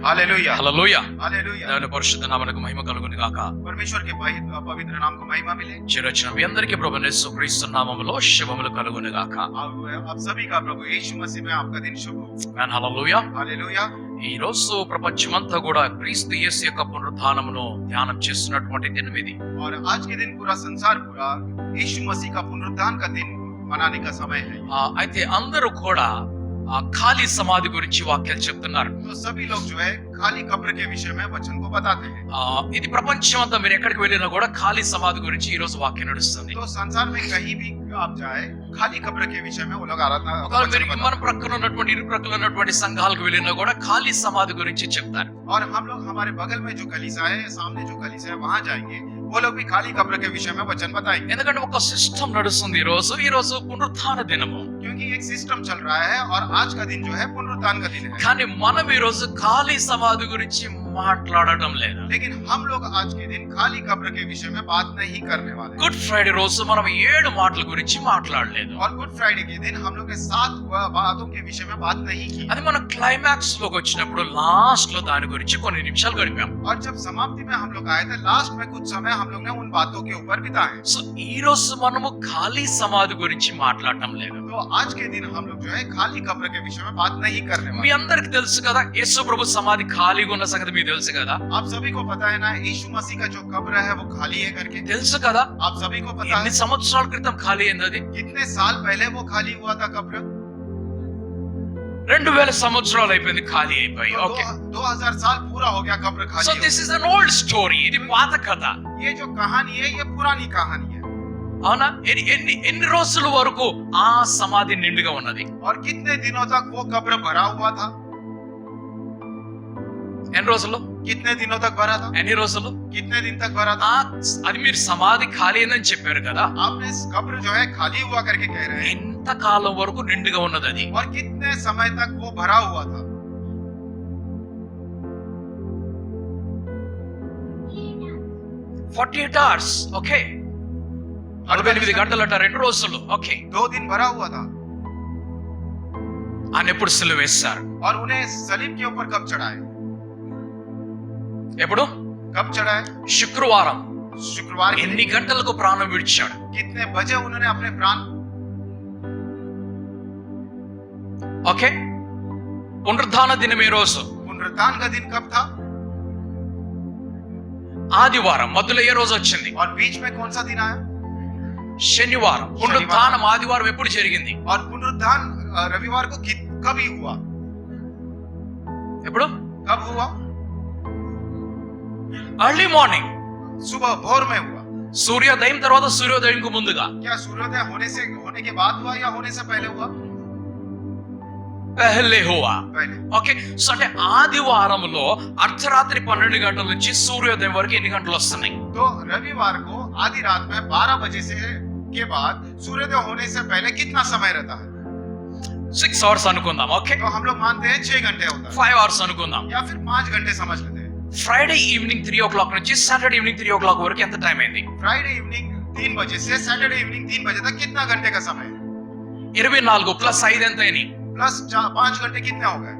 Hallelujah hallelujah. Hallelujah. దేవుని పరిశుద్ధ నామమునకు మహిమ కలుగును గాక. परमेश्वर के पवित्र नाम को महिमा मिले। చేరొచ్చిన మీ అందరికీ ప్రభువైన యేసుక్రీస్తు నామములో శుభములు కలుగును గాక. आप सभी का प्रभु यीशु मसीह में आपका दिन शुभ हो। ఆమేన్. హల్లెలూయా. हालेलुया। ఈ రోజు ప్రపంచమంతా కూడా క్రీస్తు యేసు యొక్క పునరుత్థానమును ధ్యానం చేస్తున్నటువంటి దినం ఇది. और आज के दिन पूरा संसार पूरा यीशु मसीह का पुनरुत्थान का दिन मनाने का समय है। అయితే అందరూ కూడా ఖాళీ సమాధి గురించి వాక్యాలు చెప్తున్నారు. तो सभी लोग जो है खाली कब्र के विषय में वचन को बताते हैं। ఇది ప్రపంచమంతా మీరు ఎక్కడికి వెళ్ళినా కూడా ఖాళీ సమాధి గురించి ఈ రోజు వాక్యం నడుస్తుంది. तो संसार में कहीं भी आप जाए खाली कब्र के विषय में वो लोग आराधना మన ప్రక్కన ఉన్నటువంటి ఇరు ప్రక్కన ఉన్నటువంటి సంఘాలకు వెళ్ళినా కూడా ఖాళీ సమాధి గురించి చెప్తారు. और हम लोग हमारे बगल में जो कलीसिया है सामने जो कलीसिया है वहां जाएंगे वो लोग भी खाली कब्र के विषय में वचन बताएंगे। ఎందుకంటే ఒక సిస్టమ్ నడుస్తుంది ఈ రోజు పునరుత్థాన దినము. क्योंकि एक सिस्टम चल रहा है और आज का दिन जो है पुनरुत्थान का दिन है। కానీ మనం ఈ రోజు ఖాళీ సమాధి గురించి మాట్లాడడం లేదు. लेकिन हम लोग आज के दिन खाली कब्र के विषय में बात नहीं करने वाले। గుడ్ ఫ్రైడే రోజు మనం 7 మాటల గురించి మాట్లాడలేదు. और गुड फ्राइडे के दिन हम लोग ने 7 बातों के विषय में बात नहीं की। అది మనం క్లైమాక్స్ లోకి వచ్చినప్పుడు లాస్ట్ లో దాని గురించి కొన్ని నిమిషాలు గడిపాం. और जब समाप्ति में हम लोग आए थे लास्ट में कुछ समय हम लोग ने उन बातों के ऊपर बिताए। సో ఈ రోజు మనము ఖాళీ సమాధి గురించి మాట్లాడటం లేదు. तो आज के दिन हम लोग जो है खाली कब्र के विषय में बात नहीं करने మీ वाले। అందరికి తెలుసు కదా యేసు ప్రభు సమాధి ఖాళీగా ఉన్న సంగతి మీకు తెలుసు కదా. आप सभी को पता है ना यीशु मसीह का जो कब्र है वो खाली है करके। తెలుసు కదా आप सभी को पता ఎన్ని है సంవత్సరాల క్రితం ఖాళీ అయింది అది. कितने साल पहले वो खाली हुआ था कब्र। 2000 సంవత్సరాలు అయిపోయింది ఖాళీ అయిపోయి. तो ఓకే. 2000 साल पूरा हो गया कब्र సో खाली। This is an old story. ఇది పాత కథ. ये जो कहानी है ये पुरानी कहानी है। అవునా? ఎన్ని రోజుల వరకు ఆ సమాధి నిండుగా ఉన్నది? और कितने दिनों तक वो कब्र भरा हुआ था। ఎన్ని రోజులు? कितने दिनों तक भरा था। ఎన్ని రోజులు? कितने दिन तक भरा था। అది మీరు సమాధి ఖాళీ అయిందని చెప్పారు కదా. आपने इस कब्र जो है खाली हुआ करके कह रहे हैं। ఎంత కాలం వరకు నిండుగా ఉన్నది అది? और कितने समय तक वो भरा हुआ था। 48 అవర్స్. ఓకే. 48 గంటలట 2 రోజులు. ఓకే. 2 दिन भरा हुआ था। ఆయన ఎప్పుడు సిలువ వేశారు? और उन्हें सलीब के ऊपर कब चढ़ाए। ఎప్పుడు? कब चढ़ाए। శుక్రవారం. शुक्रवार के ఎన్ని दिन। గంటలకు ప్రాణం విడిచాడు? कितने बजे उन्होंने अपने प्राण। ఓకే. పునరుత్థాన దినం ఏ రోజు? पुनरुत्थान का दिन कब था। ఆదివారం. మధ్యలో ఏ రోజు వచ్చింది? और बीच में कौन सा दिन आया। శనివారం. పునరుత్థానం ఆదివారం ఎప్పుడు జరిగింది? और पुनरुत्थान रविवार को कब ही हुआ। ఎప్పుడు? कब हुआ। Early morning. सुबह भोर में हुआ। సూర్యోదయం తర్వాత సూర్యోదయంకు ముందుగా. क्या सूर्योदय होने के बाद हुआ या होने से पहले हुआ। పెహలే హువా. पहले। ఓకే. సో అంటే ఆదివారంలో అర్ధరాత్రి 12 గంటల నుంచి సూర్యోదయం వరకు ఎన్ని గంటలు వస్తున్నాయి? तो रविवार को आधी रात में 12 बजे से के बाद सूर्योदय होने से पहले कितना समय रहता है। 6 అవర్స్ అనుకుందాం. ఓకే. तो हम लोग मानते हैं 6 घंटे होता है 5 అవర్స్ అనుకుందాం. या फिर 5 घंटे समझ लेते हैं। ఫ్రైడే ఈవినింగ్ 3 o'clock నుంచి సాటర్డే ఈవినింగ్ 3 o'clock వరకు ఎంత టైం అయింది? फ्राइडे इवनिंग 3 बजे से सैटरडे इवनिंग 3 बजे तक कितना घंटे का समय है। 24 ప్లస్ 5 ఎంత అయినాయి? प्लस 5 घंटे कितने हो गए।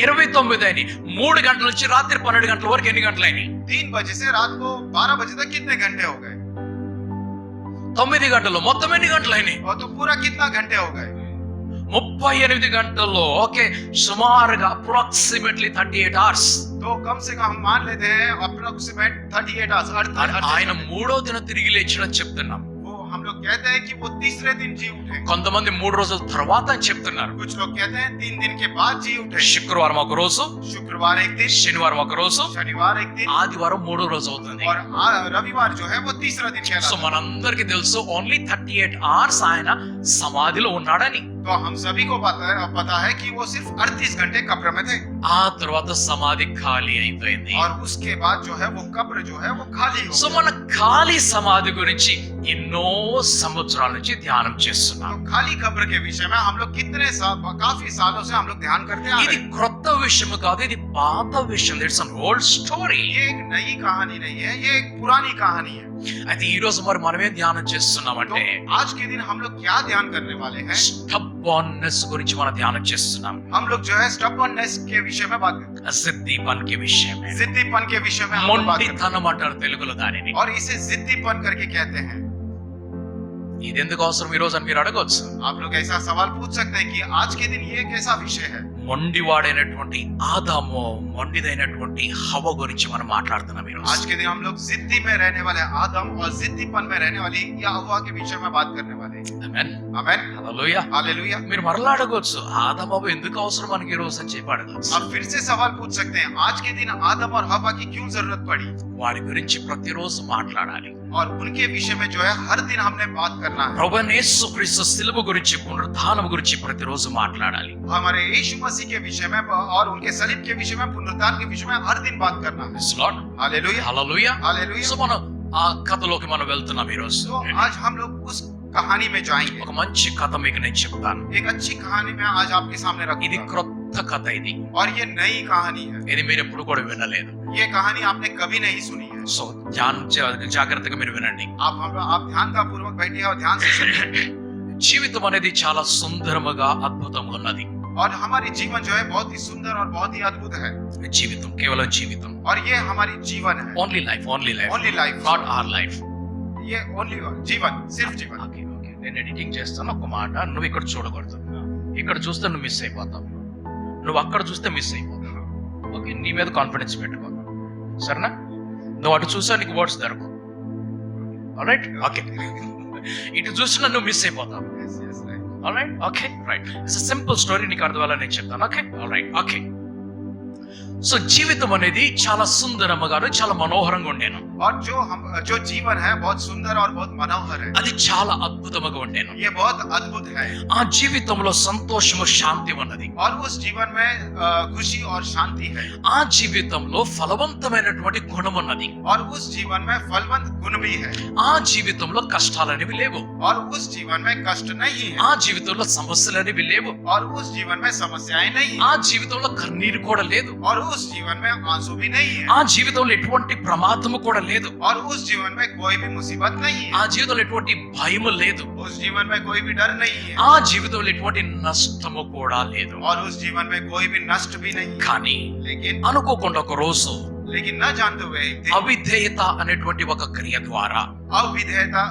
29 అయినాయి. 3 గంటల నుంచి రాత్రి 12 గంటల వరకు ఎన్ని గంటలు అయినాయి? 3 बजे से रात को 12 बजे तक कितने घंटे हो गए। 9 గంటలు. మొత్తం ఎన్ని గంటలు అయినాయి? और तो पूरा कितना घंटे हो गए। 38 గంటల్లో. ఓకే. సుమారుగా అప్రాక్సిమేట్లీ 38 అవర్స్. तो कम से कम हम मान लेते हैं अप्रोक्सीमेट 38 आवर्स। ఆయన 3వ దినం తిరిగి లేచినని చెప్తున్నాం. वो हम लोग कहते हैं कि वो तीसरे दिन जी उठे। కొంతమంది 3 రోజుల తర్వాత అని చెప్తున్నారు. कुछ लोग कहते हैं 3 दिन के बाद जी उठे। శుక్రవారం ఒక రోజు, शुक्रवार एक दिन, శనివారం ఒక రోజు, शनिवार एक दिन ఆదివారం 3వ రోజు అవుతుంది. और रविवार जो है वो तीसरा दिन సో कहलाता है। మనందరికీ తెలుసు ఓన్లీ 38 అవర్స్ ఆయన సమాధిలో ఉన్నాడని. तो हम सभी को पता है कि वो सिर्फ 38 घंटे कब्र में थे। ఆ తర్వాత సమాధి ఖాళీ అయిపోయింది. और उसके बाद जो है वो कब्र जो है वो खाली हो సో गया। మన ఖాళీ సమాధి గురించి ఎన్నో సంవత్సరాల నుంచి ధ్యానం చేస్తున్నాం. तो खाली कब्र के विषय में हम लोग काफी सालों से हम लोग ध्यान करते आ ఇది रहे हैं। క్రొత్త విషయం కాదు, ఇది పాత విషయం. It's an old story. ये एक नई कहानी नहीं है ये एक पुरानी कहानी है। అయితే ఈ రోజు మరి మనమేం ధ్యానం तो చేస్తున్నామంటే आज के दिन हम लोग क्या ध्यान करने वाले हैं? స్టబ్బర్నెస్ గురించి మనం ధ్యానం చేస్తున్నాం. हम लोग जो है स्टबर्ननेस के विषय में बात करेंगे, జిద్దిపన్ కే విషయం, जिद्दीपन के विषय में हम लोग बात करेंगे. మొండితనం అంటారు తెలుగులో దానిని. और इसे जिद्दीपन करके कहते हैं. ఇది ఎందుకు అవసరం ఈ రోజు అని మీరు అడగొచ్చు. आप लोग ऐसा सवाल पूछ सकते हैं कि आज के दिन ये कैसा विषय है? మొండివాడైనటువంటి ఆదాము, మొండిదైనటువంటి హవ్వ గురించి మనం మాట్లాడుతున్నాం ఈ రోజు. आज के दिन हम लोग जिद्दी में रहने वाले आदम और जिद्दीपन में रहने वाली या हव्वा के विषय में बात करने वाले हैं. ఆమేన్. आमेन, హల్లెలూయా. हालेलुया. మీరు మరలా అడగొచ్చు, ఆదాము హవ్వ ఎందుకు అవసరం మనకి ఈ రోజు అని చెప్పి అడగొచ్చు. आप फिर से सवाल पूछ सकते हैं, आज के दिन आदम और हव्वा की क्यों जरूरत पड़ी? వాడి గురించి ప్రతిరోజు మాట్లాడాలి. और उनके विषय में जो है हर दिन हमने बात करना है. ప్రభువైన యేసుక్రీస్తు శిలువ గురించి, పునరుత్థానం గురించి ప్రతిరోజు మాట్లాడాలి. हमारे यीशु मसीह के विषय में और उनके सलीब के विषय में, पुनरुत्थान के विषय में हर दिन बात करना है. Praise Lord. हालेलुया, హల్లెలూయా. हालेलुया. సో మనం ఆ కథలోకి మనం వెళ్తున్నాం ఈ రోజు. तो आज हम लोग उस कहानी में जाएंगे. ఒక మంచి కథ మీకు నేను చెప్తాను. एक अच्छी कहानी में आज आपके सामने ఇది रखूंगा. క్రొత్త కథ ఇది. और ये नई कहानी है. ఇది మీరు ఎప్పుడు కూడా వినలేదు. ये कहानी आपने कभी नहीं सुनी है. సో జాగ్రత్తగా మీరు వినండి. आप ध्यान का पूर्वक बैठिए और ध्यान से सुनिए. జీవితం అనేది చాలా సుందరముగా అద్భుతంగా ఉన్నది. और हमारी जीवन जो है बहुत ही सुंदर और बहुत ही अद्भुत है. జీవితం కేవలం జీవితం. और ये हमारी जीवन है. Only life, only life, Only life. Not our life. ये ओनली जीवन, सिर्फ जीवन. ఓకే ఓకే, నేను ఎడిటింగ్ చేస్తాను. ఒక మాట, నువ్వు ఇక్కడ చూడకూడదు. ఇక్కడ చూస్తే నువ్వు మిస్ అయిపోతావు, నువ్వు అక్కడ చూస్తే మిస్ అయిపోతావు. ఓకే, నీ మీద కాన్ఫిడెన్స్ పెట్టుకో, సరేనా? నువ్వు అటు చూసా నీకు వర్డ్స్ దొరకవు. Alright, okay. ఇటు చూసినా నువ్వు మిస్ అయిపోతావు. Yes, yes, right. Alright, okay, right. It's a simple story, నీకు అర్థం అవ్వాలని నేను చెప్తాను. Okay, alright, okay. సో జీవితం అనేది చాలా సుందరముగా, చాలా మనోహరంగా ఉండేను. और जो जीवन है बहुत सुंदर और बहुत मनोहर है. అది చాలా అద్భుతముగా ఉండేను. ये बहुत अद्भुत है. ఆ జీవితంలో సంతోషము, శాంతి ఉన్నది. और उस जीवन में खुशी और शांति है. ఆ జీవితంలో ఫలవంతమైనటువంటి గుణం ఉన్నది. और उस जीवन में फलवंत गुण भी है. ఆ జీవితంలో కష్టాలనేవి లేవు. और उस जीवन में कष्ट नहीं है. ఆ జీవితంలో సమస్యలనేవి లేవు. और उस जीवन में समस्याएं नहीं ఆ है. జీవితంలో కన్నీరు కూడా లేదు. और उस जीवन में आंसू भी नहीं है. ఆ జీవితంలో ఎటువంటి ప్రమాదము కూడా లేదు. और उस जीवन में कोई भी मुसीबत नहीं ఆ है. జీవితంలో ఎటువంటి భయము లేదు. उस जीवन में कोई भी डर नहीं है. ఆ జీవితంలో ఎటువంటి నష్టము కూడా లేదు. और उस जीवन में कोई भी नष्ट भी नहीं है. కానీ लेकिन అనుకోకుండా ఒక రోజు न जानते हुए एक दिन అవిధేయత అనేటువంటి ఒక క్రియ ద్వారా, अविधेयता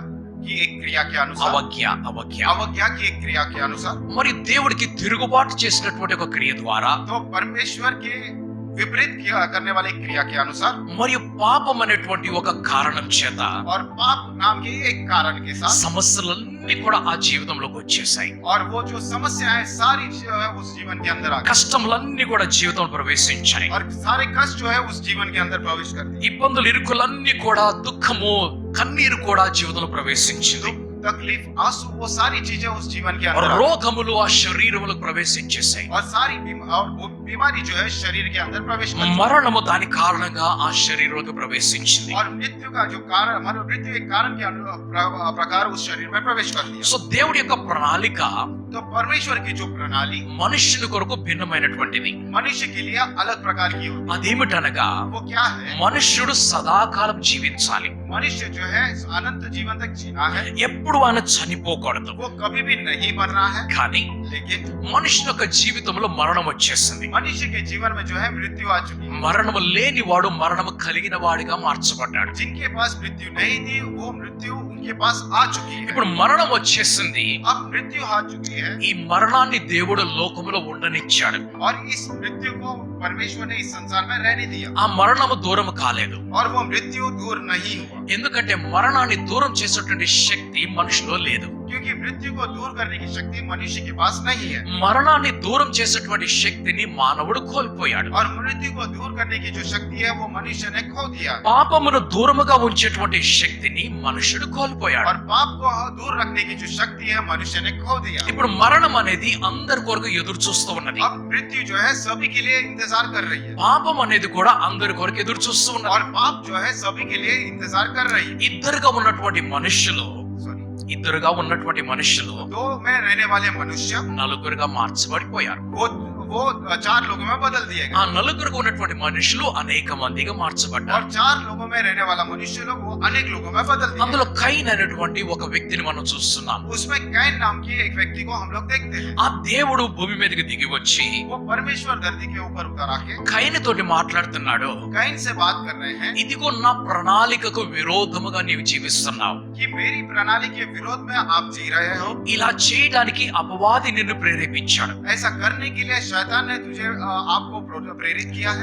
की एक क्रिया के अनुसार, अवज्ञा की एक क्रिया के अनुसार, మరి దేవుడికి తిరుగుబాటు చేసినటువంటి ఒక క్రియ ద్వారా, तो परमेश्वर के विपरीत करने वाली क्रिया के अनुसार, మరియు పాపం అనేటువంటి ఒక కారణం చేత और पाप नाम के एक कारण के साथ, సమస్యలన్నీ కూడా ఆ జీవితంలోకి వచ్చేసాయి. और वो जो समस्याएं सारी जो है उस जीवन के अंदर आ गई. కష్టములన్నీ కూడా జీవితంలో ప్రవేశించాయి. और सारे कष्ट जो है उस जीवन के अंदर प्रवेश कर दिए. ఇబ్బందులు, ఇరుకులన్నీ కూడా, దుఃఖము, కన్నీరు కూడా జీవితంలో ప్రవేశించింది. तकलीफ, आंसू, वो सारी चीजें उस जीवन के अंदर आ गई. రోగములు ఆ శరీరములకు ప్రవేశించేసాయి. और सारी और वो बीमारी जो है शरीर के अंदर प्रवेश कर दी. మరణము దాని కారణంగా ఆ శరీరంలోకి ప్రవేశించింది. और मृत्यु का जो कारण, हमारे मृत्यु के कारण के प्रकार उस शरीर में प्रवेश कर दिया. సో దేవుడి యొక్క ప్రణాళిక तो परमेश्वर की जो प्रणाली మనుష్యుని కొరకు భిన్నమైనటువంటిది. मनुष्य के लिए अलग प्रकार की होती అదేమిటనగా, है. वो क्या है? మనుష్యుడు సదాకాలం జీవించాలి. मनुष्य जो है अनंत जीवन तक जीना है. ఎప్పుడు ఆయన చనిపోకూడదు. वो कभी भी नहीं मरना है. కానీ लेकिन మనుషుని యొక్క జీవితంలో మరణం వచ్చేసింది. मनुष्य के जीवन में जो है मृत्यु आ चुकी है. మరణము లేని వాడు మరణము కలిగిన వాడిగా మార్చబడ్డాడు. जिनके पास मृत्यु नहीं थी वो मृत्यु उनके पास आ चुकी है. ఇప్పుడు మరణం వచ్చేసింది. अब मृत्यु आ चुकी है. ఈ మరణాన్ని దేవుడు లోకములో ఉండనిచ్చాడు. और इस मृत्यु को परमेश्वर ने इस संसार में रहने दिया. ఆ మరణము దూరం కాలేదు. और वो मृत्यु दूर नहीं हुआ. ఎందుకంటే మరణాన్ని దూరం చేసేటువంటి శక్తి మనిషిలో లేదు. क्योंकि मृत्यु को दूर करने की शक्ति मनुष्य के पास नहीं है. మరణాన్ని దూరం చేసేటువంటి శక్తిని మానవుడు కోల్పోయాడు. और मृत्यु को दूर करने की जो शक्ति है वो मनुष्य ने खो दिया. పాపమును దూరముగా ఉంచేటువంటి శక్తిని మనుషుడు కోల్పోయాడు. और पाप को दूर रखने की जो शक्ति है मनुष्य ने खो दिया. ఇప్పుడు మరణం అనేది అందరి కొరకు ఎదురు చూస్తూ ఉన్నది. अब मृत्यु जो है सभी के लिए इंतजार कर रही है. పాపం అనేది కూడా అందరి కొరకు ఎదురు చూస్తూ ఉన్నది. और पाप जो है सभी के लिए इंतजार कर रही है. ఇద్దరుగా ఉన్నటువంటి మనుషులు, Sorry. ఇద్దరుగా ఉన్నటువంటి మనుషులు दो में रहने वाले मनुष्य నలుగురుగా మార్చబడిపోయారు. वो चार लोगों में बदल दिए ఆ गए. నలుగురుగా ఉన్నటువంటి మనుషులు అనేక మందిగా మార్చబడ్డారు. और चार लोगों में रहने वाला मनुष्य लोग वो अनेक लोगों में बदल दिया। అందులో కైన్ అనేటువంటి ఒక వ్యక్తిని మనం చూస్తున్నాం. उसमें कैन नाम की एक व्यक्ति को हम लोग देखते हैं। ఆ దేవుడు భూమి మీదకి దిగి వచ్చి वो परमेश्वर धरती के ऊपर उतर आके కైన్ తోటి మాట్లాడుతున్నాడు. कैन से बात कर रहे हैं ఇదిగో నా ప్రణాళికకు విరోధముగా నీవు జీవిస్తున్నావు. कि मेरी प्रणाली के विरोध में आप जी रहे हो। ఇలా చేయడానికి అపవాది నిన్ను ప్రేరేపించాడు. ऐसा करने के लिए शैतान ने तुझे आपको प्रेरित किया है।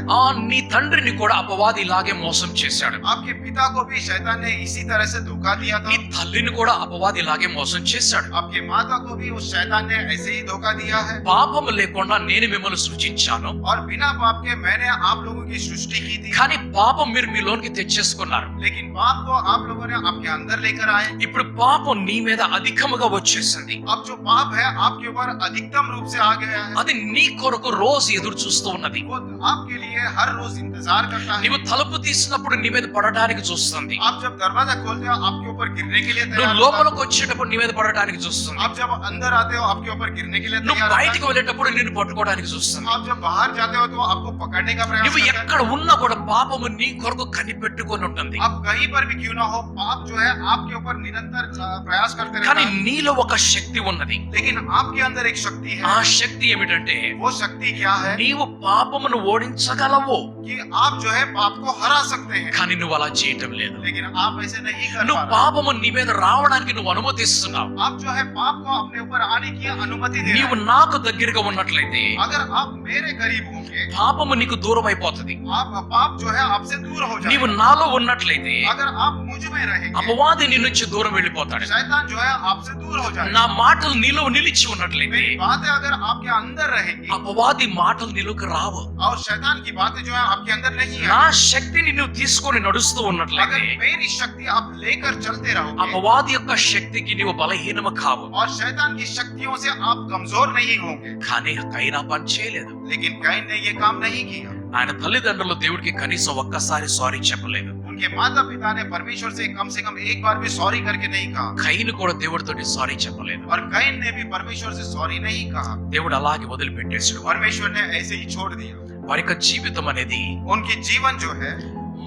నీ తండ్రిని కూడా అపవాది ఇలాగే మోసం చేశాడు. आपके पिता को भी शैतान ने इसी तरह से धोखा दिया था। నీ తల్లిని కూడా అపవాది ఇలాగే మోసం చేశాడు. आपके माता को भी उस शैतान ने ऐसे ही धोखा दिया है। పాపము లేకుండా నేను మిమ్మల్ని సృజించాను, और बिना पाप के मैंने आप लोगों की सृष्टि की थी। కానీ పాపం మీరు మీలోనికి తెచ్చేసుకున్నారు. लेकिन पाप को आप लोगों ने आपके अंदर लेकर आए। ఇప్పుడు పాపం నీ మీద అధికముగా వచ్చేసింది. अब जो पाप है आपके ऊपर अधिकतम रूप से आ गया है। అది నీ కొరకు రోజు ఎదురు చూస్తూ ఉన్నది. वो आपके लिए हर रोज इंतजार करता है। నీవు తలుపు తీసినప్పుడు నీ మీద పడడానికి చూస్తుంది. आप जब दरवाजा खोलते हो आपके ऊपर गिरने के लिए నువ్వు तैयार होता है। లోపలికి వచ్చేటప్పుడు నీ మీద పడడానికి చూస్తుంది. आप जब अंदर आते हो आपके ऊपर गिरने के लिए నువ్వు तैयार होता బయటికి है। వెళ్ళేటప్పుడు నిన్ను పట్టుకోవడానికి చూస్తుంది. आप जब बाहर जाते हो तो आपको पकड़ने का प्रयास నువ్వు करता है। ఎక్కడ ఉన్నా కూడా పాపము నీ కొరకు కనిపెట్టుకొని ఉంటుంది. आप कहीं पर भी क्यों ना हो पाप जो है आपके ऊपर निरंतर प्रयास करते కానీ रहता है। నీలో ఒక శక్తి ఉన్నది. लेकिन आपके अंदर एक शक्ति है। ఆ శక్తి ఏమిటంటే वो शक्ति क्या है నీవు పాపమును ఓడించగలవు, कि आप जो है पाप को हरा सकते हैं। కానీ నువ్వు అలా చేయటం లేదు. लेकिन आप ऐसे नहीं कर నువ్వు पा रहे। పాపము నీ మీద రావడానికి నువ్వు అనుమతిస్తున్నావు. आप जो है पाप को अपने ऊपर आने की अनुमति दे నీవు रहे हैं। నాకు దగ్గరగా ఉన్నట్లయితే अगर आप मेरे करीब होंगे పాపము నీకు దూరం అయిపోతుంది. आप पाप जो है आपसे दूर हो నీవు जाएगा। నాలో ఉన్నట్లయితే अगर आप मुझ में रहेंगे అపవాది నీ నుంచి దూరం వెళ్ళిపోతాడు. शैतान जो है आपसे दूर हो जाएगा। నా మాటలు నీలో నిలిచి ఉన్నట్లయితే मेरी बातें अगर आपके अंदर रहेंगी అపవాది మాటలు నీలోకి రావు. और शैतान की बातें जो है आपके अंदर नहीं నా है। శక్తిని నువ్వు తీసుకొని నడుస్తూ ఉన్నట్లయితే अगर मेरी शक्ति आप लेकर चलते रहोगे అపవాది యొక్క శక్తికి నీవు బలహీనము కావు. और शैतान की शक्तियों से आप कमजोर नहीं होंगे। కానీ కైనా పని చేయలేదు. लेकिन कैन ने ये काम नहीं किया। ఆయన తల్లిదండ్రులు దేవుడికి కనీసం ఒక్కసారి సారీ చెప్పలేదు. उनके माता पिता ने परमेश्वर से कम एक बार भी सॉरी करके नहीं कहा। కైను కూడా దేవుడితోటి సారీ చెప్పలేదు. और कैन ने भी परमेश्वर से सॉरी नहीं कहा। దేవుడు అలాగే వదిలిపెట్టేసాడు. परमेश्वर ने ऐसे ही छोड़ दिया। వారి యొక్క జీవితం అనేది उनकी जीवन जो है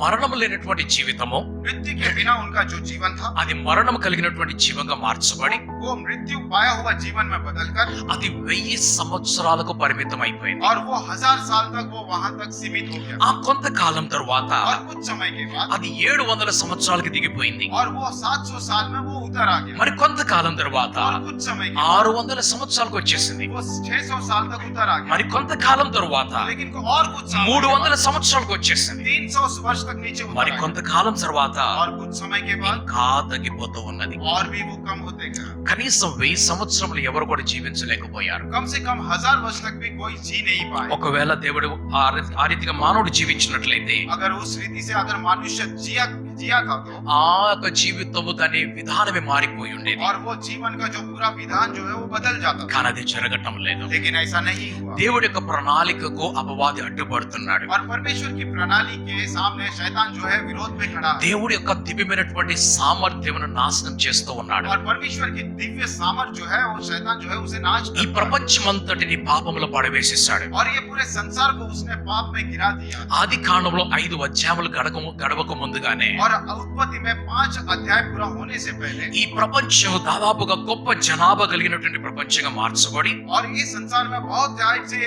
మరణము లేనటువంటి జీవితము, मृत्यु के बिना उनका जो जीवन था అది మరణము కలిగినటువంటి జీవంగా మార్చబడి वो मृत्यु पाया हुआ जीवन में बदलकर అది 1000 సంవత్సరాలకు పరిమితం అయిపోయింది. और वो 1000 साल तक वो वहां तक सीमित हो गया। ఆ కొంతకాలం తరువాత और कुछ समय के बाद అది 700 సంవత్సరాలకు దిగిపోయింది. और वो 700 साल में वो उतर आ गया। మరి కొంతకాలం తరువాత और कुछ समय के बाद 600 సంవత్సరాలకు వచ్చేసింది. वो 600 साल तक उतर आ गया। మరి కొంతకాలం తరువాత लेकिन और कुछ साल 300 సంవత్సరాలకు వచ్చేసింది. 300 वर्ष तक नीचे उतर మరి आ गया। కొంతకాలం తర్వాత और कुछ समय के बाद ఇంకా తగ్గిపోతూ ఉన్నది. और भी वो कम होते गया। కనీసం 1000 సంవత్సరములు ఎవరు కూడా జీవించలేకపోయారు. कम से कम 1000 वर्ष तक भी कोई जी नहीं पाए। ఒకవేళ దేవుడు ఆ రీతిగా మానవుడు జీవించినట్లయితే अगर उस रीति से अगर मनुष्य जिया था तो ఆ యొక్క జీవితము దాని విధానమే మారిపోయి ఉండేది. और वो जीवन का जो पूरा विधान जो है वो बदल जाता था। కానీ అది జరగటం లేదు. लेकिन ऐसा नहीं हुआ। దేవుడి యొక్క ప్రణాళికకు అపవాది అడ్డుపడుతున్నాడు. और परमेश्वर की प्रणाली के सामने शैतान जो है विरोध में खड़ा है। దేవుడి యొక్క దివ్యమైనటువంటి సామర్థ్యమును నాశనం చేస్తూ ఉన్నాడు. और परमेश्वर की दिव्य सामर्थ जो है वो शैतान जो है उसे नाश ఈ करता है। ప్రపంచమంతటిని పాపములో పడవేసేశాడు. और ये पूरे संसार को उसने पाप में गिरा दिया। ఆది కాండంలో 5 అధ్యాయములు గడవక ముందుగానే और उत्पत्ति में 5 अध्याय पूरा होने से पहले ఈ ప్రపంచం దాదాపుగా గొప్ప జనాభా కలిగినటువంటి ప్రపంచంగా మార్చబడి और इस संसार में बहुत ज्यादा से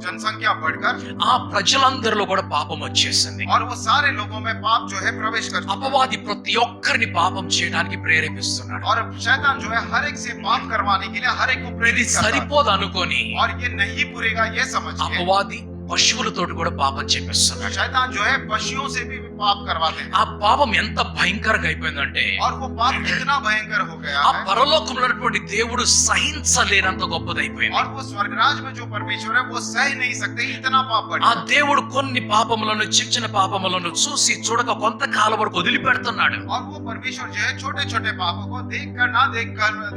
जनसंख्या बढ़कर ఆ ప్రజలందరిలో కూడా పాపం వచ్చేసింది. और वो सारे लोगों में पाप जो है प्रवेश कर चुका है। అపవాది ప్రతి ఒక్కరిని పాపం చేయడానికి ప్రేరేపిస్తున్నాడు. और शैतान जो है हर एक से पाप करवाने के लिए हर एक को ఇది प्रेरित करता है। సరిపోదు అనుకొని और ये नहीं पूरेगा ये समझ के అపవాది పశువులతోటి కూడా పాపం చేపిస్తున్నాడు. शैतान जो है पशुओं से भी पाप करवाते हैं। ఆ పాపం ఎంత భయంకరంగా అయిపోయిందంటే और वो पाप कितना भयंकर हो गया ఆ है। పరలోకంలో ఉన్నటువంటి దేవుడు సహించలేనంత గొప్పదైపోయింది. और वो स्वर्गराज में जो परमेश्वर है वो सह नहीं सकते इतना पाप बढ़ ఆ गया। దేవుడు కొన్ని పాపములను చిన్న పాపములను చూసి చూడక కొంతకాలం వరకు వదిలిపెడుతున్నాడు. और वो परमेश्वर जो है छोटे छोटे पापों को देख कर ना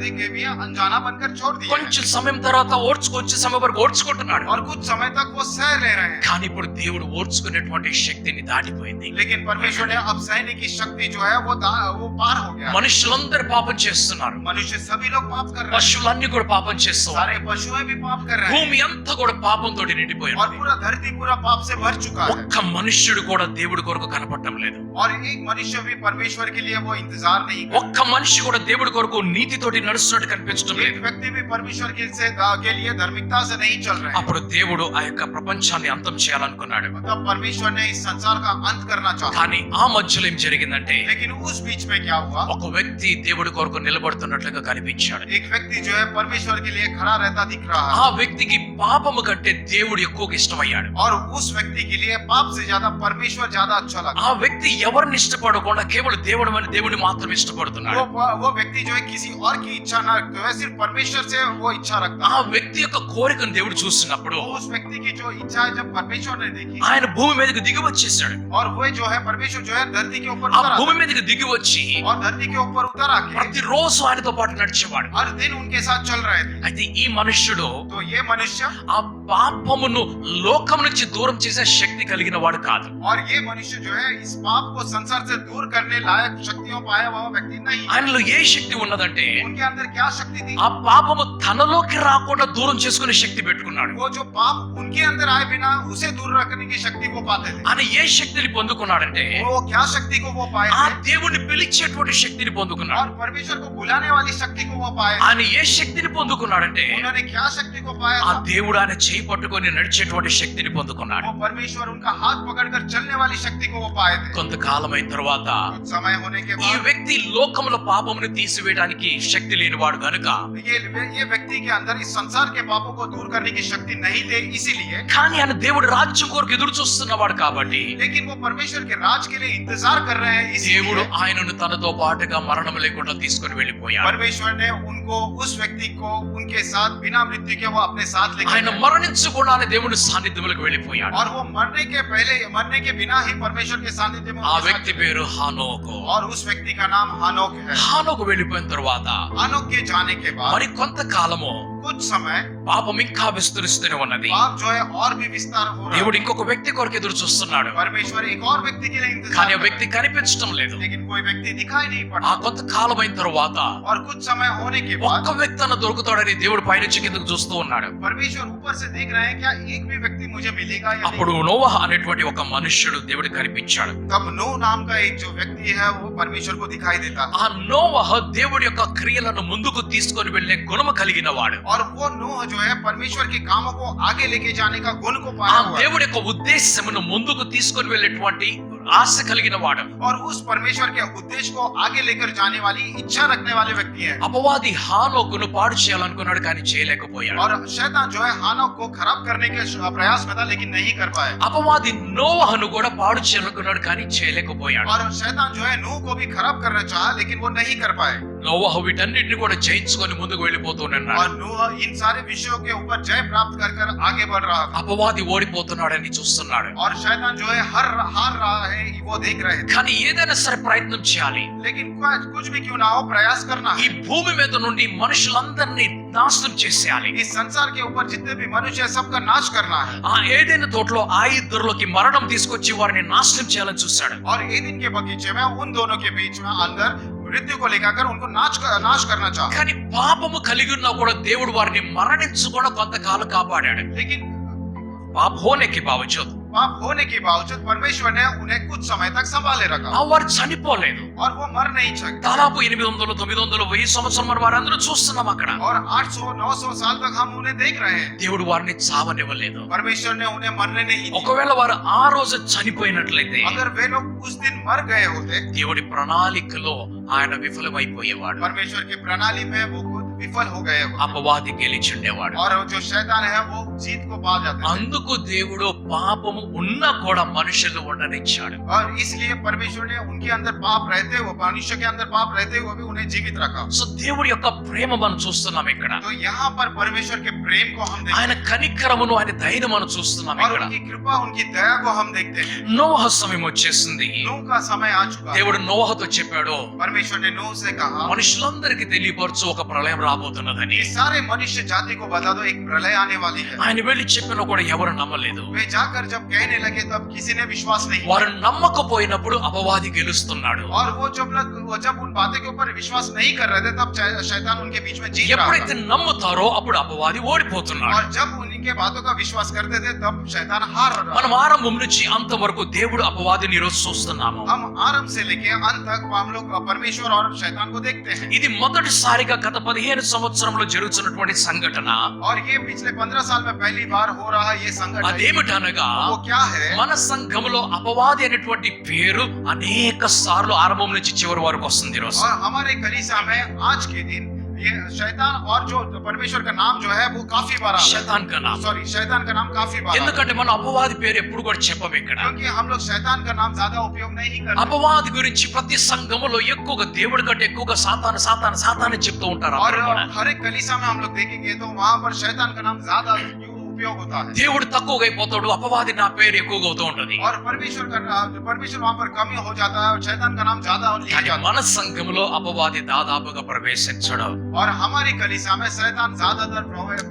देखे भी अनजाना बनकर छोड़ दिया है। కొంచెం సమయం తర్వాత కొంచెం సమయం వరకు ఓడ్చుకుంటున్నాడు. और कुछ समय तक वो सह ले रहे हैं। కానీ ఇప్పుడు దేవుడు ఓర్చుకునేటువంటి శక్తిని దాటిపోయింది. लेकिन परमेश्वर ने अब सहने की शक्ति जो है वो पार हो गया. మనుషులందరూ పాపం చేస్తున్నారు. मनुष्य सभी लोग पाप कर रहे हैं. పశువులన్నీ కూడా పాపం చేస్తున్నారు. सारे पशुएं भी पाप कर रहे हैं. భూమి అంతా కూడా పాపంతో నిండిపోయి और ఉంది. पूरा धरती पूरा पाप से भर चुका है. ఒక్క మనుష్యుడు కూడా దేవుడి కొరకు కనపడటం లేదు. और एक मनुष्य भी परमेश्वर के लिए वो इंतजार नहीं कर. ఒక్క మనిషి కూడా దేవుడి కొరకు నీతితోటి నడుస్తున్నట్టు కనిపించడం एक లేదు. व्यक्ति भी परमेश्वर के लिए धार्मिकता से नहीं चल रहे हैं. అప్పుడు దేవుడు ఆ యొక్క ప్రపంచాన్ని అంతం చేయాలనుకున్నాడు. तब परमेश्वर ने इस संसार का अंत करना चाहा. కానీ ఆ మధ్యలో ఏం జరిగిందంటే लेकिन उस बीच में क्या हुआ? ఒక వ్యక్తి దేవుడి కొరకు నిలబడుతున్నట్లుగా కనిపించాడు. एक व्यक्ति जो है परमेश्वर के लिए खड़ा रहता दिख रहा ఆ है. వ్యక్తికి పాపము కంటే దేవుడు ఎక్కువగా ఇష్టమయ్యాడు. और उस व्यक्ति के लिए पाप से ज्यादा परमेश्वर ज्यादा अच्छा लगा. ఆ వ్యక్తి ఎవరిని ఇష్టపడకుండా కేవలం దేవుడిని మాత్రం ఇష్టపడుతున్నాడు. वो व्यक्ति जो है किसी और की इच्छा ना रखते हुए सिर्फ परमेश्वर से वो इच्छा रखता ఆ है. వ్యక్తి యొక్క కోరికను దేవుడు చూసినప్పుడు उस व्यक्ति की जो इच्छा है जब परमेश्वर ने देखी, ఆయన భూమి మీదకి దిగి వచ్చేసాడు. और वो जो है परमेश्वर जो है धरती के ऊपर ఆ उतर భూమి आता మీదకి దిగి వచ్చి है. और धरती के ऊपर उतर आके ప్రతిరోజు ఆయనతో పాటు నడిచేవాడు. हर दिन उनके साथ चल रहे थे. అయితే ఈ మనుష్యుడు तो ये मनुष्य ఆ పాపమును లోకం నుంచి దూరం చేసే శక్తి కలిగిన వాడు కాదు. और ये मनुष्य जो है इस पाप को संसार से दूर करने लायक शक्तियों पाया हुआ व्यक्ति नहीं है. ఆయనలో ఏ శక్తి ఉన్నదంటే उनके अंदर क्या शक्ति थी? ఆ పాపము తనలోకి రాకుండా దూరం చేసుకునే శక్తి పెట్టుకున్నాడు. वो जो पाप उनके अंदर आए बिना उसे दूर रखने की शक्ति वो पाते थे. ఆయన ఏ శక్తిని పొందుకున్నాడంటే वो क्या शक्ति को वो पाए ఆ थे? దేవుణ్ణి పిలిచేటువంటి శక్తిని పొందుకున్నాడు. और परमेश्वर को बुलाने वाली शक्ति को वो पाए थे. ఆయన ఏ శక్తిని పొందుకున్నాడంటే उन्होंने क्या शक्ति को पाया ఆ था? దేవుడు ఆయన చేయి పట్టుకొని నడిచేటువంటి శక్తిని పొందుకున్నాడు. वो परमेश्वर उनका हाथ पकड़कर चलने वाली शक्ति को वो पाए थे. కొంతకాలం అయిన తర్వాత कुछ समय होने के ఈ बाद వ్యక్తి లోకముల పాపమును తీసివేయడానికి శక్తి లేనివాడు గనుక ये व्यक्ति के अंदर इस संसार के पापों को दूर करने की शक्ति नहीं थे, इसीलिए. కానీ ఆయన దేవుడి రాజ్యం కొరకు ఎదురు చూస్తున్నవాడు కాబట్టి लेकिन वो परमेश्वर के राज के लिए इंतजार कर रहे हैं, దేవుడు इसीलिए ఆయనను తనతో పాటుగా మరణం లేకుండా తీసుకొని వెళ్ళిపోయాడు. परमेश्वर ने उनको उस व्यक्ति को उनके साथ बिना मृत्यु के वो अपने साथ लेके ఆయన गए. మరణించకుండానే దేవుడి సాన్నిధ్యంలోకి వెళ్ళిపోయాడు. और वो मरने के बिना ही परमेश्वर के सानिध्य में ఆ उनके साथ వ్యక్తి పేరు హానోకు. और उस व्यक्ति का नाम हानोक है. హానోకు వెళ్ళిపోయిన తర్వాత हानोक के जाने के बाद మరి కొంతకాలము कुछ समय పాపం ఇంకా విస్తరిస్తూనే ఉన్నది. पाप जो है और भी विस्तार हो रहा దేవుడు है. ఇంకొక వ్యక్తి కొరకు ఎదురు చూస్తున్నాడు. परमेश्वर एक और व्यक्ति के लिए కానీ इंतजार ఆ कर వ్యక్తి रहे కనిపించడం లేదు. हैं. लेकिन कोई व्यक्ति दिखाई नहीं ఆ पड़ा. కొంతకాలం అయిన తర్వాత और कुछ समय होने के ఒక్క बाद వ్యక్తి అన్న దొరుకుతాడని దేవుడు పైనుంచి కిందకు చూస్తూ ఉన్నాడు. परमेश्वर ऊपर से देख रहे हैं क्या एक भी व्यक्ति मुझे मिलेगा या అప్పుడు नहीं. నోవహ అనేటువంటి ఒక మనుష్యుడు దేవుడు కనిపించాడు. तब नूह नाम का एक जो व्यक्ति है वो परमेश्वर को दिखाई देता है. ఆ నోవహ దేవుడి యొక్క క్రియలను ముందుకు తీసుకొని వెళ్ళే గుణము కలిగిన వాడు. और वो नूह जो है परमेश्वर के कामों को आगे लेके जाने का गुण को ఆ पाया हुआ है. దేవుడి యొక్క ఉద్దేశమును ముందుకు తీసుకొని వెళ్ళేటువంటి ఆశ కలిగిన వాడు. और उस परमेश्वर के उद्देश्य को आगे लेकर जाने वाली इच्छा रखने वाले व्यक्ति हैं. అపవాది హానోకును పాడు చేయాలనుకున్నాడు కానీ చేయలేకపోయాడు. और शैतान जो है हानोक को खराब करने के प्रयास में था लेकिन नहीं कर पाए. అపవాది నోవహను కూడా పాడు చేయాలనుకున్నాడు కానీ చేయలేకపోయాడు. और शैतान जो है नूह को भी खराब करना चाहा लेकिन वो नहीं कर पाए. నోవహ వీటన్నిటిని కూడా జయించుకొని ముందుకు వెళ్ళిపోతున్నాడు. और नूह इन सारे विषयों के ऊपर जय प्राप्त कर कर आगे बढ़ रहा था. అపవాది ఓడిపోతున్నాడని చూస్తున్నాడు. और शैतान जो है हार रहा है वो देख रहे थे. కానీ ఏదైనా సరే ప్రయత్నం చేయాలి. लेकिन कुछ भी क्यों ना हो प्रयास करना ఈ है. భూమి మీద నుండి మనుషులందరినీ నాశనం చేసేయాలి. इस संसार के ऊपर जितने भी मनुष्य है सबका नाश करना है. ఆ ఏదైనా తోటలో ఆ ఇద్దరిలోకి మరణం తీసుకొచ్చి వారిని నాశనం చేయాలని చూశాడు. और एदेन के बगीचे में उन दोनों के बीच में अंदर मृत्यु को लेकर उनको नाश करना चाहा. కానీ పాపము కలిగి ఉన్నా కూడా దేవుడు వారిని మరణించకుండా కొంతకాలం కాపాడాడు. लेकिन పాప హోనేకి బావజూద్ पाप होने के बावजूद परमेश्वर ने उन्हें कुछ समय तक संभाले रखा. ఆ వారు చనిపోలేదు. और वो मर नहीं सके. దాదాపు 800 900 1000 సంవత్సరం మరి వారందరూ చూస్తున్నాం అక్కడ. और 800 900 साल तक हम उन्हें देख रहे हैं. దేవుడు వారిని చావనివ్వలేదు. परमेश्वर ने उन्हें मरने नहीं दिया. ఒకవేళ వారు ఆ రోజు చనిపోయినట్లయితే अगर वे लोग उस दिन मर गए होते దేవుడి ప్రణాళికలో ఆయన విఫలమైపోయేవాడు. परमेश्वर की प्रणाली में वो खुद विफल हो गए होते. అపవాది గెలిచిండేవాడు. और जो शैतान है वो जीत को पा जाते थे. అందుకు దేవుడు పాపము ఉన్నా కూడా మనుషులు ఉండనిచ్చాడు. और इसलिए परमेश्वर ने उनके अंदर पाप रहते हुए मनुष्य के अंदर पाप रहते हुए भी उन्हें जीवित रखा. సో దేవుడి యొక్క ప్రేమ మనం చూస్తున్నాం ఇక్కడ. तो यहाँ पर परमेश्वर के प्रेम को हम देखते ఆయన हैं. కనికరమును ఆయన దయను మనం చూస్తున్నాం और ఇక్కడ. उनकी कृपा उनकी दया को हम देखते हैं. నోవహ సమయం వచ్చేసింది. नूह का समय आ चुका है. దేవుడు నోవహతో చెప్పాడు, परमेश्वर ने नूह से कहा మనుషులందరికీ తెలియపరచు ఒక ప్రళయం రాబోతున్నదని. कि सारे मनुष्य जाति को बता दो एक प्रलय आने वाली है. ఆయన వెళ్ళి చెప్పినా కూడా ఎవరు నమ్మలేదు. वे जाकर जब कहने लगे तब किसी ने विश्वास नहीं किया। వారు నమ్మకపోయినప్పుడు అపవాది గెలుస్తున్నాడు. और वो जब उन बातों के ऊपर विश्वास नहीं कर रहे थे तब शैतान उनके बीच में जीत रहा ఎప్పుడైతే था। నమ్ముతారో అప్పుడు అపవాది ఓడిపోతున్నాడు. और जब उनके बातों का विश्वास करते थे तब शैतान हार रहा మనం था। ఆరంభం నుంచి అంతవరకు దేవుడు అపవాదిని ఈరోజు చూస్తున్నాము. हम आरंभ से लेके अंत तक हम लोग परमेश्वर और शैतान को देखते हैं। ఇది మొదటిసారిగా గత 15 సంవత్సరంలో జరుగుతున్నటువంటి సంఘటన. और ये पिछले 15 साल में पहली बार हो रहा है ये संघटन। అదేమిటనగా वो क्या है? మన సంఘములో అపవాది అనేటువంటి పేరు అనేక సార్లు ఆరంభం నుంచి చివరి వరకు వస్తుంది ఈరోజు. और हमारे कलीसिया में आज के दिन ये शैतान और जो परमेश्वर का नाम जो है वो काफी बार శైతాన్ का नाम. शैतान का नाम काफी बार आता है। ఎందుకంటే మన అపవాది పేరు ఎప్పుడు కూడా చెప్పం ఇక్కడ. क्योंकि हम लोग शैतान का नाम ज्यादा उपयोग नहीं करते। అపవాది గురించి ప్రతి సంఘములో ఎక్కువగా దేవుడి కంటే ఎక్కువగా సాతాను సాతాను సాతాను చెప్తూ ఉంటారు और అందరూ కూడా. हर एक कलीसिया में हम लोग देखेंगे तो वहाँ पर शैतान का नाम ज्यादा उपयोग होता है। దేవుడు తక్కువగా అయిపోతాడు, అపవాది నా పేరు ఎక్కువగా అవుతూ ఉంటది. और परमेश्वर वहाँ पर कमी हो जाता है और शैतान का नाम ज्यादा लिया కానీ जाता మన సంఘములో అపవాది దాదాపుగా ప్రవేశించడు. है। और हमारी कलीसिया में शैतान ज्यादातर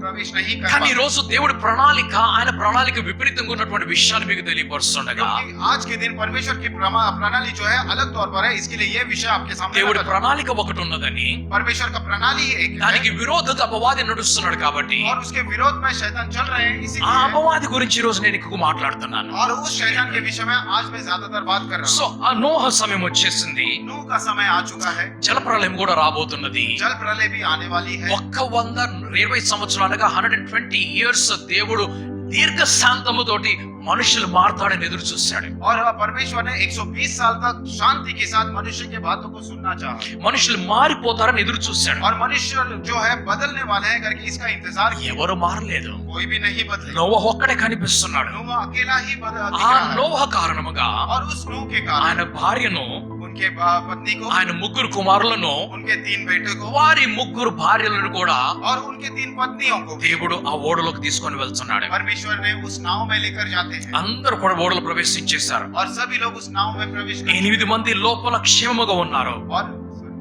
प्रवेश नहीं कर కానీ ఈ पाता। రోజు దేవుడి ప్రణాళిక ఆయన ప్రణాళిక విపరీతంగా ఉన్నటువంటి విషయాలు మీకు తెలియపరుస్తుండగా क्योंकि आज के दिन परमेश्वर की प्रणाली जो है अलग तौर पर है। इसके लिए ये विषय आपके सामने దేవుడి रखा जाए। ప్రణాళిక ఒకటి ఉన్నదని, परमेश्वर का प्रणाली एक దానికి है విరోధంగా అపవాది నడుస్తున్నాడు కాబట్టి और उसके विरोध में शैतान चल रहे हैं। ఆ इसीलिए అపవాది గురించి ఈ రోజు నేను ఎక్కువ మాట్లాడుతున్నాను. और उस शैतान के विषय में आज मैं ज्यादातर बात कर रहा సో ఆ నోహ సమయం వచ్చేసింది, हूँ। नूह का समय आ चुका है। జలప్రలయం కూడా రాబోతున్నది. जल प्रलय भी आने वाली है। 120 సంవత్సరాలుగా 120 ఇయర్స్ దేవుడు దీర్ఘ శాంతముతోటి మనుషులు మారతాడని ఎదురు చూశాడు. और परमेश्वर ने 120 साल तक शांति के साथ मनुष्य के बातों को सुनना चाहा మనుషులు మారిపోతారని ఎదురు చూశాడు. और मनुष्य जो है बदलने वाला है करके इसका इंतजार किया। ఎవరు మారలేదు. कोई भी नहीं बदले। నోవహు ఒక్కడే కనిపిస్తున్నాడు. नूह अकेला ही दिख ఆ रहा है। నోవహు కారణముగా और उस नूह के कारण ఆయన భార్యను, उनके पत्नी को, ఆయన ముగ్గురు కుమారులను, उनके 3 बेटे को వారి ముగ్గురు భార్యలను కూడా और उनके 3 पत्नियों को దేవుడు ఆ ఓడలోకి తీసుకొని వెళ్తున్నాడు. परमेश्वर ने उस नाव में लेकर जाते हैं। అందరూ కూడా ఓడలో ప్రవేశించేశారు. और सभी लोग उस नाव में प्रवेश करते 8 మంది లోపల క్షేమముగా ఉన్నారు. हैं।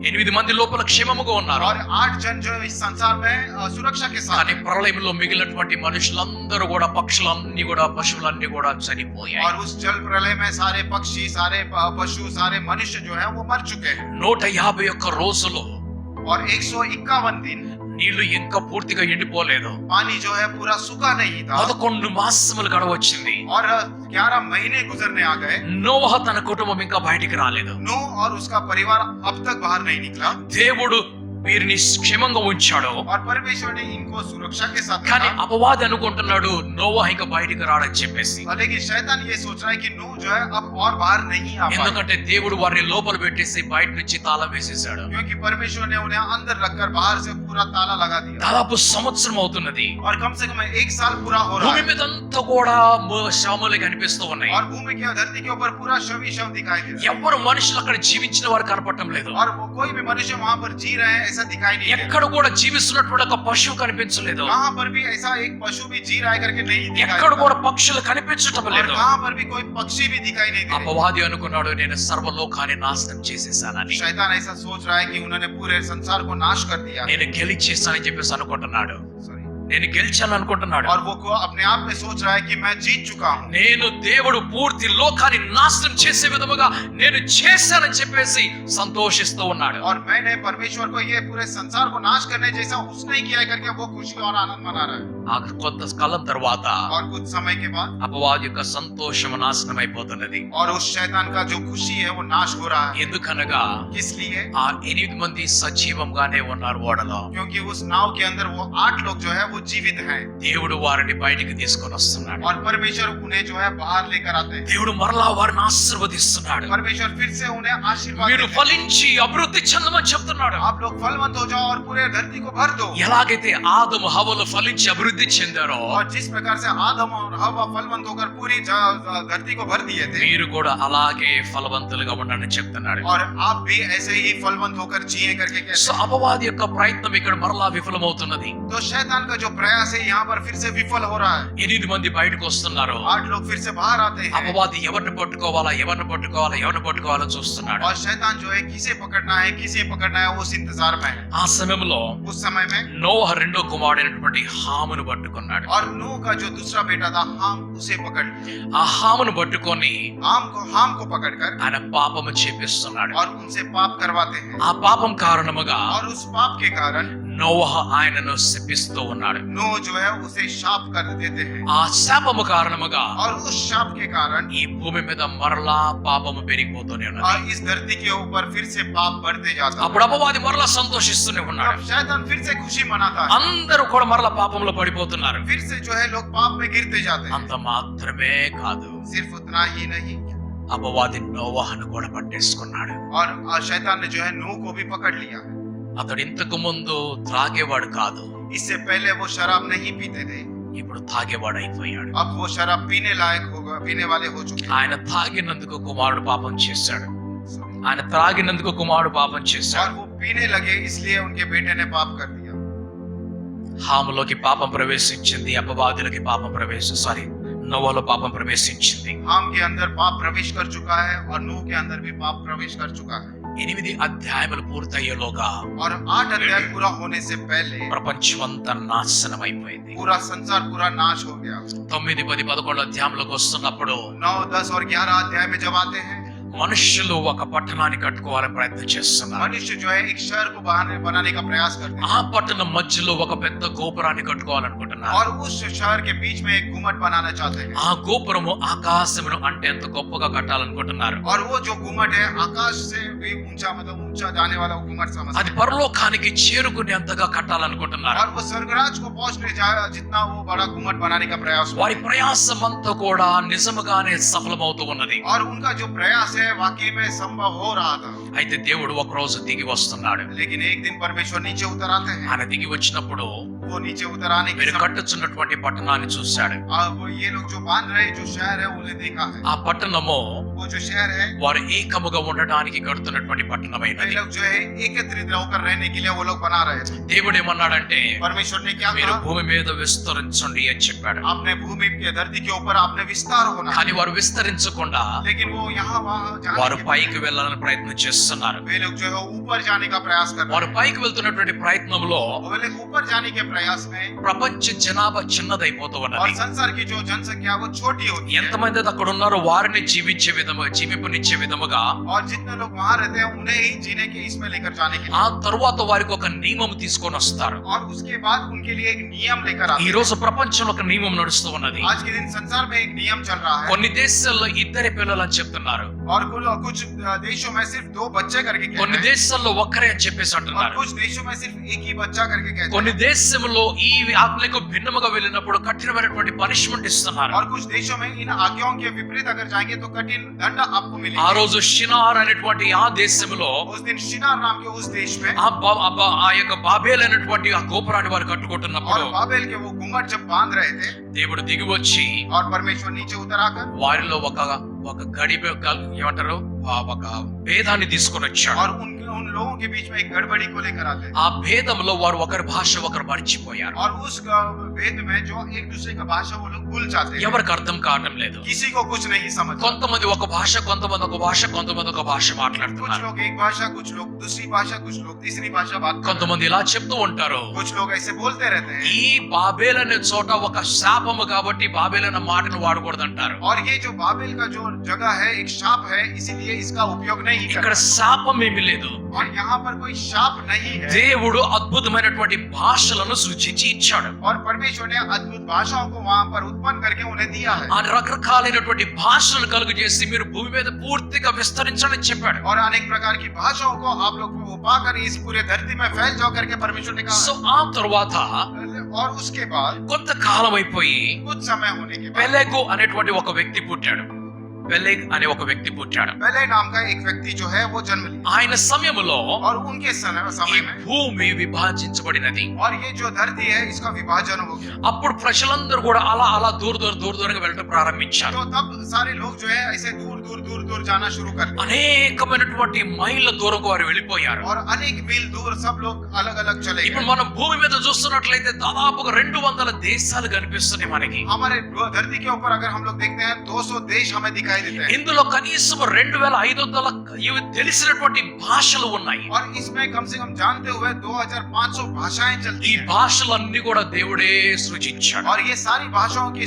8 మంది లోపల క్షేమముగా ఉన్నారు. और 8 जन जो इस संसार में सुरक्षा के साथ కానీ हैं। ప్రళయంలో మిగిలినటువంటి మనుషులందరూ కూడా, పక్షులన్నీ కూడా, పశువులన్నీ కూడా చనిపోయాయి. और उस जल प्रलय में सारे पक्षी, सारे पशु, सारे मनुष्य जो है वो मर चुके हैं। 151 రోజులు और 151 दिन నీళ్లు ఇంకా పూర్తిగా ఎండిపోలేదు. पानी जो है पूरा सूखा नहीं था। 11 మాసములు గడవచ్చింది. और 11 महीने गुजरने आ गए। నోవహ తన కుటుంబం ఇంకా బయటికి రాలేదు. नूह और उसका परिवार अब तक बाहर नहीं निकला। దేవుడు వీరిని క్షేమంగా ఉంచాడు. और परमेश्वर ने इनको सुरक्षा के साथ కానీ रखा। అపవాది అనుకుంటున్నాడు నోవహ ఇంకా బయటికి రాడని చెప్పేసి. लेकिन शैतान ये सोच रहा है कि नूह जो है अब और बाहर नहीं आ पाएगा। ఎందుకంటే దేవుడు వారిని లోపల పెట్టేసి బయట నుంచి తాళం వేసేసాడు. क्योंकि परमेश्वर ने उन्हें अंदर रखकर बाहर से पूरा ताला लगा दिया। దాదాపు సంవత్సరం అవుతున్నది. और कम से कम 1 साल पूरा हो रहा భూమి है। మీద అంతా కూడా శవములు కనిపిస్తూ ఉన్నాయి. और भूमि की धरती के ऊपर पूरा शव ही शव दिखाई दे रहा है। ఎవరు మనుషులు అక్కడ జీవించిన వారు కనపడటం లేదు. और वो कोई भी मनुष्य वहाँ पर जी रहे हैं ऐसा दिखाई नहीं दे रहा। ఎక్కడ కూడా జీవిస్తున్నటువంటి ఒక పశువు కనిపించలేదు. वहाँ पर भी ऐसा एक पशु भी जी रहा है करके नहीं दिखाई ఎక్కడ देता। కూడా పక్షులు కనిపించటం और లేదు. वहाँ पर भी कोई पक्षी भी दिखाई नहीं दे रहे। అపవాది అనుకున్నాడు నేను సర్వలోకాన్ని నాశనం చేసేసానని. शैतान ऐसा सोच रहा है कि उन्होंने पूरे संसार को नाश कर दिया। నేను గెలిచేసానని చెప్పేసి అనుకుంటున్నాడు. Sorry। నేను గెలిచాను అనుకుంటున్నాడు. और वो अपने आप में सोच रहा है कि मैं जीत चुका हूँ। నేను దేవుడు పూర్తి లోకాన్ని నాశనం చేసే విధముగా నేను చేశానని చెప్పేసి సంతోషిస్తూ ఉన్నాడు. और मैंने परमेश्वर को ये पूरे संसार को नाश करने जैसा उसने किया है करके वो खुशी और आनंद मना रहा है। ఆ కొంతకాలం తర్వాత और कुछ समय के बाद అపవాది యొక్క సంతోషం నాశనం అయిపోతున్నది. और उस शैतान का जो खुशी है वो नाश हो रहा है। ఎందుకనగా इसलिए ఆ 8 మంది సజీవంగానే ఉన్నారు ఓడలో. क्योंकि उस नाव के अंदर वो 8 लोग जो है वो जीवित हैं। దేవుడు వారిని బయటికి తీసుకొని వస్తున్నాడు. और परमेश्वर उन्हें जो है बाहर लेकर आते हैं। దేవుడు మరలా వారిని ఆశీర్వదిస్తున్నాడు. परमेश्वर फिर से उन्हें आशीर्वाद మీరు देते हैं। ఫలించి అభివృద్ధి చెందమని చెప్తున్నాడు. आप लोग फलवंत हो जाओ और पूरे धरती को भर दो। ఎలాగైతే ఆదము హవ్వలు ఫలించి అభివృద్ధి చెందారో और जिस प्रकार से आदम और हव्वा फलवंत होकर पूरी धरती को भर दिए थे, మీరు కూడా అలాగే ఫలవంతులుగా ఉండండి చెప్తున్నాడు. और आप भी ऐसे ही फलवंत होकर जिए करके कहते సో हैं। అపవాది యొక్క ప్రయత్నం ఇక్కడ మరలా విఫలమవుతున్నది. तो शैतान का जो प्रयास है यहाँ पर फिर से विफल हो रहा है। 8 మంది బయటకు వస్తున్నారు. 8 लोग फिर से बाहर आते हैं అపవాది ఎవరిని పట్టుకోవాలో చూస్తున్నాడు. और शैतान जो है किसे पकड़ना है उस इंतजार में है। ఆ సమయంలో उस समय में నోవహ రెండో కుమారుడైనటువంటి హామును పట్టుకున్నాడు. और नूह का जो दूसरा बेटा था हाम उसे पकड़ लिया। ఆ హామును పట్టుకొని हाम को पकड़कर ఆయన పాపము చేపిస్తున్నాడు. और उनसे पाप करवाते हैं ఆ పాపం కారణముగా और उस पाप के कारण నోవహ ఆయనను శపిస్తూ ఉన్నాడు. नूह जो है उसे शाप कर देते हैं ఆ శాపము కారణముగా और उस शाप के कारण ఈ భూమి మీద మరలా పాపము పెరిగిపోతూనే ఉన్నది. और इस धरती के ऊपर फिर से पाप बढ़ते जाता है। అప్పుడు అపవాది మరలా సంతోషిస్తూనే ఉన్నాడు. अब शैतान फिर से खुशी मनाता है, అందరూ కూడా మరలా పాపంలో పడిపోతున్నారు. फिर से जो है लोग पाप में गिरते जाते हैं। అంత మాత్రమే కాదు, सिर्फ उतना ही नहीं అపవాది నోవహను కూడా పట్టేసుకున్నాడు. और शैतान ने जो है नूह को भी पकड़ लिया। అతడు ఇంతకు ముందు త్రాగేవాడు కాదు, इससे पहले वो शराब नहीं पीते थे, ఇప్పుడు తాగేవాడు అయిపోయాడు. अब वो शराब पीने लायक होगा, पीने वाले हो चुके हैं। ఆయన తాగినందుకు కుమారుడు పాపం చేశాడు. ఆయన త్రాగినందుకు కుమారుడు పాపం और చేశాడు. वो पीने लगे इसलिए उनके बेटे ने पाप कर दिया। హాములోకి పాపం ప్రవేశించింది, అపవాదులకి పాపం నోవహలో పాపం ప్రవేశించింది. हाम के अंदर पाप प्रवेश कर चुका है और नूह के अंदर भी पाप प्रवेश कर चुका है। 8 అధ్యాయములు పూర్తయ్యేలోగా और 8 अध्याय पूरा होने से पहले ప్రపంచమంతా నాశనం అయిపోయింది. पूरा संसार पूरा नाश हो गया। 9, 10, 11 అధ్యాయంలోకి వస్తున్నప్పుడు 9, 10 और 11 अध्याय में जब आते हैं మనుషులు ఒక పట్టణాన్ని కట్టుకోవాలని ప్రయత్నం చేస్తున్నారు. मनुष्य जो है एक शहर को बनाने का प्रयास करते हैं ఆ పట్టణం మధ్యలో ఒక పెద్ద గోపురాన్ని కట్టుకోవాలనుకుంటున్నారు. और उस शहर के बीच में एक गुम्मट बनाना चाहते हैं। ఆ గోపురము ఆకాశమును అంటే ఎంత గొప్పగా కట్టాలనుకుంటున్నారు. और वो जो गुम्मट है आकाश से भी ऊंचा, मतलब ऊंचा जाने वाला वो गुम्मट समझते అది हैं। పరలోకానికి చేరుకునేంతగా కట్టాలనుకుంటున్నారు. और वो स्वर्गराज को पहुंचने जाए जितना वो बड़ा गुम्मट बनाने का प्रयास हुआ। వారి ప్రయాసం అంతా కూడా నిజముగానే సఫలమవుతూ ఉన్నది. और उनका जो प्रयास है वाकई में संभव हो रहा था। అయితే దేవుడు ఒక రోజు దిగి వస్తున్నాడు. लेकिन एक दिन परमेश्वर नीचे उतर आते हैं। ఆయన దిగి వచ్చినప్పుడు वो नीचे उतर आने के మీరు समय కట్టుచున్నటువంటి పట్టణాన్ని చూశాడు. अब ये लोग जो बांध रहे जो शहर है उन्हें देखा है। ఆ పట్టణము वो जो शहर है వారు ఏకముగా ఉండడానికి కడుతున్నటువంటి वे పట్టణమైనది. लोग जो है एकत्रित होकर रहने के लिए वो लोग बना रहे थे। దేవుడు ఏమన్నాడంటే परमेश्वर ने क्या మీరు कहा? భూమి మీద విస్తరించండి అని చెప్పాడు. आपने भूमि के धरती के ऊपर आपने विस्तार होना है। కానీ వారు విస్తరించకుండా लेकिन वो यहाँ वहाँ వారు जाने के పైకి వెళ్ళాలని ప్రయత్నం చేస్తున్నారు. वे लोग जो है ऊपर जाने का प्रयास कर रहे వారు పైకి వెళ్తున్నటువంటి ప్రయత్నంలో हैं। वो लोग ऊपर जाने के प्रयास में ప్రపంచ జనాభా చిన్నదైపోతూ और ఉన్నది. संसार की जो जनसंख्या वो छोटी होती है। ఎంతమంది అయితే అక్కడ ఉన్నారో వారిని జీవింపనిచ్చే విధముగా और जितने लोग वहाँ रहते हैं उन्हें ही जीने के इसमें लेकर जाने के लिए। ఆ తరువాత వారికి ఒక నియమం తీసుకొని వస్తారు. और उसके बाद उनके लिए एक नियम लेकर आते ఈ हैं। రోజు ప్రపంచంలో ఒక నియమం నడుస్తూ ఉన్నది. आज के दिन संसार में एक नियम चल रहा है। కొన్ని దేశాల్లో ఇద్దరి పిల్లలు అని చెప్తున్నారు, और कुछ देशों में सिर्फ 2 बच्चे करके कहते కొన్ని हैं। దేశాల్లో ఒక్కరే అని చెప్పేసి और అంటున్నారు. कुछ देशों में सिर्फ एक ही बच्चा करके कहते కొన్ని हैं। దేశంలో ఈ ఆజ్ఞలకు భిన్నముగా వెళ్ళినప్పుడు కఠినమైనటువంటి పనిష్మెంట్ ఇస్తున్నారు. और कुछ देशों में इन आज्ञाओं के विपरीत अगर जाएंगे तो कठिन दंड आपको ఆ मिलेगा। రోజు షినార్ అనేటువంటి ఆ దేశంలో उस दिन शिनार नाम के उस देश में ఆ యొక్క బాబేల్ అనేటువంటి ఆ గోపురాన్ని వారు और కట్టుకుంటున్నప్పుడు बाबेल के वो गुम्मट जब बांध रहे थे దేవుడు దిగి వచ్చి और परमेश्वर नीचे उतर आकर వారిలో ఒక ఏమంటారు ఒక భేదాన్ని తీసుకొని వచ్చాడు. और उन लोगों के बीच में एक गड़बड़ी को लेकर आते हैं। ఆ భేదంలో వారు ఒకరి భాష ఒకరు మర్చిపోయారు. और उस भेद में जो एक दूसरे का भाषा वो लोग भूल जाते हैं। ఎవరికి అర్థం కావడం లేదు. किसी को कुछ नहीं समझ। కొంతమంది ఒక భాష, కొంతమంది ఒక భాష, కొంతమంది ఒక భాష कुछ మాట్లాడుతున్నారు. लोग एक भाषा, कुछ लोग दूसरी भाषा, कुछ लोग तीसरी भाषा बात करते కొంతమంది ఇలా చెప్తూ ఉంటారు, हैं। कुछ लोग ऐसे बोलते रहते हैं। ఈ బాబేల్ అనే చోట ఒక శాపము కాబట్టి బాబేల్ అనే మాటను వాడకూడదు అంటారు. और ये जो बाबेल का जो जगह है एक शाप है, इसीलिए इसका उपयोग नहीं ఇక్కడ करना। శాపం ఏమీ లేదు. और यहाँ पर कोई शाप नहीं है। దేవుడు అద్భుతమైనటువంటి భాషలను సృష్టించి ఇచ్చాడు. और परमेश्वर ने अद्भुत भाषाओं को वहाँ पर उत्पन्न करके उन्हें दिया है। ఆ రకరకాలైనటువంటి భాషలను కలుగజేసి మీరు భూమి మీద పూర్తిగా విస్తరించని చెప్పాడు. और अनेक प्रकार की भाषाओं को आप लोग को पाकर इस पूरे धरती में फैल जाओ करके परमेश्वर ने సో कहा। ఆ తరువాత और उसके बाद కొంతకాలం అయిపోయి कुछ समय होने के बाद పెలెగు అనేటువంటి ఒక వ్యక్తి పుట్టాడు. పెలెగ్ అనే ఒక వ్యక్తి పుట్టాడు. पेले नाम का एक व्यक्ति जो है वो जन्म लिया ఆయన సమయంలో और उनके ఈ समय में భూమి విభజించబడినది. और ये जो धरती है इसका विभाजन हो गया। అప్పుడు ప్రజలందరూ కూడా అలా దూరంగా వెళ్ళడం ప్రారంభించారు. तो तब सारे लोग जो है ऐसे दूर जाना शुरू कर दिए అనేకమైనటువంటి మైళ్ళ దూరంకు వారు వెళ్ళిపోయారు. और अनेक मील दूर सब लोग अलग अलग चले ఇప్పుడు गए। మనం భూమి మీద చూస్తున్నట్లయితే దాదాపుగా 200 దేశాలు కనిపిస్తున్నాయి మనకి. हमारे धरती के ऊपर अगर हम लोग देखते हैं 200 देश हमें दिखाई देते हैं ఇందులో కనీసం 2500 ఇవి తెలిసినటువంటి భాషలు ఉన్నాయి. और इसमें कम से कम जानते हुए 2500 भाषाएं चलती ఈ हैं భాషలన్నీ కూడా దేవుడే సృజించాడు. और ये सारी भाषाओं की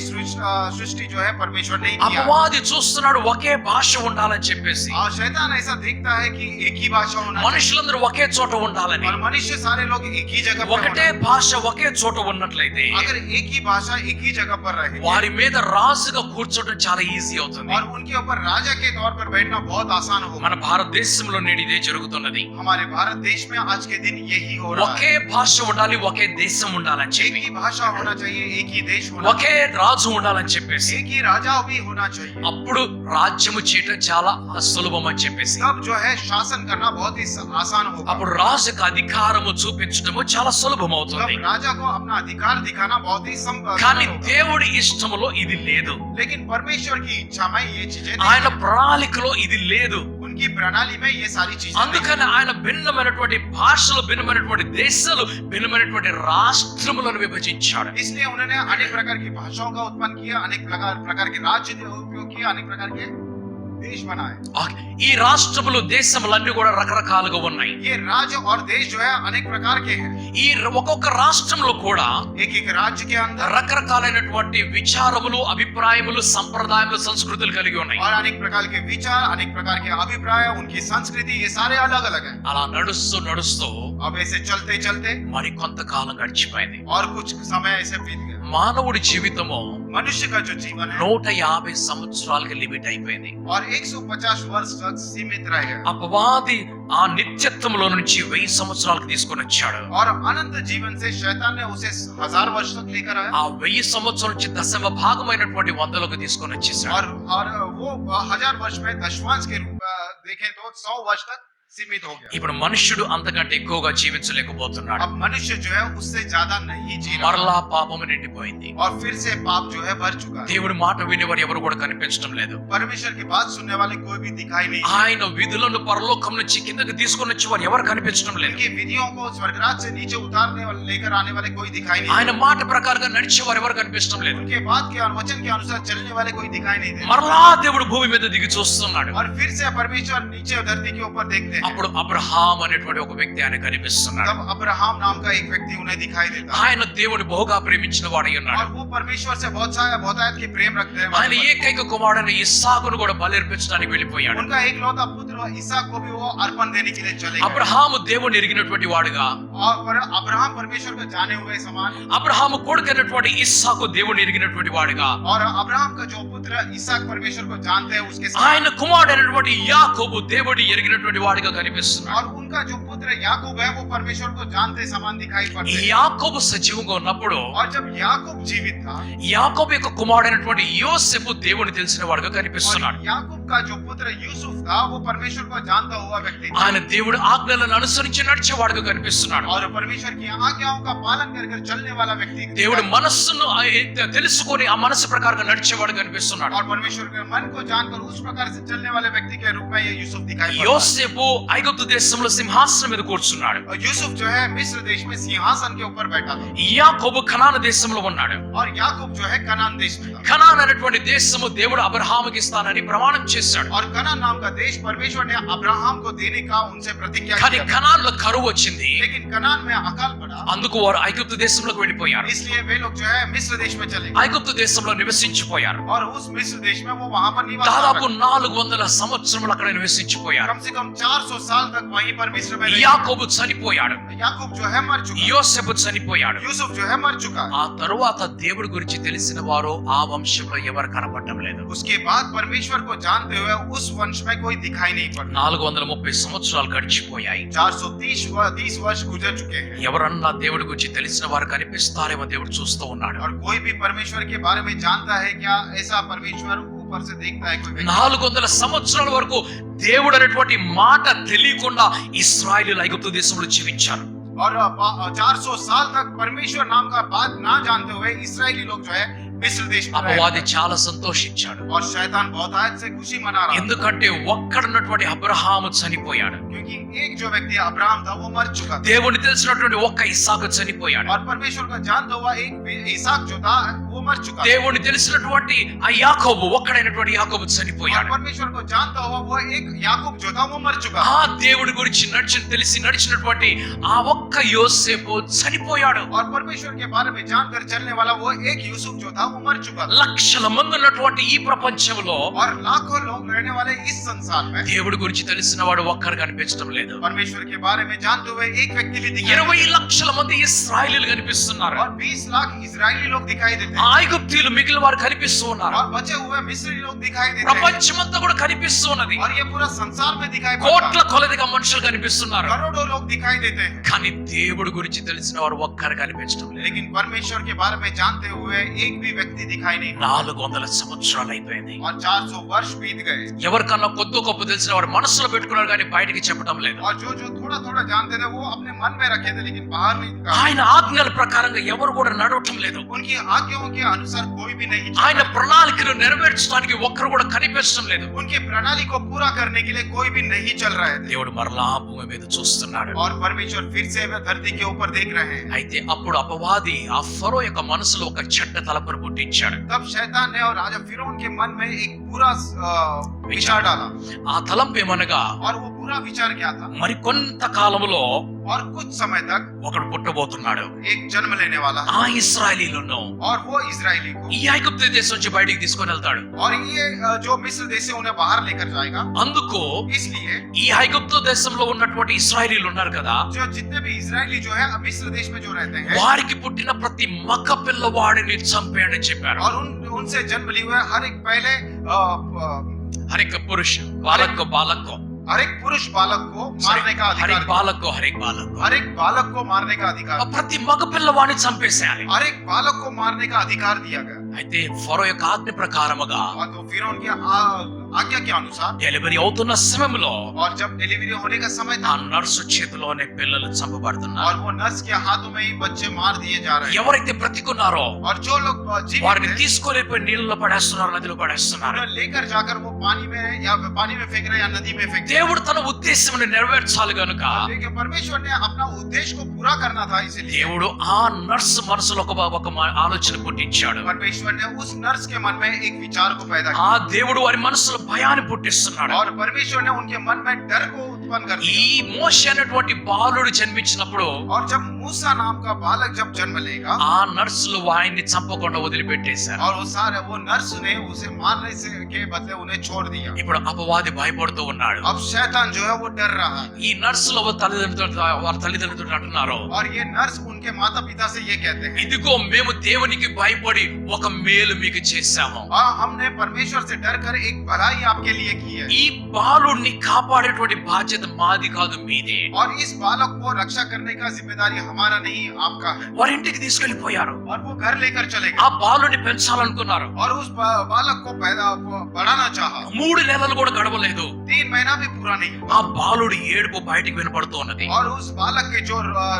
सृष्टि जो है परमेश्वर ने ही किया। అపవాది చూస్తున్నాడు ఒకే భాష ఉండాలని చెప్పేసి. और शैतान ऐसा देखता है कि एक ही भाषा होना चाहिए మనుషులందరూ ఒకే చోట ఉండాలని. और मनुष्य सारे लोग एक ही जगह पर ఒకటే होना। భాష ఒకే చోట ఉన్నట్లయితే अगर एक ही भाषा एक ही जगह पर रहे వారి మీద రాజుగా కూర్చోవడం చాలా ఈజీ అవుతుంది. और उनके ऊपर राजा के तौर पर बैठना बहुत आसान होगा। మన భారతదేశంలో నేడు ఇదే జరుగుతున్నది. हमारे भारत देश में आज के दिन यही हो रहा है। ఒకే భాష ఉండాలి, ఒకే దేశం ఉండాలని एक చెప్పి, ही भाषा होना चाहिए, एक ही देश होना ఒకే రాజు ఉండాలని చెప్పేసి, चाहिए, एक ही राजा भी होना चाहिए। అప్పుడు రాజ్యము చేయటం చాలా సులభం అని చెప్పేసి, तब जो है शासन करना बहुत ही आसान होगा। అప్పుడు రాజుకు అధికారము చూపించడము చాలా సులభం అవుతుంది. तब राजा को अपना अधिकार दिखाना बहुत ही కానీ होगा। దేవుడి ఇష్టములో ఇది లేదు. लेकिन परमेश्वर की इच्छा में ये चीजें नहीं ఆయన है। ప్రణాళికలో ఇది లేదు. उनकी प्रणाली में ये सारी चीजें नहीं అందుకని ఆయన భిన్నమైనటువంటి భాషలు, భిన్నమైనటువంటి దేశాలు, భిన్నమైనటువంటి రాష్ట్రములను విభజించాడు. है। इसलिए उन्होंने अनेक प्रकार की भाषाओं का उत्पन्न किया, अनेक प्रकार के राज्य उपयोग किया, अनेक प्रकार के देश बनाए। ఈ రాష్ట్రములు, దేశములన్నీ కూడా రకరకాలుగా ఉన్నాయి. ये राज्य और देश जो है अनेक प्रकार के हैं। ఈ ఒక్కొక్క రాష్ట్రంలో కూడా एक एक राज्य के अंदर రకరకాలైనటువంటి విచారములు, అభిప్రాయములు, సంప్రదాయములు, సంస్కృతులు కలిగి ఉన్నాయి. और अनेक प्रकार के विचार, अनेक प्रकार के अभिप्राय, उनकी संस्कृति, ये सारे अलग अलग है। అలా నడుస్తూ अब ऐसे चलते चलते మరి కొంతకాలం గడిచిపోయింది. और कुछ समय ऐसे बीत गया। మానవుడి జీవితము मनुष्य का जो जीवन है 150 సంవత్సరాలకి లిమిట్ అయిపోయింది. और 150 वर्ष तक सीमित रह गया। అపవాది ఆ నిత్యత్వంలో నుంచి 1000 సంవత్సరాలకు తీసుకొని వచ్చాడు. और अनंत जीवन से शैतान ने उसे 1000 वर्ष तक लेकर आया। ఆ 1000 సంవత్సరాల నుంచి దశమ భాగమైనటువంటి 100లకు తీసుకొని వచ్చేసాడు. और वो 1000 वर्ष में दशमांश के रूप में देखें तो 100 वर्ष तक सीमित हो गया। ఇప్పుడు మనుష్యుడు అంతకంటే ఎక్కువగా జీవించలేకపోతున్నాడు. अब मनुष्य जो है उससे ज्यादा नहीं जी रहा మరలా పాపము నిండిపోయింది. और फिर से पाप जो है भर चुका है। దేవుడి మాట వినేవారు ఎవరు కూడా కనిపించడం లేదు. परमेश्वर की बात सुनने वाले कोई भी दिखाई नहीं। ఆయన విధులను పరలోకం నుంచి కిందకి తీసుకొని వచ్చి వారు ఎవరు కనిపించడం లేదు. उनकी विधियों को स्वर्गराज से नीचे उतारने वाले, लेकर आने वाले कोई दिखाई नहीं। ఆయన మాట ప్రకారంగా నడిచే వారు ఎవరు కనిపించడం లేదు. उनके बात के और वचन के अनुसार चलने वाले कोई दिखाई नहीं देते। మరలా దేవుడు భూమి మీద దిగి చూస్తున్నాడు. और फिर से परमेश्वर नीचे धरती के ऊपर देखते हैं। అప్పుడు అబ్రహాం అనేటువంటి ఒక వ్యక్తి ఆయన కనిపిస్తున్నాడు. तब अब्राहम नाम का एक व्यक्ति उन्हें दिखाई देता है। ఆయన దేవుని బహుగా ప్రేమించిన వాడై ఉన్నాడు. और वो परमेश्वर से बहुत की प्रेम रखते हैं। ఆయన ఏకైక కుమారుడైన ఇస్సాకును కూడా బలిర్పించడానికి వెళ్ళిపోయాడు. उनका एकलौता पुत्र इसहाक को भी वो अर्पण देने के लिए चले गए। అబ్రహాము దేవుని ఎరిగినటువంటి వాడుగా, और अब्राहम परमेश्वर को जाने हुए समान, అబ్రహాము కొడుకైనటువంటి ఇస్సాకు దేవుని ఎరిగినటువంటి వాడుగా, और अब्राहम का जो पुत्र इसहाक परमेश्वर को जानते हैं उसके समान, ఆయన కుమారుడైనటువంటి యాకోబు దేవుని ఎరిగినటువంటి వాడుగా కనిపిస్తున్నాడు. और उनका जो पुत्र याकूब है वो परमेश्वर को जानते समान दिखाई पड़ते हैं। యాకోబు సజీవంగా ఉన్నప్పుడు और जब याकूब जीवित था, యాకోబు యొక్క కుమారుడైనటువంటి యోసేపు దేవుని తెలిసిన వాడుగా కనిపిస్తున్నాడు. और याकूब का जो पुत्र यूसुफ था वो परमेश्वर को जानता हुआ व्यक्ति था। ఆయన దేవుడి ఆజ్ఞలను అనుసరించి నడిచేవాడుగా కనిపిస్తున్నాడు. और परमेश्वर की आज्ञाओं का पालन कर चलने वाला व्यक्ति, దేవుడి మనస్సును తెలుసుకొని ఆ మనసు ప్రకారంగా నడిచేవాడు కనిపిస్తున్నాడు. और परमेश्वर के मन को जानकर उस प्रकार से चलने वाले व्यक्ति के रूप में ये यूसुफ दिखाई पड़ता है। యోసేపు ఐగుప్తు దేశంలో సింహాసనం మీద కూర్చున్నాడు. और यूसुफ जो है मिस्र देश में सिंहासन के ऊपर बैठा था। యాకోబు కనాను దేశంలో ఉన్నాడు. और याकूब जो है कनान देश में था। కనాన్ అనేటువంటి దేశము దేవుడు అబ్రహాముకి ఇస్తానని ప్రమాణం చేశాడు. और कनान नाम का देश परमेश्वर ने अब्राहम को देने का उनसे प्रतिज्ञा కానీ किया। కనాన్లో కరువు వచ్చింది. लेकिन कनान में अकाल पड़ा, అందుకు వారు ఐగుప్తు దేశంలోకి వెళ్ళిపోయారు. इसलिए वे लोग जो है मिस्र देश में चले गए। ఐగుప్తు దేశంలో నివసించిపోయారు. और उस मिस्र देश में वो वहां पर निवास దాదాపు करते। 400 సంవత్సరములు అక్కడ నివసించిపోయారు. कम से कम 400 साल तक वहीं पर मिस्र में रहे। యాకోబు చనిపోయాడు. याकूब जो है मर चुका, యోసేపు చనిపోయాడు. यूसुफ जो है मर चुका। ఆ తరువాత దేవుడి గురించి తెలిసిన వారు ఆ వంశంలో ఎవరు కనపడటం లేదు. उसके बाद परमेश्वर को जानते हुए उस वंश में कोई दिखाई नहीं पड़ता। 430 సంవత్సరాలు గడిచిపోయాయి. 430 वर्ष गुजर चुके हैं। ఎవరన్నా దేవుడి గురించి తెలిసిన వారు కనిపిస్తారేమో దేవుడు చూస్తూ ఉన్నాడు. और कोई भी परमेश्वर के बारे में जानता है क्या? ऐसा परमेश्वर ऊपर से देखता है कोई व्यक्ति 400 సంవత్సరాల వరకు దేవుడు అనేటువంటి మాట తెలియకుండా ఇశ్రాయేలీయులు ఐగుప్తు దేశంలో జీవించారు. और 400 साल तक परमेश्वर नाम का बात ना जानते हुए इस्राएली लोग जो है मिस्र देश में रहे అపవాది చాలా సంతోషించాడు. और शैतान बहुत आज से खुशी मना रहा ఎందుకంటే ఒక్కడున్నటువంటి అబ్రహాము చనిపోయాడు. क्योंकि एक जो व्यक्ति अब्राहम था वो मर चुका था దేవుని తెలిసినటువంటి ఒక్క ఇస్సాకు చనిపోయాడు. और परमेश्वर का जानता हुआ एक इसहाक जो था वो मर चुका था దేవుని తెలిసినటువంటి ఆ యాకోబు ఒక్కడైనటువంటి యాకోబు और చనిపోయాడు. परमेश्वर को जानता हुआ वो एक याकूब जो था वो मर चुका ఆ था దేవుడి గురించి నడిచినటువంటి ఆ ఒక్క యోసేపు చనిపోయాడు. और परमेश्वर के बारे में जानकर चलने वाला वो एक यूसुफ जो था वो मर चुका था లక్షల మంది ఉన్నటువంటి ఈ ప్రపంచంలో और लाखों लोग रहने वाले इस संसार में దేవుడి గురించి తెలిసిన వాడు ఒక్కరు కనిపించడం లేదు. परमेश्वर के बारे में जानते हुए एक व्यक्ति भी दिखाई 20 లక్షల మంది ఇశ్రాయేలీయులు కనిపిస్తున్నారు. और 20 लाख इजरायली लोग दिखाई देते हैं ఐగుప్తీయులు మిగిలిన వారు కనిపిస్తూ ఉన్నారు. और बचे हुए मिस्री लोग दिखाई देते हैं ప్రపంచమంతా కూడా కనిపిస్తూ ఉన్నది. और ये पूरा संसार में दिखाई కోట్ల पड़ता है కొలదిగా మనుషులు కనిపిస్తున్నారు. करोड़ों लोग दिखाई देते हैं కానీ దేవుడి గురించి తెలిసిన వారు ఒక్కరు కనిపించడం లేదు. लेकिन परमेश्वर के बारे में जानते हुए एक भी व्यक्ति दिखाई नहीं 400 సంవత్సరాలు అయిపోయింది. और 400 वर्ष बीत गए ఎవరికన్నా కొద్ది గొప్ప తెలిసిన వారు మనసులో పెట్టుకున్నారు కానీ బయటికి చెప్పడం లేదు. और जो जो थोड़ा थोड़ा जानते थे वो अपने मन में रखे थे लेकिन बाहर नहीं निकाले ఆయన ఆజ్ఞల ప్రకారంగా ఎవరు కూడా నడవటం లేదు. उनकी आज्ञाओं के अनुसार कोई भी नहीं चल ఆయన रहा। ప్రణాళికను నెరవేర్చడానికి ఒక్కరు కూడా కనిపించడం లేదు. उनकी प्रणाली को पूरा करने के लिए कोई भी नहीं चल रहे थे దేవుడు మరలా భూమి మీద చూస్తున్నాడు. और परमेश्वर फिर से वे धरती के ऊपर देख रहे हैं అయితే అప్పుడు అపవాది ఆ ఫరో యొక్క మనసులో ఒక చెడ్డ తలపును పుట్టించాడు. तब शैतान ने और राजा फिरौन के मन में एक बुरा विचार डाला ఆ తలంపు ఏమనగా और वो बुरा विचार क्या था మరి కొంత కాలంలో और कुछ समय तक ఒకడు పుట్టబోతున్నాడు. एक जन्म लेने वाला ఆ ఇశ్రాయేలీయులను और वो इजरायली को ఈ ఐగుప్తు దేశం నుంచి బయటికి తీసుకొని వెళ్తాడు. और ये जो मिस्र देश से उन्हें बाहर लेकर जाएगा అందుకు इसलिए ఈ ఐగుప్తు దేశంలో ఉన్నటువంటి ఇశ్రాయేలీయులు ఉన్నారు కదా, जो जितने भी इजरायली जो है मिस्र देश में जो रहते हैं వారికి పుట్టిన ప్రతి మగ పిల్లవాడిని చంపేయని చెప్పారు. और उनसे जन्म लिए हुए हर एक पहले హరిక పురుష బాలక్ हर एक पुरुष बालक को मारने का హరిక अधिकार బాలక్ हर एक बालक को मारने का अधिकार ప్రతి మగ పిల్లవాడిని చంపేసేయాలి. हर एक बालक को मारने का अधिकार दिया गया అయితే ఫరో యొక్క ఆజ్ఞ ప్రకారముగా और तो फिर उनके आज्ञा के अनुसार డెలివరీ అవుతున్న సమయంలో और जब डिलीवरी होने का समय ఆ था నర్సు చేతిలోనే పిల్లలు చంపబడుతున్నారు. और वो नर्स के हाथों में ही बच्चे मार दिए जा रहे हैं ఎవరైతే బ్రతికున్నారో और जो लोग जीवित వారిని थे, తీసుకొని పోయి నీళ్ళలో పడేస్తున్నారు, నదిలో పడేస్తున్నారు. उन्हें लेकर जाकर वो पानी में फेंक रहे हैं या नदी में फेंक रहे దేవుడు తన ఉద్దేశం నెరవేర్చాలి గనుక हैं। लेकिन परमेश्वर ने अपना उद्देश्य को पूरा करना था इसलिए దేవుడు ఆ నర్సు మనసులో ఒక ఆలోచన పుట్టించాడు. परमेश्वर ने उस नर्स के मन में एक विचार को पैदा ఆ किया దేవుడు వారి మనసులో భయాన్ని పుట్టిస్తున్నాడు. और परमेश्वर ने उनके मन में डर को उत्पन्न कर ఈ दिया మోషే అనేటువంటి బాలుడు జన్మించినప్పుడు और जब मूसा नाम का बालक जब जन्म लेगा ఆ నర్సులు ఆయన్ని చంపకుండా వదిలిపెట్టేశారు. और वो नर्स ने उसे मारने से के बदले उन्हें छोड़ दिया। ఇప్పుడు అపవాది భయపడుతూ ఉన్నాడు. अब शैतान जो है वो डर रहा है ఈ నర్సులు వారి తల్లిదండ్రులతో అంటున్నారు, और ये नर्स उनके माता पिता से ये कहते हैं ఇదిగో మేము దేవునికి భయపడి ఒక మేలు మీకు చేశాము. हमने परमेश्वर से डर कर एक भलाई आपके लिए की है ఈ బాలుడిని కాపాడేటువంటి బాధ్యత మాది కాదు, మీదే. और इस बालक को रक्षा करने का जिम्मेदारी हमारा नहीं आपका है। వారి ఇంటికి తీసుకెళ్లిపోయారు. और वो घर लेकर चले ఆ गए బాలుడిని పెంచాలనుకున్నారు. और उस बालक को बढ़ाना चाहा। 3 నెలలు కూడా గడవలేదు. 3 महीना भी पूरा नहीं हुआ ఆ బాలుడి ఏడుపు బయటికి వినపడుతూ ఉన్నది. और उस बालक के जो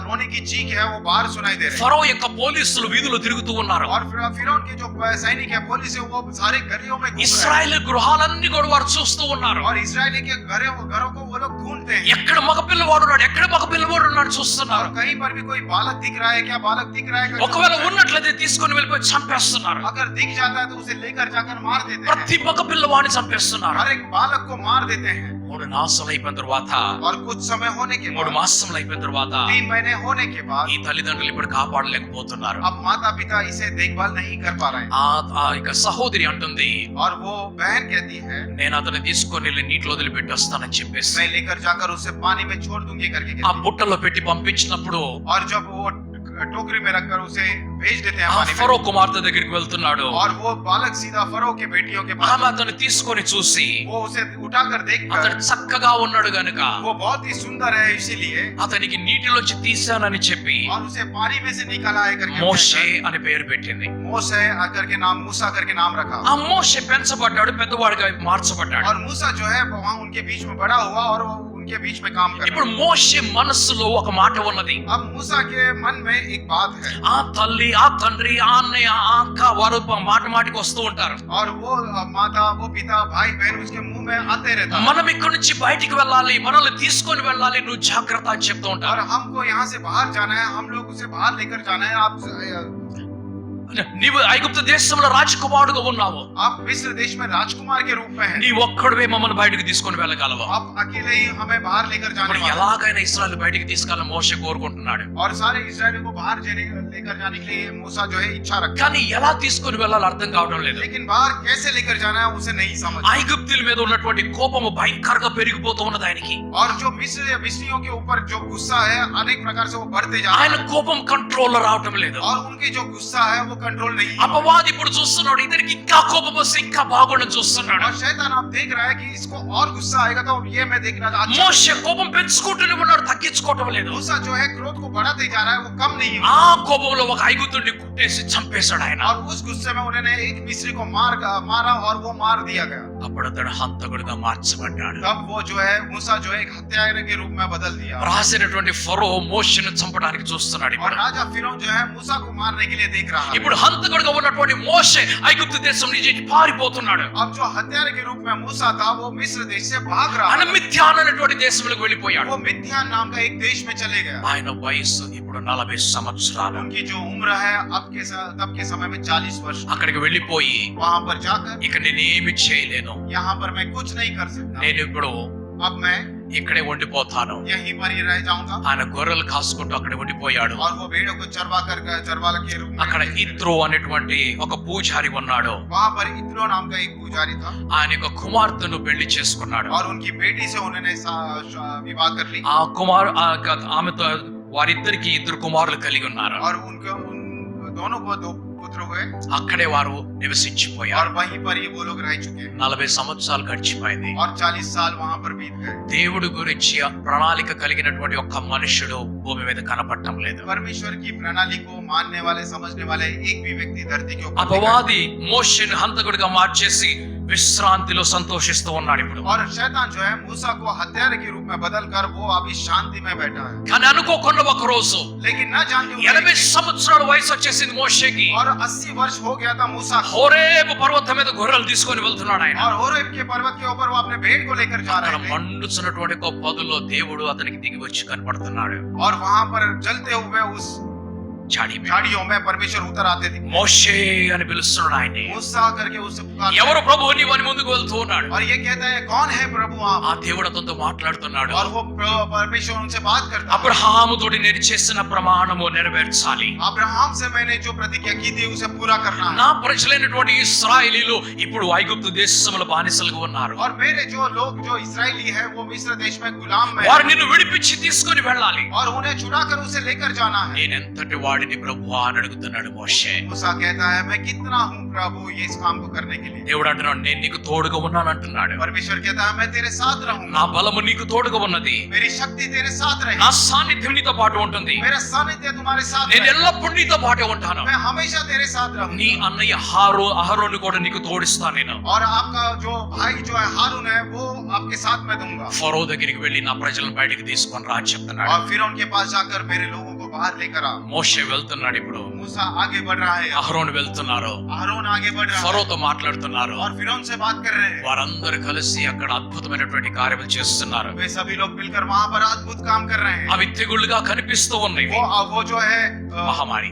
रोने की चीख है वो बाहर सुनाई दे रही है। ఫరో యొక్క పోలీసులు వీధుల్లో తిరుగుతూ ఉన్నారు. और फिरौन के जो सैनिक है पुलिस है वो सारे गलियों में घूम रहे हैं। ఇశ్రాయేల్ గృహాలన్నీ కూడా వారు చూస్తూ ఉన్నారు. और इस्राएली के घरों को वो लोग ढूंढते हैं ఎక్కడ మగ పిల్లవాడు ఉన్నాడు, ఎక్కడ మగ పిల్లవాడు ఉన్నాడు చూస్తున్నారు. और कहीं पर भी कोई बालक दिख रहा है क्या बालक दिख रहा है क्या? ఒకవేళ ఉన్నట్లయితే తీసుకొని వెళ్ళిపోయి చంపేస్తున్నారు. अगर दिख जाता है तो उसे लेकर जाकर मार देते हैं। ప్రతి మగ పిల్లవాడిని చంపేస్తున్నారు. हर एक बालक को मार देते हैं। 3 మాసాలు అయిపోయిన తర్వాత, और कुछ समय होने के 3 बाद మాసాలు అయిపోయిన తర్వాత 3 महीने होने के बाद ఈ తల్లిదండ్రులు ఇప్పుడు కాపాడలేకపోతున్నారు. अब माता पिता इसे देखभाल नहीं कर पा रहे हैं। ఆ యొక్క సహోదరి అంటుంది, और वो बहन कहती है నేను అతన్ని తీసుకొని వెళ్ళి నీటిలో వదిలిపెట్టి వస్తానని చెప్పేసి मैं लेकर जाकर उसे पानी में छोड़ दूंगी करके ఆ कहती है। బుట్టలో పెట్టి పంపించినప్పుడు और जब वो टोकरी में रखकर उसे भेज देते हैं ఆ पानी में। ఫరో కుమార్తె దగ్గరికి వెళ్తున్నాడు. और वो बालक सीधा फरो के बेटियों के पास, ఆమె అతన్ని తీసుకొని చూసి वो उसे उठाकर देखकर, అతడు చక్కగా ఉన్నాడు గనుక वो बहुत ही सुंदर है इसीलिए, అతనికి నీటిలోంచి తీశానని చెప్పి और उसे पानी में से निकाला है करके మోషే అని పేరు పెట్టింది. मोशे करके नाम, मूसा करके नाम रखा। ఆ మోషే పెంచబడ్డాడు, పెద్దవాడిగా మార్చబడ్డాడు. और मूसा जो है वहाँ उनके बीच में बड़ा हुआ और वो उनके बीच में काम कर ఇప్పుడు మోషే మనసులో ఒక మాట ఉన్నది. अब मूसा के मन में एक बात है, ఆ తల్లి, ఆ తండ్రి, ఆ అన్నయ్య, ఆ అక్క వారు మాట మాటికి వస్తూ ఉంటారు. और वो माता, वो पिता, भाई बहन उसके मुंह में आते रहता है, మనం ఇక్కడి నుంచి బయటికి వెళ్ళాలి, మనల్ని తీసుకొని వెళ్ళాలి, నువ్వు జాగ్రత్త అని చెప్తూ और ఉంటారు. हमको यहाँ से बाहर जाना है, हम लोग उसे बाहर लेकर जाना है। నీవు ఐగుప్తు దేశంలో రాజకుమారుడుగా ఉన్నావు, आप मिस्र देश में राजकुमार के रूप में हैं, నీ ఒక్కడివే మమ్మల్ని బయటికి తీసుకొని వెళ్ళగలవు. आप अकेले ही हमें बाहर लेकर जाने ఇప్పుడు वाले हैं। ఎలాగైనా ఇశ్రాయేల్ బయటికి తీసుకెళ్ళాలని మోషే కోరుకుంటున్నాడు. और सारे इस्राएलियों को बाहर लेकर जाने के लिए मूसा जो है इच्छा रखता కానీ ఎలా తీసుకొని వెళ్ళాలో అర్థం కావడం లేదు. है, लेकिन बाहर कैसे लेकर जाना है उसे नहीं समझ। ఐగుప్తుల మీద ఉన్నటువంటి కోపము భయంకరంగా పెరిగిపోతూ ఉన్నది ఆయనకి. और जो मिस्रियों के ऊपर जो गुस्सा है अनेक प्रकार से वो बढ़ते जा रहा ఆయన है, కోపం కంట్రోల్ రావటం లేదు. और उनकी जो गुस्सा है वो कंट्रोल नहीं है। అపవాది ఇప్పుడు చూస్తున్నాడు, ఇతనికి ఇంకా కోపం వస్తే ఇంకా బాగుండని చూస్తున్నాడు. और शैतान आप देख रहा है कि इसको और गुस्सा आएगा तो ये मैं देख रहा था। మోషే కోపం పెంచుకుంటూనే ఉన్నాడు, తగ్గించుకోవటం లేదు. मूसा जो है क्रोध को बढ़ाते जा रहा है, वो कम नहीं है। ఆ కోపంలో ఒక ఐగుప్తుడిని కుట్టేసి చంపేశాడు ఆయన. और उस गुस्से में उन्होंने एक मिस्री को मारा और वो मार दिया गया। అప్పుడు అతడు హంతకుడిగా మార్చబడ్డాడు. तब वो जो है मूसा जो है एक हत्यारे के रूप में बदल दिया। రాసినటువంటి ఫరో మోషేను చంపడానికి చూస్తున్నాడు. और ఇప్పుడు राजा फिरौन जो है मूसा को मारने के लिए देख रहा है। ఇప్పుడు హంతకుడిగా ఉన్నటువంటి మోషే ఐగుప్తు దేశం నుంచి పారిపోతున్నాడు. अब जो हत्यारे के रूप में मूसा था वो मिस्र देश से भाग रहा ఆయన है। మిథ్యాన్ అనేటువంటి దేశంలోకి వెళ్ళిపోయాడు. वो मिथ्यान नाम का एक देश में चले गया। ఆయన వయసు ఇప్పుడు 40 సంవత్సరాలు. उनकी जो उम्र है तब के समय में 40 वर्ष। అక్కడికి వెళ్ళిపోయి वहां पर जाकर ఇక నేనేమి చేయలేను, यहाँ पर मैं कुछ नहीं कर सकता, నేను ఇప్పుడు अब मैं ఇక్కడే ఉండిపోతాను. यहीं पर ही रह जाऊंगा। ఆయన గొర్రెలు కాసుకుంటూ అక్కడ ఉండిపోయాడు. और वो भेड़ों को चरवाला के रूप అక్కడ में, ఇత్రో అనేటువంటి ఒక పూజారి ఉన్నాడు. वहां पर इत्रो नाम का एक पुजारी था, ఆయన యొక్క కుమార్తెను పెళ్లి చేసుకున్నాడు. और उनकी बेटी से उन्होंने विवाह कर ली। ఆమెతో వారిద్దరికి 2 కుమారులు కలిగి ఉన్నారు. और उन दोनों को 2 पुत्र हुए, అక్కడే వారు और నివసించిపోయారు. वहीं पर ही वो लोग रह चुके हैं। 40 సంవత్సరాలు గడిచిపోయింది. और 40 साल वहां पर बीत गए। దేవుడి గురించి ప్రణాళిక కలిగినటువంటి ఒక్క మనుషుడు భూమి మీద కనపడటం లేదు. परमेश्वर की प्रणाली को मानने वाले, समझने वाले एक भी व्यक्ति धरती के ऊपर नहीं है। అపవాది మోషేను హంతకుడిగా మార్చేసి విశ్రాంతిలో సంతోషిస్తూ ఉన్నాడు ఇప్పుడు. और शैतान जो है मूसा को हत्यारे के रूप में बदलकर वो अभी शांति में बैठा है। కానీ అనుకోకుండా ఒక రోజు लेकिन न जानते हुए 80 సంవత్సరాల వయసు వచ్చేసింది మోషేకి. और 80 वर्ष हो गया था मूसा को। హోరేబు పర్వతం మీద గొర్రెలు తీసుకొని వెళ్తున్నాడు ఆయన. और होरेब के पर्वत के ऊपर वो अपने भेड़ को लेकर जा అక్కడ रहे थे। మండుచున్నటువంటి ఒక పొదలో దేవుడు అతనికి దిగి వచ్చి కనపడుతున్నాడు. और वहां पर जलते हुए उस జాడి మీద झाड़ियों में परमेश्वर उतर आते थे। మోషే అని పిలుస్తున్నాడు ఆయన్ని. मूसा करके उससे पुकारते हैं। ఎవరు ప్రభు నీవు అని ముందుకు వెళ్తూ ఉన్నాడు. और ये कहता है कौन है प्रभु आप? ఆ దేవుడు అతనితో మాట్లాడుతున్నాడు. और वो परमेश्वर उनसे बात करता है। అబ్రహాము తోటి నేను చేసిన ప్రమాణము నెరవేర్చాలి. अब्राहम से मैंने जो प्रतिज्ञा की थी उसे पूरा करना है। నా ప్రజలైనటువంటి ఇశ్రాయేలీలు ఇప్పుడు ఐగుప్తు దేశంలో బానిసలుగా ఉన్నారు. और मेरे जो लोग जो इस्राएली है वो मिस्र देश में गुलाम में వారు है। నిన్ను విడిపించి తీసుకొని వెళ్ళాలి. और उन्हें छुड़ाकर उसे लेकर जाना है। నేనెంతటి వాడిని ప్రభువా అని అడుగుతున్నాడు మోషే. मूसा कहता है मैं कितना हूँ प्रभु ये इस काम को करने के लिए। దేవుడు అంటున్నాడు నేను నీకు తోడుగా ఉన్నాను అంటున్నాడు. परमेश्वर कहता है मैं तेरे साथ నా रहूंगा, బలము నీకు తోడుగా ఉన్నది. मेरी शक्ति तेरे साथ నా रहेगी, సాన్నిధ్యం నీతో పాటు ఉంటుంది. मेरा सानिध्य तुम्हारे साथ నేను रहेगा, ఎల్లప్పుడూ నీతో పాటే ఉంటాను. मैं हमेशा तेरे साथ నీ रहूंगा। అన్నయ్య అహరోను కూడా నీకు తోడిస్తాను నేను. और आपका जो भाई जो है हारून है वो आपके साथ मैं दूंगा। ఫరో దగ్గరికి వెళ్ళి నా ప్రజలను బయటికి తీసుకొని రా అని చెప్తున్నాడు. और फिर उनके पास जाकर मेरे लोगों को बाहर लेकर आ। మోషే వెళ్తున్నాడు. ఇప్పుడు मूसा आगे बढ़ रहा है, అహరోను వెళ్తున్నారు. हारून आगे बढ़ रहा है ఫరోతో మాట్లాడుతున్నారు. और फिर उनसे बात कर रहे हैं। వారందరూ కలిసి అక్కడ అద్భుతమైనటువంటి కార్యములు చేస్తున్నారు. वे सभी लोग मिलकर वहां पर अद्भुत काम कर रहे हैं। అవి తెగుళ్ళుగా కనిపిస్తూ ఉన్నాయి. वो जो है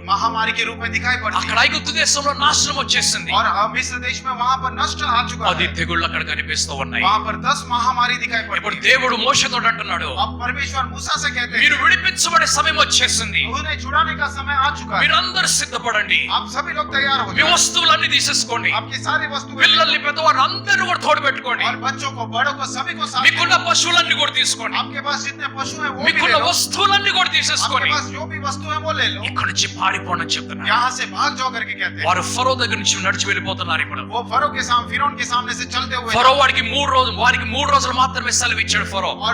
మహమ్మారి के रूप में दिखाई पड़ती అక్కడ है। ఐగుప్తు దేశంలో నాశనం వచ్చేసింది. और मिस्र देश में वहां पर नष्ट आ चुका అది है। తెగుళ్ళు అక్కడ కనిపిస్తూ ఉన్నాయి. वहां पर 10 महामारी दिखाई ఇప్పుడు पड़ती है। దేవుడు మోషేతో అంటున్నాడు अब परमेश्वर मूसा से कहते మీరు हैं విడిపించబడే సమయం వచ్చేసింది. उन्हें छुड़ाने का समय आ चुका है। మీరందరూ సిద్ధపడండి. आप सभी लोग तैयार हो మీ जाओ। వస్తువులన్నీ తీసేసుకోండి. आपकी सारी वस्तुएं పిల్లల్ని పెద్దవారు అందరూ కూడా తోడు పెట్టుకోండి. और बच्चों को, बड़ों को, सभी को साथ మీకున్న పశువులన్నీ కూడా తీసుకోండి. आपके पास जितने पशु हैं वो भी ले మీకున్న लो। వస్తువులన్నీ కూడా आपके తీసేసుకోండి. पास जो भी वस्तु है वो ले लो। ఇక్కడి నుంచి పారిపోండి అని చెప్తున్నారు. यहाँ से भाग जाओ करके कहते हैं. వారు ఫరో దగ్గర నుంచి నడిచి వెళ్ళిపోతున్నారు. ఇప్పుడు वो फरो के सामने, फिरौन के सामने से चलते हुए, ఫరో వారికి 3 రోజులు మాత్రమే సెలవు ఇచ్చాడు. ఫరో और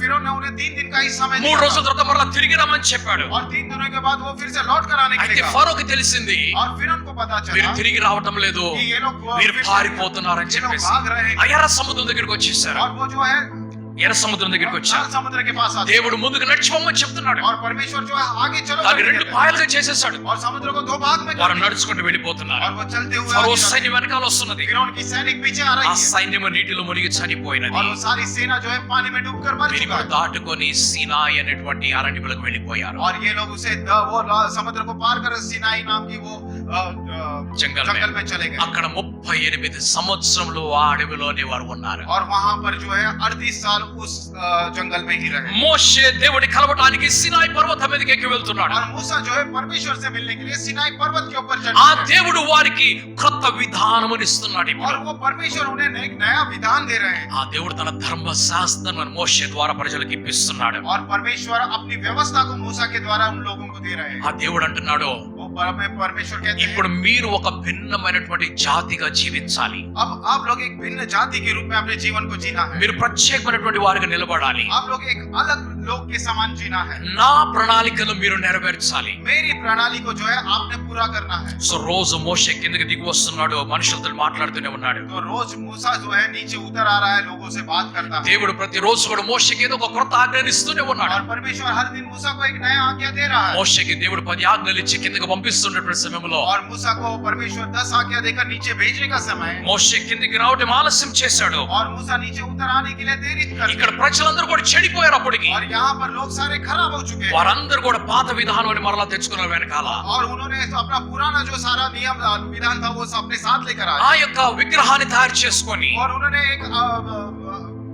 फिरौन ने उन्हें 3 दिन का ही समय 3 రోజుల తర్వాత మరలా తిరిగి రమ్మని చెప్పాడు. और 3 दिनों के बाद वो फिर से लौट कर आने के అయితే लिए कहा. ఫరోకి తెలిసింది और फिरौन को पता మీరు चला తిరిగి రావటం లేదు, कि ये लोग మీరు फिर से- పారిపోతున్నారని ये लोग చెప్పేసి भाग रहे हैं. ఆ ఎర్ర సముద్రం దగ్గరికి వచ్చేసారు. और वो जो है ఎర్ర సముద్రం దగ్గరికి వచ్చారు. लाल समुद्र के पास आते हैं. దేవుడు ముందుకు నడిచిపోమని చెప్తున్నాడు. और परमेश्वर जो है आगे चलो దాన్ని करके 2 कहते हैं. పాయలుగా చేసేసాడు. और समुद्र को 2 भाग में कर వారు दिया. నడుచుకుంటూ వెళ్ళిపోతున్నారు. और वो चलते हुए ఫరో आगे जाते సైన్యం हैं. వెనకాల వస్తున్నది. फिरौन की सैनिक पीछे आ ఆ रही है. సైన్యం నీటిలో మునిగి చనిపోయినది. और वो सारी सेना जो है पानी में डूबकर मर వీరు चुका है. దాటుకొని సీనాయి అనేటువంటి అరణ్యములకు వెళ్ళిపోయారు. और ये लोग उसे समुद्र को पार कर सिनाई नाम की वो जंगल में चले गए. అక్కడ 38 సంవత్సరములు ఆ అడవిలోనే వారు ఉన్నారు. और वहां पर जो है 38 साल उस जंगल में ही रहे. మోషే దేవుడి కలవటానికి సినాయి పర్వతం మీదకి ఎక్కి వెళ్తున్నాడు. और मूसा जो है परमेश्वर से मिलने के लिए सिनाई पर्वत के ऊपर ఆ चढ़े. దేవుడు వారికి క్రొత్త విధానమును ఇస్తున్నాడు. और ఇప్పుడు वो परमेश्वर उन्हें एक नया विधान दे रहे हैं. ఆ దేవుడు తన ధర్మశాస్త్రాన్ని మోషే ద్వారా ప్రజలకు ఇప్పిస్తున్నాడు. और परमेश्वर अपनी व्यवस्था को मूसा के द्वारा उन लोगों को दे रहे हैं. ఆ దేవుడు అంటున్నాడు वो परमेश्वर कहते हैं ఇప్పుడు మీరు ఒక భిన్నమైనటువంటి జాతిగా జీవించాలి. अब आप लोग एक भिन्न जाति के रूप में अपने जीवन को जीना है. మీరు ప్రత్యేకమైనటువంటి వారిగా నిలబడాలి. आप लोग एक अलग लोग के समान जीना है. నా ప్రణాళికను మీరు నెరవేర్చాలి. मेरी प्रणाली को जो है आपने पूरा करना है. సో రోజు మోషే కిందకి దిగి వస్తున్నాడు, మనుషులతో మాట్లాడుతూనే ఉన్నాడు. तो रोज मूसा जो है नीचे उतर आ रहा है, लोगों से बात करता है. దేవుడు ప్రతిరోజు కూడా మోషేకి ఏదో ఒక క్రొత్త ఆజ్ఞను ఇస్తూనే ఉన్నాడు. और परमेश्वर हर दिन मूसा को एक नया आज्ञा दे रहा है. మోషేకి దేవుడు 10 ఆజ్ఞలు ఇచ్చి కిందకి పంపిస్తున్నటువంటి సమయంలో और मूसा को परमेश्वर 10 आज्ञा देकर नीचे भेजने का समय, మోషే కిందకి రావడం ఆలస్యం చేశాడు. और मूसा नीचे उतर आने के लिए देरी कर ఇక్కడ दी. ప్రజలందరూ కూడా చెడిపోయారు. అప్పటికి और यहाँ पर लोग सारे खराब हो चुके हैं. వారందరూ కూడా పాత విధానాన్ని మరలా తెచ్చుకున్నారు వెనకాల. और उन्होंने तो अपना पुराना जो सारा नियम विधान था वो अपने साथ लेकर ఆ आए. యొక్క విగ్రహాన్ని తయారు చేసుకొని और उन्होंने एक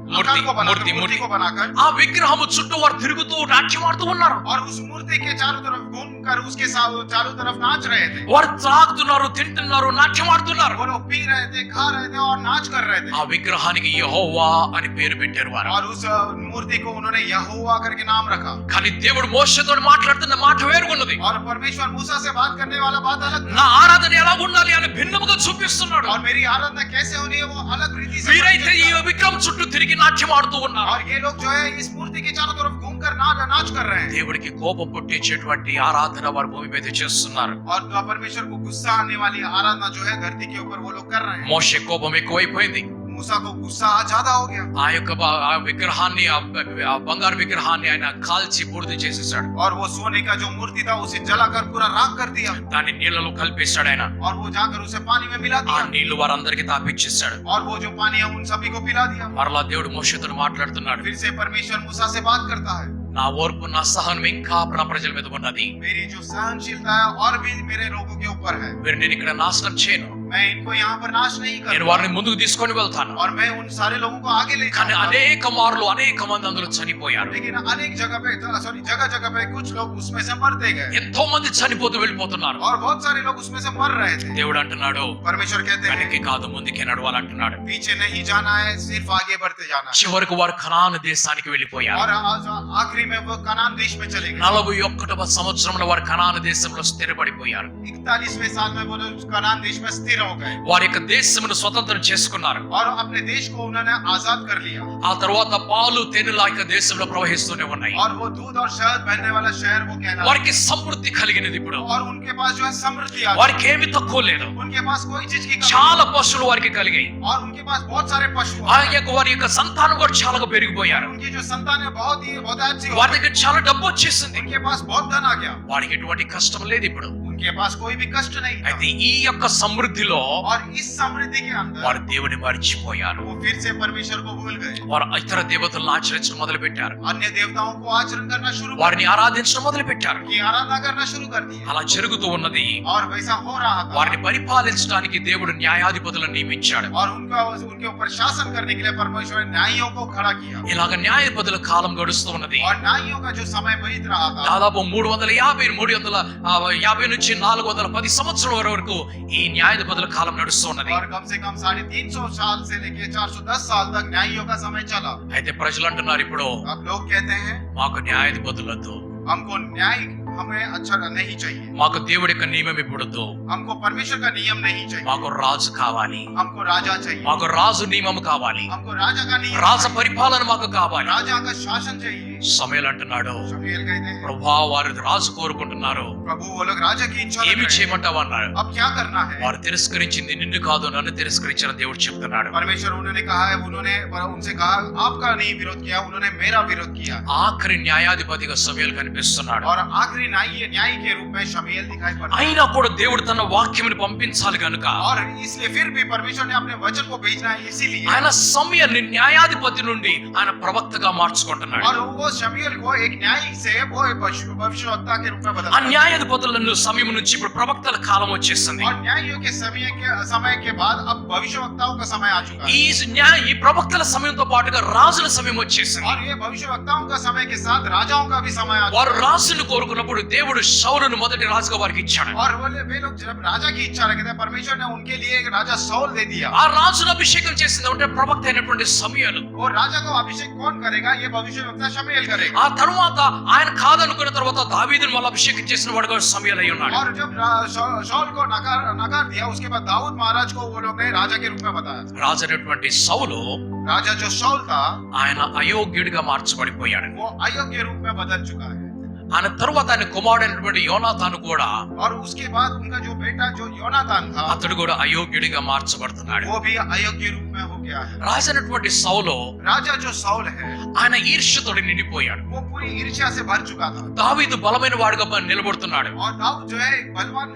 आकार को बनाकर, मूर्ति मूर्ति को बनाकर, ఆ విగ్రహము చుట్టూ వారు తిరుగుతూ నాట్యమాడుతూ ఉన్నారు. और उस मूर्ति के चारों तरफ घूमकर उसके चारों तरफ नाच रहे थे. వారు త్రాగుతున్నారు, తింటున్నారు, నాట్యమాడుతున్నారు. वो लोग पी रहे थे, खा रहे थे और नाच कर रहे थे. ఆ విగ్రహానికి యెహోవా అని పేరు పెట్టారు వారు. और उस मूर्ति को उन्होंने यहोवा करके नाम रखा. కానీ దేవుడు మోషేతో మాట్లాడుతున్న మాట వేరుగున్నది. और परमेश्वर मूसा से बात करने वाला बात अलग था. నా ఆరాధన ఎలా ఉండాలి అని భిన్నముగా చూపిస్తున్నాడు. और मेरी आराधना कैसे होनी है वो अलग रीति से. వీరైతే ఈ విగ్రహం చుట్టూ తిరిగి నాట్యమాడుతూ ఉన్నారు. और ये लोग जो है इस मूर्ति के चारों तरफ घूमकर नाच कर रहे हैं. దేవుడికి కోపం పుట్టించేటువంటి ఆరాధన వారు భూమి మీద చేస్తున్నారు. और परमेश्वर को गुस्सा आने वाली आराधना जो है धरती के ऊपर वो लोग कर रहे हैं. మోషే కోపం ఎక్కువైపోయింది. मूसा को गुस्सा ज्यादा हो गया. ఆ యొక్క ఆ విగ్రహాన్ని ఆ బంగారు విగ్రహాన్ని ఆయన కాల్చి బూడిద చేసేసాడు. और वो सोने का जो मूर्ति था उसे जलाकर पूरा राख कर दिया. దాన్ని నీళ్ళలో కలిపేశాడు ఆయన. और वो जाकर उसे पानी में मिला ఆ दिया. నీళ్లు వారందరికీ తాపిచ్చేసాడు. और वो जो पानी है उन सभी को पिला दिया. మరలా దేవుడు మోషేతో మాట్లాడుతున్నాడు. फिर से परमेश्वर मूसा से बात करता है. నా ఓర్పు నా సహనం ఇంకా నా ప్రజల మీద ఉన్నది. मेरी जो सहनशीलता है और भी मेरे लोगों के ऊपर है. మీరు నేను ఇక్కడ నాశనం చేయను. मैं इनको यहाँ पर नाश नहीं నేను करूंगा. వారిని ముందుకు తీసుకొని వెళ్తాను. और मैं उन सारे लोगों को आगे ले కానీ जाऊंगा. అనేక మార్లు అనేక మంది అందులో చనిపోయారు. लेकिन अनेक जगह पे जगह जगह पे कुछ लोग उसमें से मरते गए. ఎంతో మంది చనిపోతూ వెళ్ళిపోతున్నారు. और बहुत सारे लोग उसमें से मर रहे थे. దేవుడు అంటున్నాడు परमेश्वर कहते हैं వెనక్కి కాదు ముందుకే నడవాలంటున్నాడు. पीछे नहीं जाना है, सिर्फ आगे बढ़ते जाना है. చివరకు వారు కనాను దేశానికి వెళ్ళిపోయారు. और आखिरी में वो कनान देश में चले गए. 41వ సంవత్సరంలో వారు కనాను దేశంలో స్థిరపడిపోయారు. 41वें साल में वो लोग कनान देश में स्थिर हो गए. వారి యొక్క దేశమును స్వతంత్రం చేసుకున్నారు. और अपने देश को उन्होंने आजाद कर लिया. ఆ తర్వాత పాలు తేనెల యొక్క దేశంలో ప్రవహిస్తూనే ఉన్నాయి. और वो दूध और शहद बहने वाला शहर वो कहलाता है. వారికి సమృద్ధి కలిగినది. ఇప్పుడు और उनके पास जो है समृद्धि आ गई. వారికి ఏమి తక్కువ లేదు. उनके पास कोई चीज की कमी చాలా పశువులు వారికి కలిగాయి. नहीं. और उनके पास बहुत सारे पशु ఆ हैं. యొక్క వారి యొక్క సంతానం కూడా చాలా పెరిగిపోయారు. उनकी जो संतान है बहुत अच्छी हो వారి गई. దగ్గర చాలా డబ్బు వచ్చేసింది. उनके पास बहुत धन आ गया. వారికి ఎటువంటి కష్టం లేదు ఇప్పుడు. उनके पास कोई भी कष्ट नहीं था. అయితే ఈ యొక్క సమృద్ధిలో और इस समृद्धि के अंदर వారు దేవుని మర్చిపోయారు. वो फिर से परमेश्वर को भूल गए. వారు ఇతర దేవతలను ఆచరించడం మొదలు పెట్టారు. अन्य देवताओं को आचरण करना शुरू कर వారిని ఆరాధించడం మొదలు పెట్టారు. दिया. आराधना करना शुरू कर दिया. అలా జరుగుతూ ఉన్నది. और वैसा हो रहा था. వారిని పరిపాలించడానికి దేవుడు న్యాయాధిపతులను నియమించాడు. और उनके ऊपर शासन करने के लिए परमेश्वर ने न्यायियों को खड़ा किया. ఇలాగ న్యాయాధిపతుల కాలం గడుస్తూ ఉన్నది. और न्यायियों का जो समय बीत रहा था, దాదాపు 350 నుంచి 410 సంవత్సరాల వరకు ఈ న్యాయాధిపతుల కాలం నడుస్తూ ఉన్నది. और कम से कम 350 साल से लेके 410 साल तक न्यायियों का समय चला. అయితే ప్రజలు అంటున్నారు ఇప్పుడు अब लोग कहते हैं మాకు న్యాయాధిపతులొద్దు, हमको न्याय हमें अच्छा नहीं चाहिए। మాకు దేవుడి యొక్క నియమం ఇప్పుడొద్దు, हमको परमेश्वर का नियम नहीं चाहिए, మాకు రాజు కావాలి, हमको राजा चाहिए, మాకు రాజు నియమం కావాలి, हमको राजा का नियम, రాజ పరిపాలన మాకు కావాలి. राजा का शासन चाहिए। సమయలు అంటున్నాడు, शमूएल कहते हैं, ప్రభా వారు రాజు కోరుకుంటున్నారు, प्रभु वो लोग राजा की इच्छा ఏమి रख रहे हैं। చేయమంటావు అన్నారు. अब क्या करना है? వారు తిరస్కరించింది నిన్ను కాదు నన్ను తిరస్కరించిన దేవుడు చెప్తున్నాడు. परमेश्वर उन्होंने कहा है, उन्होंने उनसे कहा आपका नहीं विरोध किया, उन्होंने मेरा विरोध किया। ఆఖరి న్యాయాధిపతిగా సమయలు కనిపిస్తున్నాడు. और आखिरी न्यायी के रूप में शमूएल दिखाई पड़ता है। అయినా కూడా దేవుడు తన వాక్యముని పంపించాలి గనుక और इसलिए फिर भी परमेश्वर ने अपने वचन को भेजना है, इसीलिए ఆయన సమయల్ని న్యాయాధిపతి నుండి ఆయన ప్రవక్తగా మార్చుకుంటున్నాడు. और वो शमूएल को एक न्यायी से वो एक भविष्यवक्ता के रूप में ఆ बदलता है। న్యాయాధిపతులను సమయం నుంచి ఇప్పుడు ప్రవక్తల కాలం వచ్చేసింది. और न्यायियों के समय के बाद अब भविष्यवक्ताओं का समय आ चुका है। ఈ ప్రవక్తల సమయంతో పాటుగా రాజుల సమయం వచ్చేసింది. और ये भविष्यवक्ताओं का समय के साथ राजाओं का भी समय आ వారు चुका है। రాజును కోరుకున్నప్పుడు దేవుడు సౌలును మొదటి రాజుగా వారికి ఇచ్చాడు. और वे लोग जब राजा की इच्छा रखते हैं, परमेश्वर ने उनके लिए एक राजा सौल दे दिया। ఆ రాజును అభిషేకం చేసింది అంటే ప్రవక్త అయినటువంటి సమయలు. और राजा को अभिषेक कौन करेगा? ये भविष्यवक्ता शमूएल करेगा। ఆ తరువాత ఆయన కాదనుకున్న తర్వాత దావీదును మళ్ళీ అభిషేకం చేసిన వాడుగా సమయలు అయి ఉన్నాడు. और जब शाऊल को नकार दिया, उसके बाद दाऊद महाराज को वो लोग ने राजा के रूप में बताया। రాజు అయినటువంటి సౌలు राजा जो शाऊल था, ఆయన అయోగ్యుడిగా మార్చబడిపోయాడు. वो अयोग्य रूप में बदल चुका है। ఆయన తరువాత ఆయన కుమారుడైనటువంటి యోనాతాను కూడా और उसके बाद उनका जो बेटा जो योनातान था, అతడు కూడా అయోగ్యుడిగా మార్చబడుతున్నాడు. वो भी अयोग्य रूप में हो गया है। రాజైనటువంటి సౌలు राजा जो शाऊल है, ఆయన ఈర్ష్యతోటి నిండిపోయాడు. वो पूरी ईर्ष्या से भर चुका था। దావీదు బలమైన వాడుగా నిలబడుతున్నాడు. और दाऊद जो है एक बलवान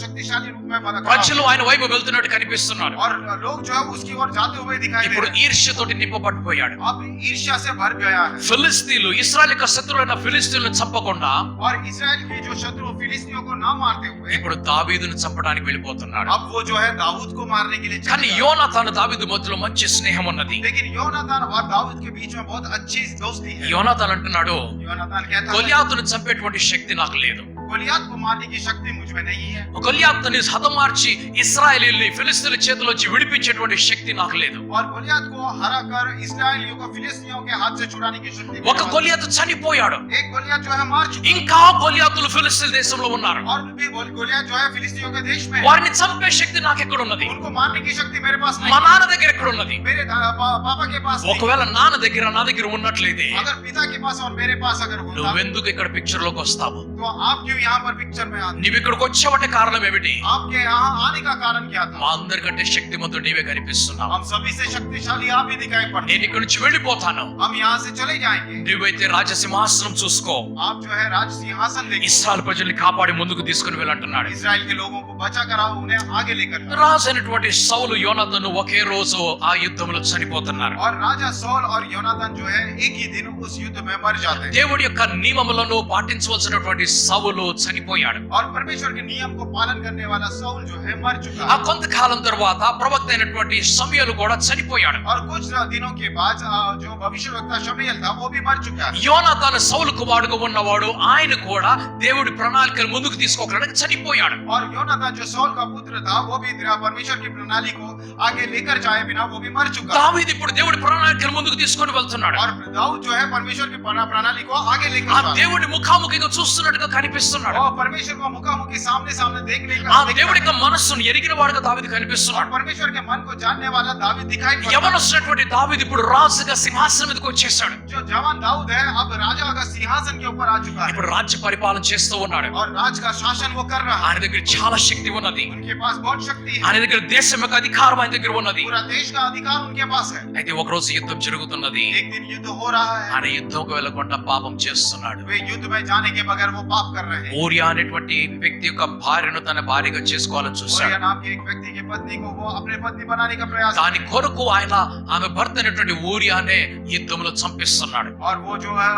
शक्तिशाली रूप में बना खड़ा ప్రజలు ఆయన వైపు వెళ్తున్నట్టు కనిపిస్తున్నారు. और लोग जो है उसकी ओर जाते हुए दिखाई दे ఇప్పుడు रहे हैं। ఈర్ష్యతోటి నింపబడిపోయాడు. अब ईर्ष्या से भर गया है। ఫిలిస్తీన్లు ఇశ్రాయేలు యొక్క శత్రువులైన ఫిలిస్తీన్లను చంపకుండా और इस्राएल की जो शत्रु फिलिस्तियों को ना मारते हुए ఇప్పుడు దావీదును చంపడానికి వెళ్ళిపోతున్నాడు. अब वो जो है दाऊद को मारने के लिए चले కానీ जा रहे हैं। యోనాతాను దావీదు మధ్యలో మంచి స్నేహం ఉన్నది. लेकिन योनातान और दाऊद के बीच में बहुत अच्छी दोस्ती है। యోనాతాను అంటున్నాడు, योनातान कहता है, గొలియాతును చంపేటువంటి శక్తి నాకు లేదు. गोलियत को मारने की शक्ति मुझ में नहीं है। గొలియాతుని హతమార్చి ఇశ్రాయేలీయుల్ని ఫిలిస్తీన్ల చేతిలోంచి విడిపించేటువంటి శక్తి నాకు లేదు. और गोलियत को हरा कर इस्राएलियों को फिलिस्तियों के हाथ से छुड़ाने की शक्ति ఒక గొలియాతు చనిపోయాడు. एक गोलियत जो है मार चुका है। ఇంకా గొలియాతులు ఫిలిస్తీన్ దేశంలో ఉన్నారు. और भी गोलियत जो है फिलिस्तियों के देश में है। వారిని చంపే శక్తి నాకు ఎక్కడ ఉన్నది? उनको मारने की शक्ति मेरे पास మా नहीं నాన్న దగ్గర ఎక్కడ ఉన్నది? है। मेरे पापा के पास नहीं। ఒకవేళ నాన్న దగ్గర నా దగ్గర ఉన్నట్లయితే अगर पिता के पास और मेरे पास अगर होता, నువ్వెందుకు ఇక్కడ పిక్చర్ లోకి వస్తావు? तो आप क्यों यहाँ पर पिक्चर में आते? నువ్వు ఇక్కడికి వచ్చావంటే కారణం ఏమిటి? आपके यहाँ आने का कारण क्या था? మా అందరికంటే శక్తిమంతుడు నీవే కనిపిస్తున్నావు. हम सभी से शक्तिशाली आप ही दिखाई पड़ते। నేను ఇక్కడి నుంచి వెళ్ళిపోతాను. हम यहाँ से चले जाएंगे। నువ్వైతే రాజసింహాసనం చూసుకో, आप जो है राज सिंहासन देखिए। ఇశ్రాయేలు ప్రజల్ని కాపాడి ముందుకు తీసుకుని వెళ్ళంటున్నాడు. इस्राएल के लोगों को बचा कर आओ, उन्हें आगे लेकर जाओ। రాజు అయినటువంటి సౌలు యోనాతాను ఒకే రోజు ఆ యుద్ధంలో చనిపోతున్నారు. और राजा सौल और योनातान जो है एक ही दिन उस युद्ध में मर जाते हैं। దేవుడి యొక్క నియమములను పాటించవలసినటువంటి సౌలు చనిపోయాడు. और परमेश्वर के नियम को पालन करने वाला सौल जो है मर चुका ఆ है। కొంతకాలం తర్వాత ప్రవక్త అయినటువంటి సమయలు కూడా చనిపోయాడు. और कुछ दिनों के बाद जो भविष्यवक्ता शमूएल था वो भी मर चुका है। యోనాతాను సౌలు కుమారుడుగా ఉన్నవాడు ఆయన కూడా దేవుడి ప్రణాళికను ముందుకు తీసుకోవడానికి చనిపోయాడు. और योनातान जो सौल का पुत्र था वो भी परमेश्वर की प्रणाली को आगे लेकर जाए बिना वो भी मर चुका है। దావీదు ఇప్పుడు దేవుడి ప్రణాళికను ముందుకు తీసుకొని వెళ్తున్నాడు. और दाऊद जो है परमेश्वर की प्रणाली को आगे लेकर ఆ जा रहा है। దేవుడి ముఖాముఖిగా చూస్తున్నట్టుగా కనిపిస్తున్నాడు. और परमेश्वर को मुखामुखी सामने सामने देखने ఆ का దేవుడి యొక్క మనస్సును ఎరిగిన వాడుగా దావీదు కనిపిస్తున్నాడు. और परमेश्वर के मन को जानने वाला दाऊद दिखाई पड़ता है। యవనస్తున్నటువంటి దావీదు ఇప్పుడు రాజుగా సింహాసనం మీదకి వచ్చేసాడు. जो जवान दाऊद है अब राजा का सिंहासन के ऊपर आ चुका है ఇప్పుడు రాజ్య పరిపాలన చేస్తూ ఉన్నాడు. और राज का शासन वो कर रहा है। ఆయన దగ్గర చాలా శక్తి ఉన్నది. उनके पास बहुत शक्ति है। ఆయన దగ్గర దేశం యొక్క అధికారం ఆయన దగ్గర ఉన్నది. पूरा देश का अधिकार उनके पास है। అయితే ఒక రోజు యుద్ధం జరుగుతున్నది. एक दिन युद्ध हो रहा है। ఆయన యుద్ధంకు వెళ్ళకుండా పాపం చేస్తున్నాడు. वे युद्ध में जाने के बगैर वो पाप कर रहे हैं। ఊరియా అనేటువంటి వ్యక్తి యొక్క భార్యను తన భార్యగా చేసుకోవాలని చూశాడు. ओरिया नाम के एक व्यक्ति की पत्नी को वो अपने पत्नी बनाने का प्रयास దాని कर रहे हैं। కొరకు ఆయన ఆమె భర్త అయినటువంటి ఊరియానే యుద్ధంలో చంపిస్తున్నాడు. और वो जो है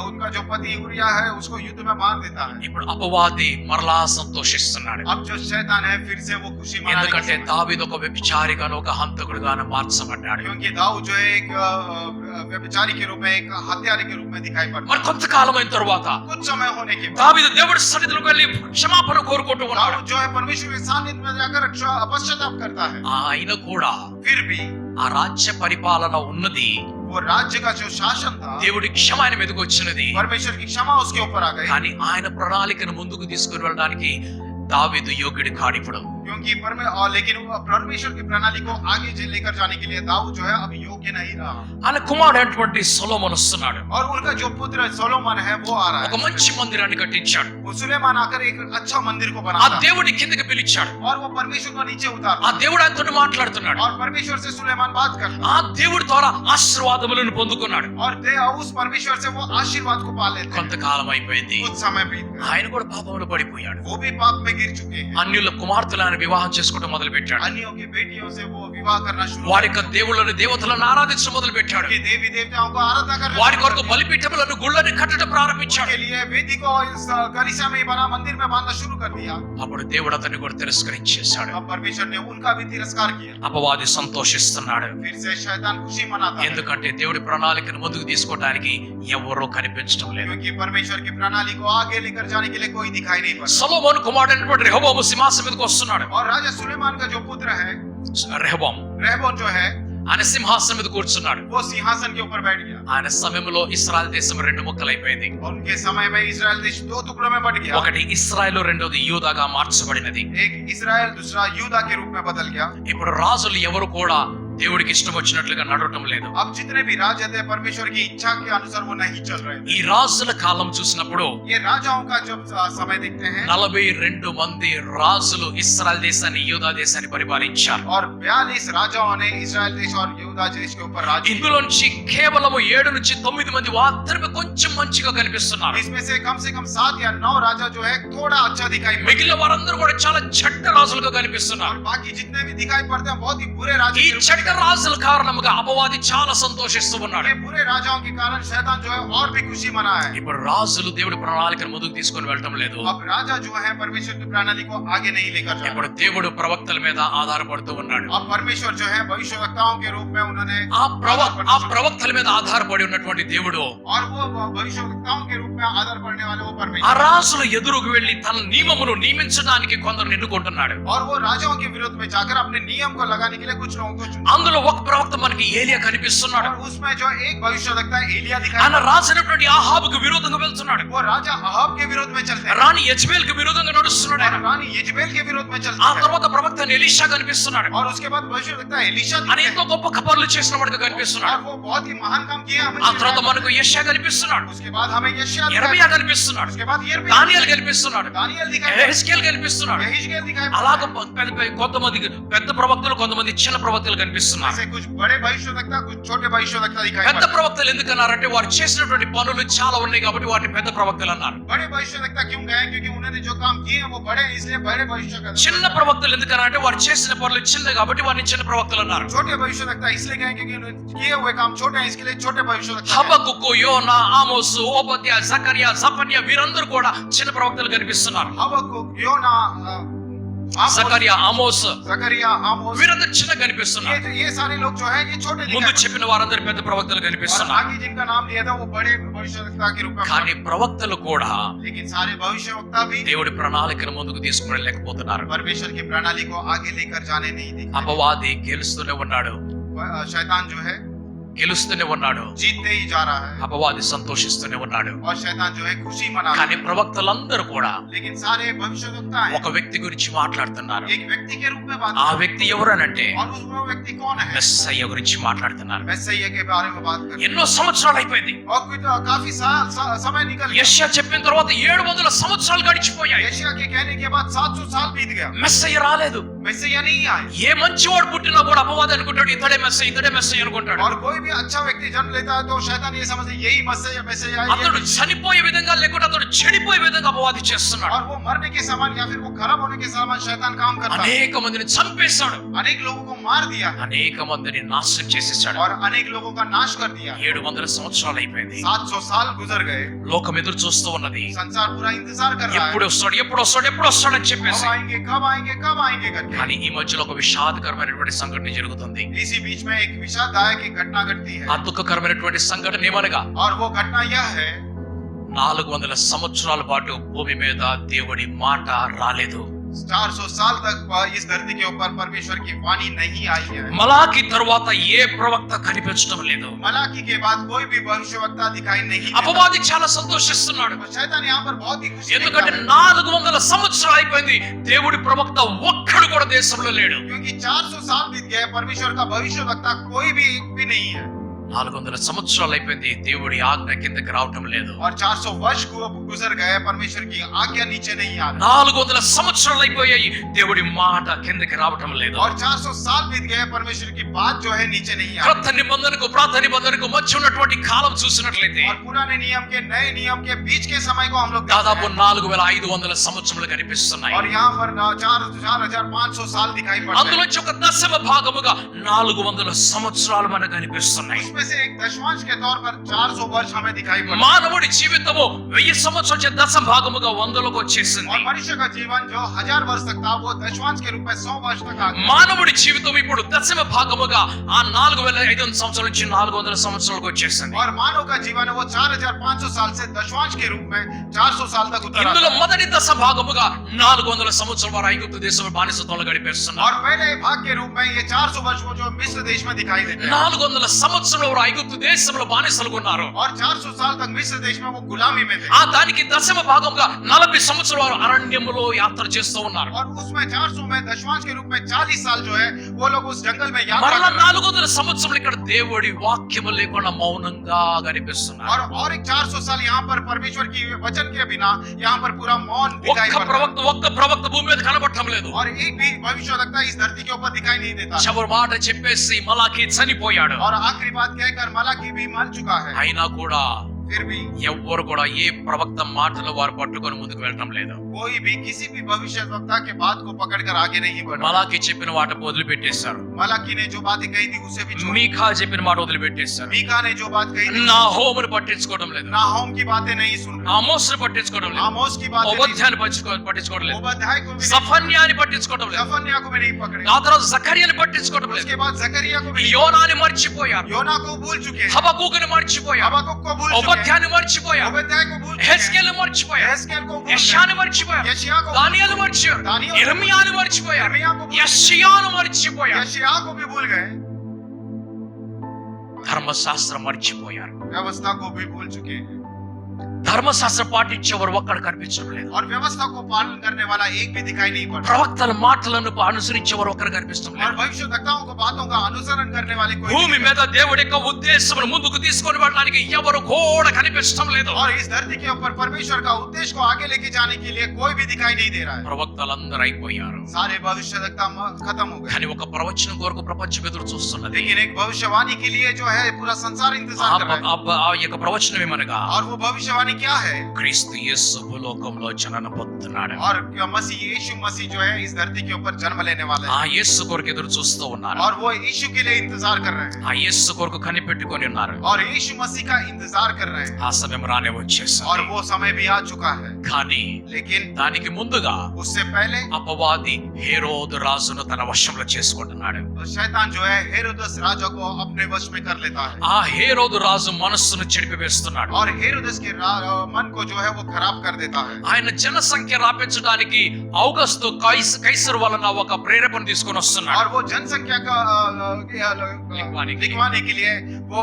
उनका जो पति उरिया है उसको युद्ध में मार देता है। ఇప్పుడు అపవాది మరలా సంతోషిస్తున్నాడు. अब जो शैतान है फिर से वो खुशी मनाने की ఎందుకంటే समय- దావీదు ఒక వ్యభిచారిగాను ఒక హంతకుడుగాను మార్చబడ్డాడు. क्योंकि दाऊद जो है एक व्यभिचारी के रूप में एक हत्यारे के रूप में दिखाई पड़ता మరి కొంతకాలం అయిన తర్వాత है। कुछ समय होने के बाद దావీదు దేవుడి సన్నిధిలోకి వెళ్ళి క్షమాపణ కోరుకుంటూ ఉన్నాడు. दाऊद जो है परमेश्वर के सानिध्य में जाकर पश्चाताप करता है। ఆయన కూడా फिर भी ఆ రాజ్య పరిపాలన ఉన్నది. वो वो राज्य का जो शासन था, దేవుడి క్షమ ఆయన మీదకి వచ్చినది. परमेश्वर की क्षमा उसके ऊपर आ गई, కానీ ఆయన ప్రణాళికను ముందుకు తీసుకుని వెళ్ళడానికి దావీదు యోగ్యుడు కాడిప్పుడు. क्योंकि लेकिन वो परमेश्वर की प्रणाली को आगे लेकर जाने के लिए दाऊद जो है अब योग्य नहीं रहा। ఆయన కుమారుడైనటువంటి సొలొమోను వస్తున్నాడు. और उनका जो पुत्र सोलोमन है वो आ रहा ఒక है। మంచి మందిరాన్ని కట్టించాడు. वो सुलेमान आकर एक अच्छा मंदिर को ఆ बनाता, దేవుడిని కిందకి పిలిచాడు. और वो परमेश्वर को नीचे ఆ उतारता, దేవుడు ఆయనతో మాట్లాడుతున్నాడు. और परमेश्वर से सुलेमान बात करता, ఆ దేవుడి ద్వారా ఆశీర్వాదములను పొందుకున్నాడు. और उस परमेश्वर से वो आशीर्वाद को पा लेते हैं। కొంతకాలం అయిపోయింది. कुछ समय बीत गया, ఆయన కూడా పాపంలో పడిపోయాడు. वो भी पाप में गिर चुके हैं। అన్యుల కుమార్తెలను వివాహం చేసుకోవడం మొదలు పెట్టాడు. अन्यों की बेटियों से वो विवाह करना शुरू వారి किया, యొక్క దేవుళ్ళని దేవతలను ఆరాధించడం మొదలు పెట్టాడు. उनके देवी देवताओं को आराधना करना వారి शुरू కొరకు किया। బలిపీఠములను గుళ్ళని కట్టడం ప్రారంభించాడు. उनके लिए वेदी को इस कलीसिया में बना मंदिर में बांधना शुरू कर दिया। అప్పుడు దేవుడు అతన్ని కూడా తిరస్కరించేశాడు. अब परमेश्वर ने उनका भी तिरस्कार किया। అపవాది సంతోషిస్తున్నాడు. फिर से शैतान खुशी मनाता है, ఎందుకంటే దేవుడి ప్రణాళికను ముందుకు తీసుకోవడానికి ఎవరూ కనిపించడం లేదు. क्योंकि परमेश्वर की प्रणाली को आगे लेकर जाने के लिए कोई दिखाई नहीं पड़ता। సొలొమోను కుమారుడైనటువంటి రెహోబోము సింహాసనం మీదకి వస్తున్నాడు. और राजा सुलेमान का जो पुत्र है రెహోబోము रहबोम जो है ఆయన సింహాసనం మీద కూర్చున్నాడు. वो सिंहासन के ऊपर बैठ गया। ఆయన సమయంలో ఇశ్రాయేల్ దేశం రెండు ముక్కలైపోయింది. उनके समय में इस्राएल देश दो टुकड़ों में बट गया, ఒకటి ఇశ్రాయేలు, రెండోది యూదాగా మార్చబడినది. एक इस्राएल दूसरा यूदा के रूप में बदल गया। ఇప్పుడు రాజులు ఎవరు కూడా దేవుడికి ఇష్టం వచ్చినట్లుగా నడవటం లేదు. अब जितने भी राजा थे परमेश्वर की इच्छा के अनुसार वो नहीं चल रहे थे। ఈ రాజుల కాలం చూసినప్పుడు ये राजाओं का जब समय देखते हैं, 42 మంది రాజులు ఇశ్రాయేల్ దేశాన్ని, యూదా దేశాన్ని పరిపాలించారు. और 42 राजाओं ने इस्राएल देश और यूदा देश के ऊपर राज किया। ఇందులోంచి కేవలం 7 నుంచి 9 మంది మాత్రమే కొంచెం మంచిగా కనిపిస్తున్నారు. इसमें से कम 7 या 9 राजा जो है थोड़ा अच्छा दिखाई पड़ते మిగిలిన వారందరూ కూడా చాలా చెడ్డ రాజులుగా కనిపిస్తున్నారు. हैं, बाकी जितने भी दिखाई पड़ते हैं बहुत ही बुरे राजा ఈ के रूप में చెడ్డ दिखाई రాజుల కారణంగా అపవాది చాలా సంతోషిస్తూ पड़ते ఉన్నాడు. हैं। ये बुरे राजाओं के कारण शैतान जो है और भी खुशी मना है। ఇప్పుడు రాజులు దేవుడి ప్రణాళికను ముందుకు తీసుకొని వెళ్ళటం లేదు. अब राजा जो है परमेश्वर की प्रणाली को आगे नहीं लेकर जा ఇప్పుడు रहे। దేవుడు ప్రవక్తల మీద ఆధారపడుతూ ఉన్నాడు. अब परमेश्वर जो है भविष्यवक्ताओं के रूप में उन्होंने ఆ ప్రవక్తల మీద ఆధారపడి ఉన్నటువంటి దేవుడు और वो भविष्यवक्ताओं के रूप में आधार पड़ने वाले वो ఆ परमेश्वर, రాజుల ఎదురుకు వెళ్లి తన నియమమును నియమించడానికి కొందరు ఎన్నుకుంటున్నాడు. और वो राजाओं के विरोध में जाकर अपने नियम को लगाने के लिए कुछ लोगों को चुना। అందులో ఒక ప్రవక్త మనకి ఏలియా కనిపిస్తున్నాడు. और उसमें जो एक भविष्यवक्ता एलिया दिखाई ఆయన पड़ता రాజైనటువంటి ఆహాబుకు విరోధంగా వెళ్తున్నాడు. है। वो राजा अहाब के विरोध में चलते हैं, రాణి యెజబెల్ కు విరోధంగా నడుస్తున్నాడు और ఆయన. रानी यिजबेल के विरोध में चलते ఆ हैं। తర్వాత ప్రవక్త ఎలీషా కనిపిస్తున్నాడు. और उसके बाद भविष्यवक्ता एलीशा ఆయన दिखते ఎంతో हैं, గొప్ప కబర్లు చేసిన వాడిగా और కనిపిస్తున్నాడు. वो बहुत ही महान काम किया हमें ఆ తర్వాత दिखाई మనకు యెషయా కనిపిస్తున్నాడు. पड़ता है। उसके बाद हमें यशायाह दिखाई యెర్మయా पड़ता కనిపిస్తున్నాడు. है। उसके बाद यिर्मयाह, దానియేలు కనిపిస్తున్నాడు. दानिయేल दिखाई पड़ता యెహెజ్కేల్ కనిపిస్తున్నాడు. है, यहीजकेल दिखाई पड़ता అలాగ है। కొంతమంది పెద్ద ప్రవక్తలు, కొంతమంది చిన్న ప్రవక్తలు కనిపిస్తున్నారు. ऐसे कुछ बड़े भविष्यवक्ता कुछ छोटे भविष्यवक्ता दिखाई పెద్ద पड़ते हैं। ప్రవక్తలు ఎందుకన్నారంటే వారు చేసినటువంటి పనులు చాలా ఉన్నాయి కాబట్టి వాటిని పెద్ద ప్రవక్తలు అన్నారు. बड़े भविष्यवक्ता क्यों गए? क्योंकि उन्होंने जो काम किए हैं वो बड़े हैं, इसलिए बड़े भविष्यवक्ता। చిన్న ప్రవక్తలు ఎందుకన్నారంటే వారు చేసిన పనులు చిన్నవి కాబట్టి వారిని చిన్న ప్రవక్తలు అన్నారు. छोटे भविष्यवक्ता इसलिए गए क्योंकि उन्होंने किए हुए काम छोटे हैं, इसके लिए छोटे भविष्यवक्ता हैं। హబక్కుకు, యోనా, ఆమోసు, ఓబద్యా, జకర్యా, జఫన్యా వీరందరూ కూడా చిన్న ప్రవక్తలు కనిపిస్తున్నారు. हबक्कुक, योना, आमोस, జకర్యా, ఆమోస్ जकरिया, आमोस, వీరందరూ చిన్న కనిపిస్తున్నారు. ये सारे लोग जो है ये छोटे ముందు दिखाई पड़ते చెప్పిన వారందరూ పెద్ద ప్రవక్తలు हैं। और కనిపిస్తున్నారు. आगे जिनका नाम लिया था वो बड़े भविष्यवक्ता के रूप में, కానీ ప్రవక్తలు కూడా लेकिन सारे भविष्यवक्ता भी దేవుడి ప్రణాళికను ముందుకు తీసుకువెళ్ళలేకపోతున్నారు. परमेश्वर की प्रणाली को आगे लेकर जाने नहीं दिखा। అపవాది గెలుస్తూనే ఉన్నాడు, शैतान जो है గెలుస్తూనే ఉన్నాడు. जीतते ही जा रहा है, అపవాది సంతోషిస్తూనే ఉన్నాడు. और शैतान जो है खुशी मना रहा కానీ है। ప్రవక్తలందరూ కూడా लेकिन सारे भविष्यवक्ता हैं ఒక వ్యక్తి గురించి మాట్లాడుతున్నారు. एक व्यक्ति के रूप में बात ఆ कर रहे వ్యక్తి ఎవరనంటే हैं। और वो व्यक्ति कौन है? మెస్సయ్య గురించి మాట్లాడుతున్నారు. मैसिया के बारे में बात कर रहे हैं। ఎన్నో సంవత్సరాలు అయిపోయింది. और कुछ काफी समय निकल गया। యెషయా చెప్పిన తర్వాత 700 సంవత్సరాలు గడిచిపోయాయి. यशायाह के कहने के बाद 700 साल बीत गया, మెస్సయ్య రాలేదు. मैसिया नहीं आए। ఏ మంచివాడు పుట్టినా కూడా అపవాది అనుకుంటాడు ఇతడే మెస్సయ్య, ఇతడే మెస్సయ్య అనుకుంటాడు. और कोई भी अच्छा व्यक्ति जन्म लेता है तो शैतान ये समझे यही मैसिया मैसिया है, అతడు ये। చనిపోయే విధంగా లేకుండా అతడు చెడిపోయే విధంగా అపవాది చేస్తున్నాడు. और वो मरने के समान या फिर वो खराब होने के समान शैतान काम करता है। అనేక మందిని చంపేశాడు. अनेक लोगों को मार दिया అనేక మందిని నాశనం చేసేసాడు. और अनेक लोगों का नाश कर दिया। 700 సంవత్సరాలు అయిపోయింది. 700 साल गुजर गए। లోకం ఎదురు చూస్తూ ఉన్నది. संसार पूरा इंतजार कर रहा है, ఎప్పుడు వస్తాడు, ఎప్పుడు వస్తాడు, ఎప్పుడు వస్తాడు అని कब చెప్పేసి. आएंगे कब आएंगे कब आएंगे करके। కానీ ఈ మధ్యలో ఒక విషాదకరమైనటువంటి సంఘటన జరుగుతుంది. इसी बीच में एक विषाददायक एक घटना घटती है, ఆ దుఃఖకరమైనటువంటి సంఘటన ఏమనగా और वो घटना यह है 400 సంవత్సరాల పాటు భూమి మీద దేవుడి మాట రాలేదు. 400 साल तक इस धरती के ऊपर परमेश्वर की वाणी नहीं आई है। మలాకి తరువాత ఏ ప్రవక్త కనిపించడం లేదు. मलाकी के बाद कोई भी भविष्यवक्ता दिखाई नहीं देता। అపవాది చాలా సంతోషిస్తున్నాడు. और शैतान यहाँ पर बहुत ही खुशी ఎందుకంటే है 400 సంవత్సరాలు అయిపోయింది, దేవుడి ప్రవక్త ఒక్కడు కూడా దేశంలో లేడు. क्योंकि 400 साल बीत गए, परमेश्वर का भविष्यवक्ता कोई भी एक भी नहीं है। 400 సంవత్సరాలు అయిపోయింది, దేవుడి ఆజ్ఞ కిందకి రావటం లేదు. और 400 वर्ष गुजर गए, परमेश्वर की आज्ञा नीचे नहीं आ रही। 400 సంవత్సరాలు అయిపోయాయి, దేవుడి మాట కిందకి రావటం లేదు. और 400 साल बीत गए, परमेश्वर की बात जो है नीचे नहीं आ रही। క్రొత్త నిబంధనకు పాత నిబంధనకు మధ్య ఉన్నటువంటి కాలం చూసినట్లయితే और पुराने नियम के नए नियम के बीच के समय को हम लोग देखते దాదాపు हैं। 4500 సంవత్సరాలు కనిపిస్తున్నాయి. और यहाँ पर 4500 साल दिखाई पड़ते हैं। అందులోంచి ఒక దశమ భాగముగా 400 సంవత్సరాలు మనకు కనిపిస్తున్నాయి. उसमें से एक दशमांश के तौर पर 400 वर्ष हमें दिखाई पड़ते हैं। మానవుడి జీవితము 1000 సంవత్సరాల నుంచి దశమ భాగముగా 100లోకి వచ్చేసింది. और मनुष्य का जीवन जो 1000 वर्ष तक था, वो दशमांश के रूप में 100 वर्ष तक आ गया। మానవుడి జీవితం ఇప్పుడు దశమ భాగముగా ఆ 4500 సంవత్సరాల నుంచి 400 సంవత్సరాలకు వచ్చేసింది. और मानव का जीवन है वो 4500 साल से दशमांश के रूप में 400 साल तक उतर ఇందులో आता है। మొదటి దశ భాగముగా 400 సంవత్సరాల వారు ఐగుప్తు దేశంలో బానిసత్వంలో గడిపేస్తున్నారు. और पहले भाग के रूप में ये 400 वर्ष वो जो मिस्र देश में दिखाई देते हैं। 400 సంవత్సరాల వారు ఐగుప్తు దేశంలో బానిసలుగా ఉన్నారు. और 400 साल तक मिस्र देश में वो गुलामी में थे। ఆ దానికి దశమ భాగంగా 40 సంవత్సరాల వారు అరణ్యములో యాత్ర చేస్తూ ఉన్నారు. और उसमें 400 में दशमांश के रूप में 40 साल जो है वो लोग उस जंगल में यात्रा మరలా कर रहे हैं। 400 సంవత్సరాలు ఇక్కడ దేవుడి వాక్యము లేకుండా మౌనంగా కనిపిస్తున్నారు. और एक 400 साल यहाँ पर परमेश्वर की वचन के बिना यहाँ पर पूरा मौन दिखाई ఒక్క पड़ता है। ప్రవక్త భూమి మీద కనబడటం లేదు. और एक भी भविष्यवक्ता इस धरती के ऊपर दिखाई नहीं देता। చివరి మాట చెప్పేసి మలాకి చనిపోయాడు. और आखिरी बात कहकर मलाकी भी मर चुका है। అయినా కూడా फिर भी ఎవ్వరు కూడా ఏ ప్రవక్త మాటలు వారు పట్టుకొని ముందుకు వెళ్ళటం లేదు. कोई भी किसी भी भविष्यवक्ता के बात को पकड़कर आगे नहीं बढ़ा। మలాకి చెప్పిన మాట వదిలిపెట్టేశారు. मलाकी ने जो बातें कही थी उसे भी छोड़। మీకా చెప్పిన మాట వదిలిపెట్టేశారు. मीका ने जो बात कही थी, నాహోమును పట్టించుకోవడం లేదు. नाहोम की बातें नहीं सुन रहे। ఆమోస్ను పట్టించుకోవడం లేదు. आमोस की बातें नहीं ఓబద్యాన్ని పట్టించుకోవడం లేదు. ओबद्याय को भी नहीं, సఫన్యాని పట్టించుకోవడం లేదు. जफन्याह को भी नहीं पकड़े। ఆ తర్వాత జకర్యాని పట్టించుకోవడం లేదు. उसके बाद जकरिया को भी नहीं, యోనాని మర్చిపోయారు. योना को भूल चुके हैं, హబక్కూకుని మర్చిపోయారు. हबक्कुक को भूल चुके हैं, ఓబద్యాన్ని మర్చిపోయారు. ओबद्याय को भूल चुके हैं, హెస్కేలు మర్చిపోయారు. यहेजकेल को भूल యెషయాని गए, మర్చిపోయారు. यशायाह को भूल దానియేలు మర్చిపోయారు. दानियेल, యెర్మీయాని మర్చిపోయారు. यिर्मयाह को भूल गए, యెషయాను మర్చిపోయారు. यशायाह को भी भूल गए, ధర్మశాస్త్రం మర్చిపోయారు. व्यवस्था को भी भूल चुके हैं। ధర్మశాస్త్రం పాటించేవారు ఒక్కడు కనిపించడం లేదు. और व्यवस्था को पालन करने वाला एक भी दिखाई नहीं पड़ रहा। ప్రవక్తల మాటలను అనుసరించేవారు ఒక్కరు కనిపించడం और లేదు. भविष्यवक्ताओं को बातों का अनुसरण करने वाले कोई భూమి नहीं మీద దేవుడి యొక్క ఉద్దేశమును ముందుకు తీసుకొని వెళ్ళడానికి ఎవరు కూడా కనిపించడం లేదు. और इस धरती के ऊपर परमेश्वर का उद्देश्य को आगे लेके जाने के लिए कोई भी दिखाई नहीं दे रहा है। ప్రవక్తలందరూ అయిపోయారు. सारे भविष्यवक्ता खत्म हो गए। కానీ ఒక ప్రవచనం కొరకు ప్రపంచం ఎదురు చూస్తున్నది. लेकिन एक भविष्यवाणी के लिए जो है पूरा संसार इंतजार कर रहा है। ఆ యొక్క ప్రవచనం ఏమనగా और वो भविष्यवाणी क्या है? క్రీస్తు యేసు భూలోకంలో జనన పొందుతున్నాడు. और मसीह यीशु मसीह जो है इस धरती के ऊपर जन्म लेने वाला ఆ है। యేసు కొరకు ఎదురు చూస్తూ ఉన్నారు. और वो यीशु के लिए इंतजार कर रहे हैं। ఆ యేసు కొరకు కనిపెట్టుకొని ఉన్నారు. और यीशु मसीह का इंतजार कर रहे हैं। ఆ సమయం రానే और వచ్చేసింది. वो समय भी आ चुका है। కానీ लेकिन దానికి ముందుగా उससे पहले అపవాది హేరోదు రాజును తన వశంలో చేసుకుంటున్నాడు. शैतान जो है हेरोदस राजा को अपने वश में कर लेता है। ఆ హేరోదు రాజు మనస్సును చెడిపివేస్తున్నాడు. और हेरोदस के मन को जो है वो खराब कर देता है। ఆయన జనసంఖ్య రాపించడానికి ఔగస్తు కైసర్ వలన ఒక ప్రేరేపణ తీసుకొని వస్తున్నాడు. और वो जनसंख्या का लिखवाने के लिए वो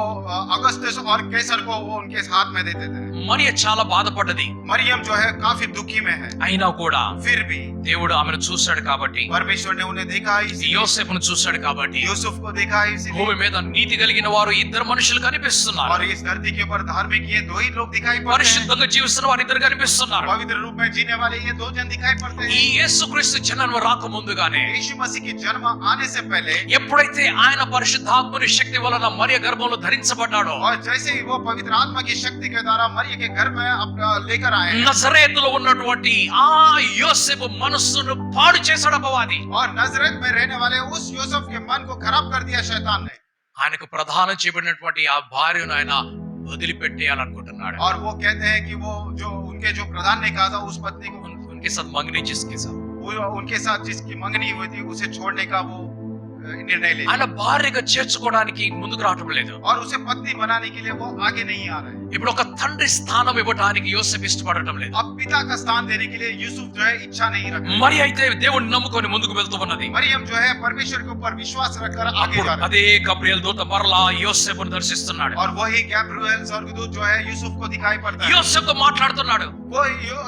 अगस्टस और कैसर को वो उनके हाथ में देते थे। మరియ చాలా బాధపడ్డది. मरियम जो है काफी दुखी में है। అయినా కూడా फिर भी దేవుడు ఆమెను చూశాడు కాబట్టి, परमेश्वर ने उन्हें देखा, యోసేపును చూశాడు కాబట్టి, यूसुफ को देखा इसीलिए। భూమి మీద నీతి కలిగిన వారు ఇద్దరు మనుషులు కనిపిస్తున్నారు. और इस धरती के ऊपर धार्मिक ये दो ही लोग दिखाई पड़ते हैं। పరిశుద్ధంగా జీవిస్తున్న వారు ఇద్దరు కనిపిస్తున్నారు. पवित्र रूप में जीने वाले ये दो जन दिखाई पड़ते ఈ हैं। యేసుక్రీస్తు జన్మ రాకముందుగానే यीशु मसीह की जन्म आने से पहले ఎప్పుడైతే ఆయన పరిశుద్ధాత్మని శక్తి వలన మరియ గర్భంలో ధరించబడ్డాడో, और जैसे ही वो पवित्र आत्मा की शक्ति के द्वारा मरियम के घर में अपना लेकर आए, నజరేతులో ఉన్నటువంటి ఆ యోసేపు మనస్సును పాడు చేశాడు అపవాది. और नजरेत में रहने वाले उस यूसुफ के मन को खराब कर दिया शैतान ने। ఆయనకు ప్రధానం చేయబడినటువంటి ఆ భార్యను ఆయన వదిలిపెట్టేయాలనుకుంటున్నాడు. और वो कहते हैं कि वो जो उनके जो प्रधान ने कहा था उस पत्नी को उनके साथ मंगनी जिसके साथ उनके साथ जिसकी मंगनी हुई थी उसे छोड़ने का वो निर्णय ले ఆయన భార్యగా చేర్చుకోవడానికి ముందుకు రావటం లేదు. और उसे पत्नी बनाने के लिए वो आगे नहीं आ रहे. ఇప్పుడు ఒక తండ్రి స్థానం ఇవ్వడానికి యోసేపు ఇష్టపడటం లేదు. अब पिता का स्थान देने के लिए यूसुफ जो है इच्छा नहीं रखता. మరి అయితే దేవుణ్ణి నమ్ముకొని ముందుకు వెళ్తూ ఉన్నది. मरियम जो है परमेश्वर के ऊपर विश्वास रखकर आगे అప్పుడు जा रहा है. అదే గబ్రియల్ దూత మరలా యోసేపును దర్శిస్తున్నాడు. और वही गैब्रिएल स्वर्गदूत जो है यूसुफ को दिखाई पड़ता है. యోసేపుతో మాట్లాడుతున్నాడు. वो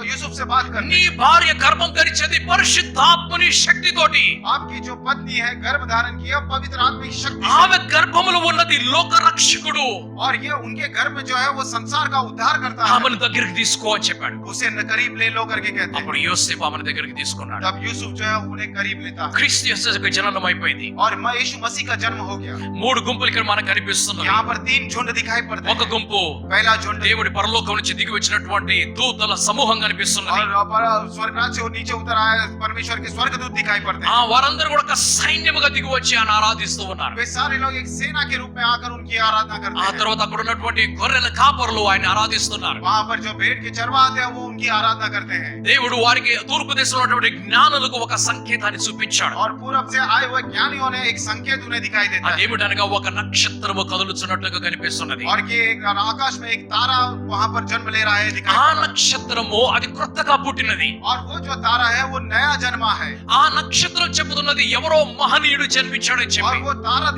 यूसुफ से बात करता నీ है. భార్య గర్భం ధరించేది పరిశుద్ధాత్మని శక్తితోటి. आपकी जो पत्नी है गर्भ धारण किया पवित्र आत्मिक शक्ति से. ఆమె గర్భములో ఉన్నది లోక రక్షకుడు. और ये उनके गर्भ में जो है वो संसार का उद्धार करता है. ఆమెను దగ్గరికి తీసుకో అని చెప్పాడు. उसे करीब ले लो करके कहते हैं. అప్పుడు యోసేపు ఆమెను దగ్గరికి తీసుకున్నాడు. तब यूसुफ जो है उन्हें करीब लेता है. క్రీస్తు యేసు జననం అయిపోయింది. और यीशु मसीह का जन्म हो गया. 3 గుంపులు ఇక్కడ మనకు కనిపిస్తున్నవి. यहाँ पर 3 झुंड दिखाई पड़ते ఒక हैं. గుంపు पहला झुंड దేవుడి పరలోకం నుంచి దిగి వచ్చినటువంటి దూతల సమూహం కనిపిస్తున్నది. और स्वर्गराज से नीचे उतर आए परमेश्वर के स्वर्गदूत दिखाई पड़ते ఆ हैं. వారందరూ కూడా ఒక సైన్యముగా దిగి వచ్చి ఆయన ఆరాధిస్తూ ఉన్నారు. वे सारे लोग एक सेना के रूप में आकर उनकी आराधना करते ఆ हैं. తర్వాత అక్కడ ఉన్నటువంటి గొర్రెల కాపరులు ఆయన ఆరాధిస్తున్నారు. वहाँ पर जो भेड़ के चरवाहे हैं वो उनकी आराधना करते हैं. దేవుడు వారికి తూర్పు దేశంలో ఉన్నటువంటి జ్ఞానులకు ఒక సంకేతాన్ని చూపించాడు. और पूरब से आए हुए ज्ञानियों ने एक संकेत उन्हें दिखाई देता है. అదేమిటనగా ఒక నక్షత్రము కదులుచున్నట్లుగా కనిపిస్తున్నది. और कि एक आकाश में एक तारा वहाँ पर जन्म ले रहा है दिखाई ఆ पड़ रहा है. నక్షత్రము అది క్రొత్తగా పుట్టినది. और वो जो तारा है वो नया जन्मा है. ఆ నక్షత్రం చెబుతున్నది ఎవరో మహనీయుడు జన్మించాడని और చెప్పి. वो तारा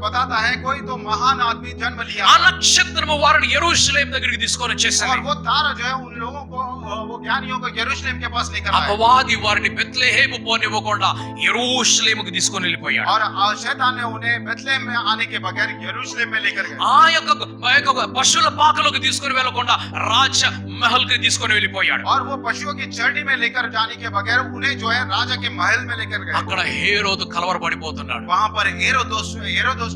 बताता है कोई तो महान आदमी जन्म लिया. ఆ నక్షత్రము వారిని యెరూషలేం దగ్గరికి తీసుకొని और వచ్చేసింది. वो तारा जो है उन लोगों को वो ज्ञानियों को यरूशलेम के पास लेकर आया. అపవాది వారిని బెత్లెహేము పోనివ్వకుండా యెరూషలేముకు తీసుకొని వెళ్ళిపోయాడు. और शैतान ने उन्हें बेथलेहम में आने के बगैर यरूशलेम में लेकर गया. ఆ యొక్క పశువుల పాకలోకి తీసుకొని వెళ్ళకుండా రాజ మహల్ కి తీసుకొని వెళ్ళిపోయాడు. और वो पशुओं की चर्नी में लेकर जाने के बगैर उन्हें जो है राजा के महल में लेकर गए. అక్కడ హేరోదు కలవరపడిపోతున్నాడు. वहाँ पर हेरोदोस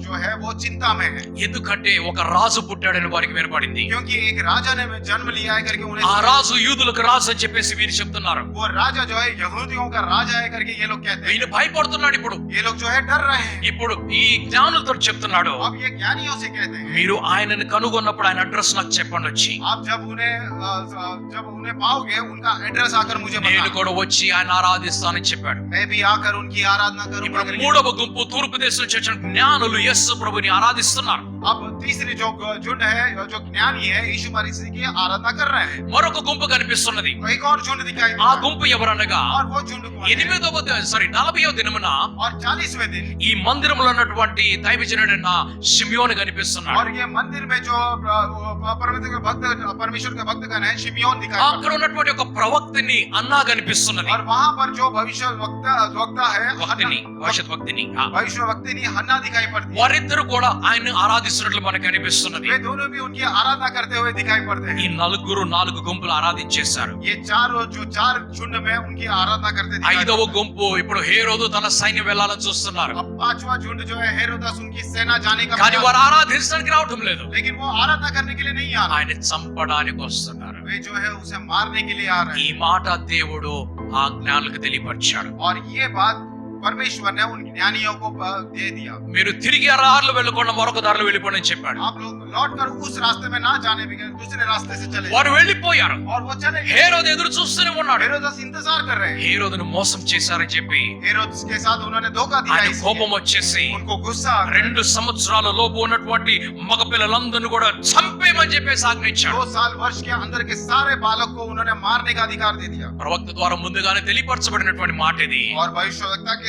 जो है वो चिंता में है. ఎందుకంటే ఒక రాజు పుట్టాడని వారికి వినపడింది. क्योंकि एक राजा ने जन्म लिया है करके ఆ उन्हें రాజు యూదులకు రాజు అని చెప్పేసి వీరు చెప్తున్నారు. वो राजा जो है यहूदियों का राजा है करके ये लोग कहते हैं. వీళ్ళు భయపడుతున్నాడు. ఇప్పుడు ये लोग जो है डर रहे हैं. ఇప్పుడు ఈ జ్ఞానులతో చెప్తున్నాడు, अब ये ज्ञानियों से कहते हैं మీరు ఆయనను కనుగొన్నప్పుడు ఆయన అడ్రస్ నాకు చెప్పండి వచ్చి. आप जब उन्हें पाओगे उनका एड्रेस आकर मुझे నేను बताना. కూడా వచ్చి ఆయన ఆరాధిస్తానని చెప్పాడు. मैं भी आकर उनकी आराधना करूंगा ఇప్పుడు करके. మూడవ గుంపు తూర్పు దేశం నుంచి వచ్చిన జ్ఞానులు యేసు ప్రభుని ఆరాధిస్తున్నారు. अब तीसरी जो झुंड है जो ज्ञानी है यीशु मसीह की आराधना कर रहे हैं. మరొక గుంపు కనిపిస్తున్నది. एक और झुंड दिखाई ఆ देता है. గుంపు ఎవరనగా और वो झुंड कौन है? 40వ దినమున और 40वें दिन ఈ మందిరంలో ఉన్నటువంటి దైవజనుడైన షిమ్యోను కనిపిస్తున్నాడు. और ये मंदिर में जो परमेश्वर के भक्तगण है शिमियोन दिखाई అక్కడ पड़ता ఉన్నటువంటి ఒక ప్రవక్తని అన్నా కనిపిస్తున్నది. है. और वहाँ पर जो भविष्य वक्ता है భక్తిని భవిష్యత్ భక్తిని भविष्य वक्तिनी हन्ना दिखाई पड़ती है. వారిద్దరు కూడా ఆయన ఆరాధిస్తున్నట్లు మనకు కనిపిస్తున్నది. वे दोनों भी उनकी आराधना करते हुए दिखाई पड़ते ఈ हैं. నలుగురు 4 గుంపులు ఆరాధించేశారు. ये चार झुंड में उनकी आराधना करते दिखाई ఐదవ पड़ते हैं. గుంపు ఇప్పుడు హేరోదు తన సైన్యం వెళ్ళాలని చూస్తున్నారు. अब 5वां झुंड जो है हेरोदस उनकी सेना जाने का కానీ प्रयास- వారు ఆరాధించడానికి రావటం లేదు. लेकिन वो आराधना करने के लिए नहीं आ रहे. ఆయన చంపడానికి వస్తున్నారు. वे जो है उसे मारने के लिए आ रहे ఈ हैं. మాట దేవుడు ఆ జ్ఞానులకు తెలియపరిచాడు. और ये बात परमेश्वर ने उन ज्ञानियों को दे दिया. మీరు తిరిగి ఆ దారిలో వెళ్ళకుండా మరొక దారిలో వెళ్ళిపోండి అని చెప్పాడు. आप लोग लौटकर उस रास्ते में ना जाने बगैर दूसरे रास्ते से चले. వారు వెళ్ళిపోయారు. और वो चले. హేరోదు ఎదురు చూస్తూనే ఉన్నాడు. हेरोदस इंतजार कर रहे हैं. హేరోదును మోసం చేశారని చెప్పి हेरोदस के साथ उन्होंने धोखा दिया. ఆయన इसलिए కోపం వచ్చేసి उनको गुस्सा आ गया. 2 సంవత్సరాల లోపు ఉన్నటువంటి మగ పిల్లలందరినీ కూడా చంపేయమని చెప్పేసి ఆజ్ఞించాడు. 2 साल वर्ष के अंदर के सारे बालक को उन्होंने मारने का अधिकार दे दिया. ప్రవక్త ద్వారా ముందుగానే తెలియపరచబడినటువంటి మాట ఇది. और भविष्यवक्ता के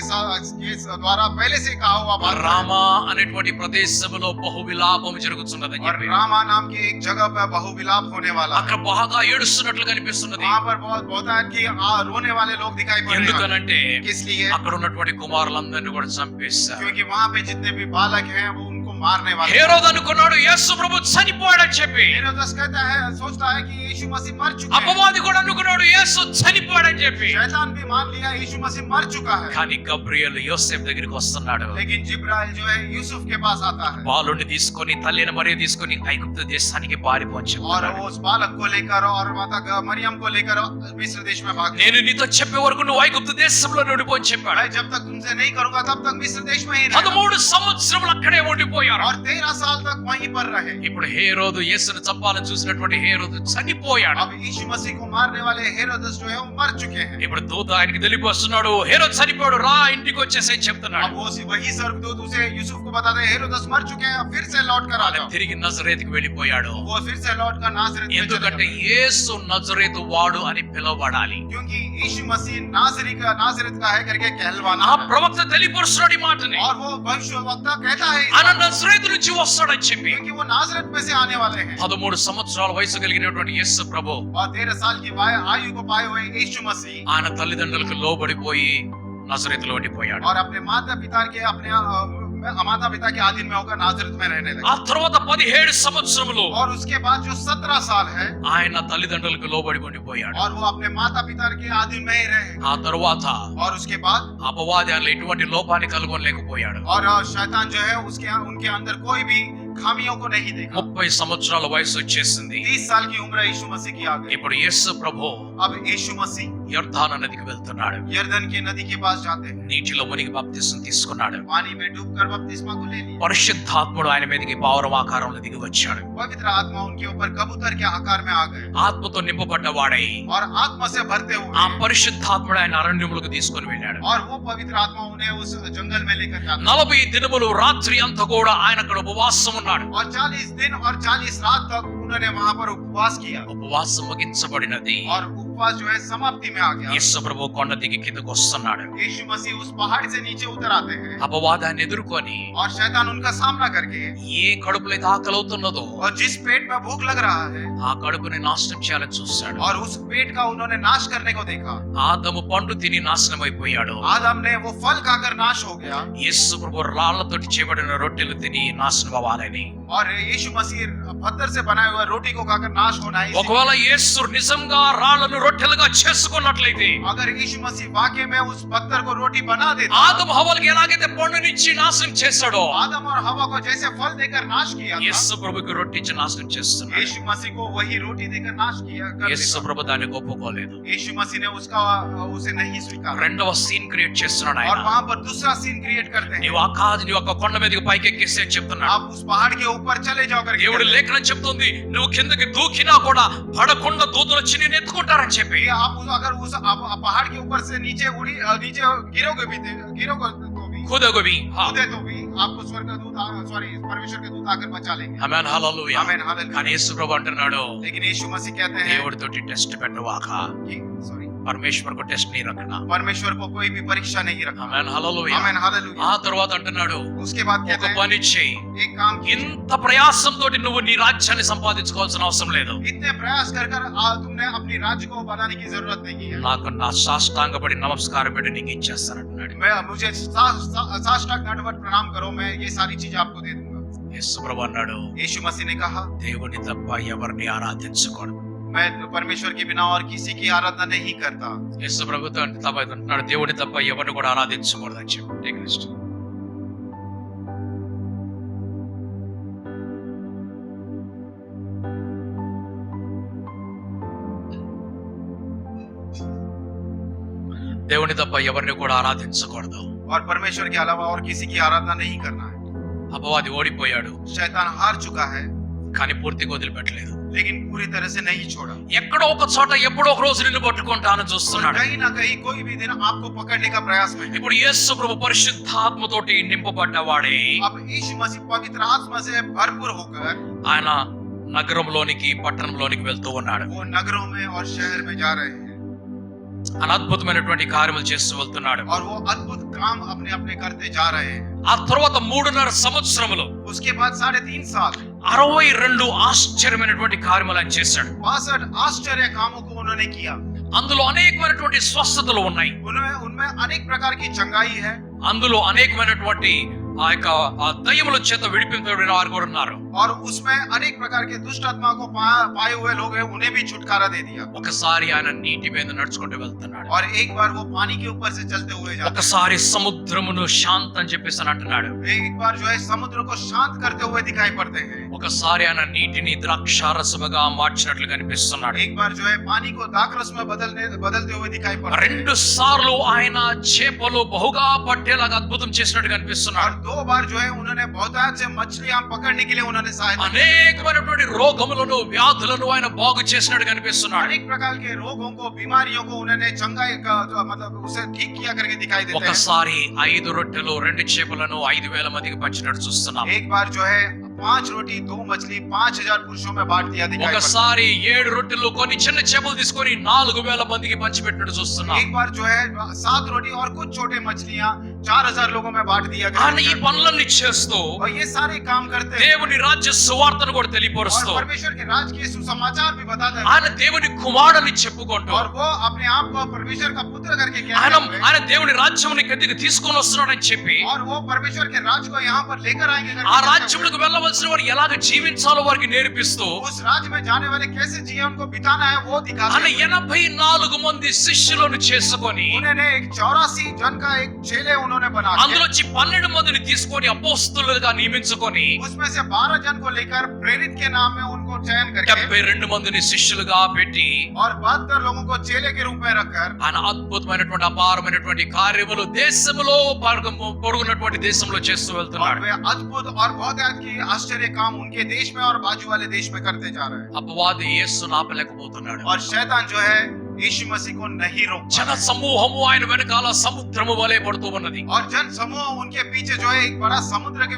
द्वारा पहले से कहा हुआ बात है. రామా అనేటువంటి ప్రదేశంలో బహు విలాపం జరుగుతున్నదని और చెప్పి रामा नाम की एक जगह पर बहुविलाप होने वाला है. అక్కడ బాగా ఏడుస్తున్నట్లు కనిపిస్తున్నది. वहाँ पर बहुत है कि रोने वाले लोग दिखाई पड़ रहे हैं. ఎందుకనంటే इसलिए అక్కడ ఉన్నటువంటి కుమారులందరినీ కూడా చంపేశారు. क्योंकि वहाँ पे जितने भी बालक हैं वो उनको मारने वाले हैं. హేరోదు అనుకున్నాడు యేసు ప్రభు చనిపోయాడని చెప్పి. हेरोदस कहता है सोचता है कि यीशु मसीह मर चुके हैं. అపవాది కూడా అనుకున్నాడు యేసు చనిపోయాడని చెప్పి. शैतान भी मान लिया यीशु मसीह मर चुका है. కానీ గబ్రియేలు యోసేపు దగ్గరికి వస్తున్నాడు. लेकिन जिब्राइल जो है यूसुफ के पास आता है. బాలుని తీసుకొని తల్లిని మరియ తీసుకొని ఐగుప్తు దేశానికి పారిపోవచ్చు. और वो उस बालक को लेकर और माता मरियम को लेकर मिस्र देश में भाग गए. నేను నీతో చెప్పే వరకు నువ్వు ఐగుప్తు దేశంలో ఉండిపోని చెప్పాడు. मैं जब तक तुमसे नहीं करूंगा तब तक मिस्र देश में ही रहना. 13 సంవత్సరములు అక్కడే ఉండిపోయాడు. ఉండిపోయారు. और 13 साल तक वहीं पर रहे. ఇప్పుడు హేరోదు యేసును చంపాలని చూసినటువంటి హేరోదు చనిపోయాడు. अब यीशु मसीह को मारने वाले हेरोदेस जो है वो मर चुके हैं. ఇప్పుడు దూత ఆయనకి తెలియపరుస్తున్నాడు, హేరోదు చనిపోయాడు, రా ఇంటికి వచ్చేసేయ్ చెప్తున్నాడు. अब वो वही स्वर्गदूत उसे यूसुफ को बताते हैं हेरोदेस मर चुके हैं, फिर से लौट कर आ ఆయన जाओ. తిరిగి నజరేతుకి వెళ్ళిపోయాడు. वो फिर से लौट कर नासरत में चले ఎందుకంటే गए. యేసు నజరేతు వాడు అని పిలువబడాలి. क्योंकि यीशु मसीह नासरत का है करके कहलवाना ఆ है. ప్రవక్త తెలియపరుస్తున్నాడు ఈ మాటని. और वो भविष्यवक्ता कहता है इस ఆయన बात को, నజరేతు నుంచి వస్తాడని చెప్పి. क्योंकि वो नासरत में से आने वाले हैं. 13 సంవత్సరాల వయసు కలిగినటువంటి యేసు ప్రభు और 13 साल की आयु को पाए हुए यीशु मसीह ఆయన తల్లిదండ్రులకు లోబడిపోయి నజరేతులో ఉండిపోయాడు. और अपने माता पिता के अधीन में होकर नासरत में रहने ఆ लगे. తర్వాత 17 సంవత్సరములు और उसके बाद जो 17 साल है ఆయన తల్లిదండ్రులకు లోబడి ఉండిపోయాడు. और वो अपने माता पिता के अधीन में ही रहे. ఆ తరువాత और उसके बाद అపవాది ఆయనలో ఎటువంటి లోపాన్ని కనుగొనలేకపోయాడు. और शैतान जो है उनके अंदर कोई भी खामियों को नहीं देखा. 30 సంవత్సరాల వయసు వచ్చేసింది. 30 साल की उम्र यीशु मसीह की आ गई. ఇప్పుడు యేసు ప్రభు अब यीशु मसीह యొర్దాను నదికి వెళ్తున్నాడు. यरदन की नदी के पास जाते हैं. నీటిలో మునిగి బాప్తిసం తీసుకున్నాడు. पानी में डूबकर बपतिस्मा को ले लिया. పరిశుద్ధాత్ముడు ఆయన మీదకి పావురం ఆకారంలో దిగి వచ్చాడు. पवित्र आत्मा उनके ऊपर कबूतर के आकार में आ गए. ఆత్మతో నింపబడ్డవాడై और आत्मा से भरते ఆ हुए పరిశుద్ధాత్ముడు ఆయన అరణ్యములకు తీసుకొని వెళ్ళాడు. और वो पवित्र आत्मा उन्हें उस जंगल में लेकर जाता. 40 దినములు రాత్రి అంతా కూడా ఆయన అక్కడ ఉపవాసం ఉన్నాడు. और 40 दिन और 40 रात तक उन्होंने वहां पर उपवास किया. ఉపవాసం ముగించబడినది. और उपवास जो है समाप्ति में आ गया. యేసు ప్రభు కొండ దిగి కిందకు వస్తున్నాడు. यीशु मसीह उस पहाड़ से नीचे उतर आते हैं. అపవాదాన్ని ఎదుర్కొని और शैतान उनका सामना करके ఏ కడుపులో అయితే ఆకలి అవుతున్నదో और जिस पेट में भूख लग रहा है ఆ కడుపుని నాశనం చేయాలని చూస్తాడు. और उस पेट का उन्होंने नाश करने को देखा. ఆదము పండు తిని నాశనం అయిపోయాడు. आदम ने वो फल खाकर नाश हो गया. యేసు ప్రభు రాళ్లతోటి చేయబడిన రొట్టెలు తిని నాశనం అవ్వాలని. और यीशु मसीह पत्थर से बनाए हुए रोटी को खाकर नाश होना है. ఒకవేళ యేసు నిజంగా రాళ్లను రొట్టెలుగా చేసుకున్నట్లయితే अगर यीशु मसीह वाकई में उस पत्थर को रोटी बना देता, ఆదము హవ్వలకి ఎలాగైతే పండునిచ్చి నాశనం చేశాడో आदम और हवा को जैसे फल देकर नाश किया था, యేసు ప్రభుకి రొట్టె ఇచ్చి నాశనం చేస్తున్నాడు. यीशु मसीह को वही रोटी देकर नाश किया कर యేసు देता. ప్రభు దాన్ని ఒప్పుకోలేదు. यीशु मसीह ने उसे नहीं स्वीकारा. రెండవ సీన్ క్రియేట్ చేస్తున్నాడు और ఆయన. वहां पर दूसरा सीन क्रिएट करते हैं. నీవు ఆకాశ నీ ఒక కొండ మీదకి పైకి ఎక్కేసి అని చెప్తున్నాడు. आप उस पहाड़ के ऊपर चले जाओ करके దేవుడి कहते हैं. లేఖనం చెప్తుంది నువ్వు కిందకి దూకినా కూడా పడకుండా దూతలు వచ్చి నేను ఎత్తుకుంటారని చెప్పి. ये आप अगर उस पहाड़ के ऊपर से नीचे गिरोगे भी तो भी खुदगोबी कूदे तो भी आपको परमेश्वर के दूत आकर बचा लेंगे. ఆమేన్ హల్లెలూయా. आमीन हालेलुया. కానీ యేసు ప్రభు అంటున్నాడు लेकिन यीशु मसीह कहते हैं దేవుడితోటి టెస్ట్ పెట్టవాక పరమేశ్వర్ కు టెస్ట్ నీ రకనా. परमेश्वर को कोई भी परीक्षा नहीं रखा. ఆమేన్ హల్లెలూయా. आमीन हालेलुया. ఆ తర్వాత అంటున్నాడు उसके बाद कहते ఒక हैं పని చేయి. एक काम कीजिए. ఇంత ప్రయాసంతో నువ్వు నీ రాజ్యాన్ని సంపాదించుకోవాల్సిన అవసరం లేదు. इतने प्रयास कर तुमने अपनी राज्य को बनाने की जरूरत नहीं है. నాకు నా సాష్టాంగపడి నమస్కారం పెట్టి నీకు ఇచ్చేస్తానంటున్నాడు. मुझे साष्टांग दंडवत प्रणाम करो, मैं ये सारी चीज आपको दे दूंगा. యేసు ప్రభు అన్నాడు यीशु मसीह ने कहा దేవుని తప్ప ఎవరిని ఆరాధించకూడదు. मैं परमेश्वर के बिना और किसी की आराधना नहीं करता. యేసు ప్రభుతో అంటున్నాడు దేవుని తప్ప ఎవరిని కూడా ఆరాధించకూడదు అని చెప్పి. Take next. దేవుని తప్ప ఎవరిని కూడా ఆరాధించకూడదు. और परमेश्वर के अलावा और किसी की आराधना नहीं करना है. అపవాది ఓడిపోయాడు शैतान हार चुका है, కానీ పూర్తిగా వదిలిపెట్టలేదు. लेकिन पूरी तरह से नहीं छोड़ा. ఎక్కడో ఒక చోట ఎప్పుడో ఒక రోజు నిన్ను పట్టుకుంటానని చూస్తున్నాడు. कहीं ना कहीं कोई भी दिन आपको पकड़ने का प्रयास में है. ఇప్పుడు యేసు ప్రభు పరిశుద్ధాత్మతోటి నింపబడ్డవాడే अब यीशु मसीह पवित्र आत्मा से भरपूर होकर ఆయన నగరంలోనికి పట్టణంలోనికి వెళ్తూ ఉన్నాడు. वो नगरों में और शहर में जा रहे हैं ఆయన అద్భుతమైనటువంటి కార్యములు చేస్తూ వెళ్తున్నాడు. और वो अद्भुत काम अपने अपने करते जा रहे हैं. ఆ తర్వాత 3.5 సంవత్సరములు उसके बाद 3.5 साल 62 ఆశ్చర్యమైనటువంటి కార్యములు ఆయన చేశాడు. 62 आश्चर्य कामों को उन्होंने किया. అందులో అనేకమైనటువంటి స్వస్థతలు ఉన్నాయి. उनमें अनेक प्रकार की चंगाई है. అందులో అనేకమైనటువంటి ఆ యొక్క దయ్యముల చేత విడిపించబడిన వారు కూడా ఉన్నారు. और उसमें अनेक प्रकार के दुष्ट आत्मा को पाए हुए लोग हैं, उन्हें भी छुटकारा दे दिया. ఒకసారి ఆయన నీటి మీద నడుచుకుంటూ వెళ్తున్నాడు. और एक बार वो पानी के ऊपर से चलते हुए जाते हैं. ఒకసారి సముద్రమును శాంతం చెప్పేసి అని అంటున్నాడు. एक बार जो है समुद्र को शांत करते हुए दिखाई पड़ते हैं. ఒకసారి ఆయన నీటిని ద్రాక్షారసముగా మార్చినట్లు కనిపిస్తున్నాడు. एक बार जो है पानी को दाखरस में बदलते हुए दिखाई पड़ता है। 2 సార్లు ఆయన చేపలు బహుగా పట్టేలాగా అద్భుతం చేసినట్టు కనిపిస్తున్నాడు. और 2 बार जो है उन्होंने बहुतायत से मछलियां पकड़ने के लिए उन्होंने सहायता की। అనేకమైనటువంటి రోగములను వ్యాధులను ఆయన బాగు చేసినట్టు కనిపిస్తున్నాడు. अनेक प्रकार के रोगों को बीमारियों को उन्होंने चंगाई का मतलब उसे ठीक किया करके दिखाई देते हैं। ఒకసారి 5 రొట్టెలు 2 చేపలను 5,000 మందికి పంచినట్టు చూస్తున్నాం. एक बार जो है 5 रोटी 2 मछली 5,000 पुरुषों में बांट दिया दिखाई पड़ता है। ఒకసారి 7 రొట్టెలు కొన్ని చిన్న చేపలు తీసుకొని 4,000 మందికి పంచిపెట్టినట్టు చూస్తున్నాం. एक बार जो है 7 रोटी और कुछ छोटे मछलियां 4,000 लोगों में बांट दिया गया। ఆయన ఈ పనులన్నీ చేస్తూ और ये सारे काम करते हैं దేవుని రాజ్య సువార్తను కూడా और తెలియపరుస్తూ परमेश्वर के राज के सुसमाचार भी बताते हैं। ఆయన దేవుని కుమారుడని చెప్పుకుంటూ और वो अपने आप को परमेश्वर का पुत्र करके ఆయన कहते हैं ఆయన దేవుని రాజ్యముని కిందికి తీసుకొని వస్తున్నాడని చెప్పి और वो परमेश्वर के राज को यहाँ पर लेकर आएंगे करके ఆ कहते हैं। రాజ్యములకు వెళ్ళవలసిన వారు ఎలాగ జీవించాలో వారికి నేర్పిస్తూ उस राज्य में जाने वाले कैसे जीवन को बिताना है वो दिखाते ఆయన हैं। 84 మంది శిష్యులను చేసుకొని उन्होंने एक 84 जन का एक चेले उन्होंने बना दिया। అందులోంచి 12 మందిని తీసుకొని అపోస్తలులుగా నియమించుకొని उसमें से 12 जन को लेकर प्रेरित के नाम में उनको चयन करके 72 మందిని శిష్యులుగా పెట్టి और 72 लोगों को चेले के रूप में रखकर ఆయన అద్భుతమైనటువంటి అపారమైనటువంటి కార్యములు దేశములో పొరుగున్నటువంటి దేశంలో చేస్తూ और వెళ్తున్నాడు. वे अद्भुत और बहुत की आश्चर्य काम उनके देश में और बाजू वाले देश में करते जा रहे हैं। అపవాది యేసును ఆపలేకపోతున్నాడు. और शैतान जो है यीशु मसीह को नहीं रोक पा జన रहा है। సమూహము ఆయన వెనకాల సముద్రము వలె పడుతూ ఉన్నది. और जन समूह उनके पीछे जो है एक बड़ा समुद्र के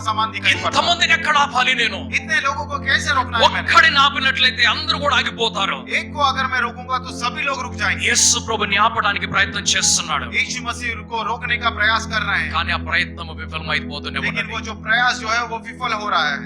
समान दिखाई पड़ता है। ఇంతమందిని ఎక్కడ ఆపాలి నేను? इतने लोगों को कैसे रोकना है मैंने? ఒక్కడిని ఆపినట్లయితే అందరూ కూడా ఆగిపోతారు. एक को अगर मैं रोकूंगा तो सभी लोग रुक जाएंगे। యేసు ప్రభుని ఆపడానికి ప్రయత్నం చేస్తున్నాడు. यीशु मसीह को रोकने का प्रयास कर रहे हैं, కానీ ఆ ప్రయత్నం విఫలమైపోతూనే लेकिन ఉన్నది. वो जो प्रयास जो है वो विफल हो रहा है।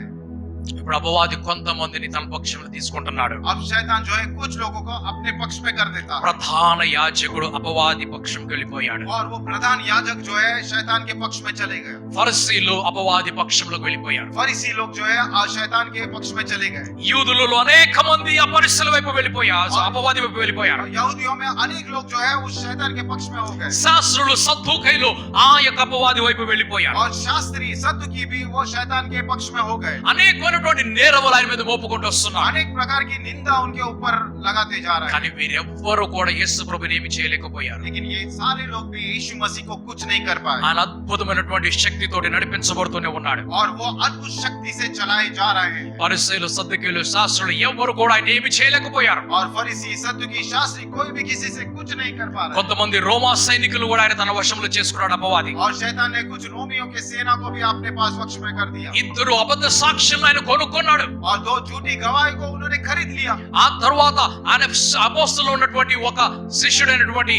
ఇప్పుడు అపవాది కొంతమందిని తన పక్షంలో తీసుకుంటున్నాడు. अब शैतान जो है कुछ लोगों को अपने पक्ष में कर देता है ప్రధాన యాజకుడు అపవాది పక్షంకి వెళ్ళిపోయాడు. और वो प्रधान याजक जो है शैतान के पक्ष में चले गए। ఫరిసీలు అపవాది పక్షంలోకి వెళ్ళిపోయారు. फरीसी लोग जो है शैतान के पक्ष में चले गए। యూదులలో అనేక మంది ఆ పరిసల వైపు వెళ్ళిపోయారు, అపవాది వైపు వెళ్ళిపోయారు. यहूदियों में अनेक लोग जो है उस शैतान के पक्ष में हो गए శాస్త్రులు సద్దూకైలు ఆ యొక్క అపవాది వైపు వెళ్ళిపోయారు. और शास्त्री सद्दुकी भी वो शैतान के पक्ष में हो गए। అనేకమైనటువంటి నేరములు ఆయన మీద మోపుకుంటూ వస్తున్నారు. अनेक प्रकार की निंदा उनके ऊपर लगाते जा रहे हैं, కానీ వీరెవ్వరూ కూడా యేసు ప్రభుని ఏమి చేయలేకపోయారు. लेकिन ये सारे लोग भी यीशु मसीह को कुछ नहीं कर पाए ఆయన అద్భుతమైనటువంటి శక్తితోటి నడిపించబడుతూనే ఉన్నాడు. और वो अद्भुत शक्ति से चलाए जा रहे हैं। పరిసయ్యులు సద్దూకీయులు శాస్త్రులు ఎవ్వరు కూడా ఆయన ఏమి చేయలేకపోయారు. और फरीसी सद्दुकी शास्त्री कोई भी किसी से कुछ नहीं कर पा रहे। కొంతమంది రోమా సైనికులు కూడా ఆయన తన వశంలో చేసుకున్నాడు అపవాది. और शैतान ने कुछ रोमियों के सेना को भी अपने पास वश में कर दिया 2 అబద్ధ సాక్ష్యాలను ఆయన కొనుక్కున్నాడు. और 2 झूठी गवाही को उन्होंने खरीद लिया। ఆ తర్వాత ఆయన అపోస్తలులో ఉన్నటువంటి ఒక శిష్యుడైనటువంటి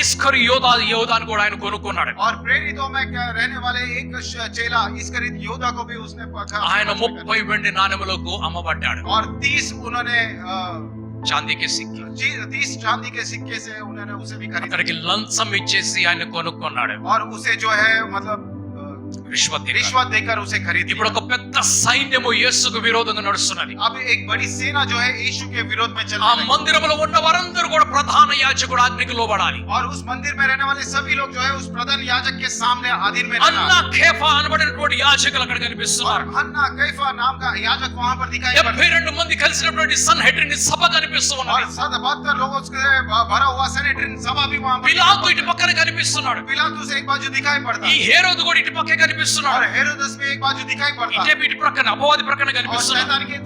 ఇస్కరియోదాను కూడా ఆయన కొనుక్కున్నాడు. और प्रेरितों में रहने वाले एक चेला इस्करियोत योदा को भी उसने ఆయన 30 వెండి నాణెములకు అమ్మబడ్డాడు. और 30 उन्होंने చాందీకి సిక్కి 30 चांदी के सिक्के से उन्होंने उसे भी खरीदा అతనికి లంచం ఇచ్చేసి ఆయన కొనుక్కున్నాడు. और उसे जो है मतलब रिश्वत देकर उसे खरीद ఇప్పుడు लिया। ఒక పెద్ద సైన్యము యేసుకు విరోధంగా నడుస్తున్నది. अब एक बड़ी सेना जो है यीशु के विरोध में चल ఆ रही है మందిరంలో ఉన్న వారందరూ కూడా ప్రధాన యాజకుడు ఆజ్ఞకు లోబడాలి. और उस मंदिर में रहने वाले सभी लोग जो है उस प्रधान याजक के सामने अधीन में रहना। అన్నా కేఫా అనబడినటువంటి యాజకులు అక్కడ और కనిపిస్తున్నారు. हन्ना कैफा नाम का याजक वहां पर दिखाई पड़ता है 72 మంది కలిసినటువంటి సన్హెడ్రిన్ సభ కనిపిస్తూ और ఉన్నది. 72 लोगों से भरा हुआ सेनेटरीन सभा भी वहां पर పిలాతు ఇటు పక్కన కనిపిస్తున్నాడు. पिलातुस एक बाजू दिखाई पड़ता ఈ है హేరోదు కూడా ఇటు పక్కనే और కనిపిస్తున్నాడు. हेरोदस भी एक बाजू दिखाई पड़ता ఇటే है ఇటు ప్రక్కన అపవాది ప్రక్కన और కనిపిస్తున్నాడు. शैतान की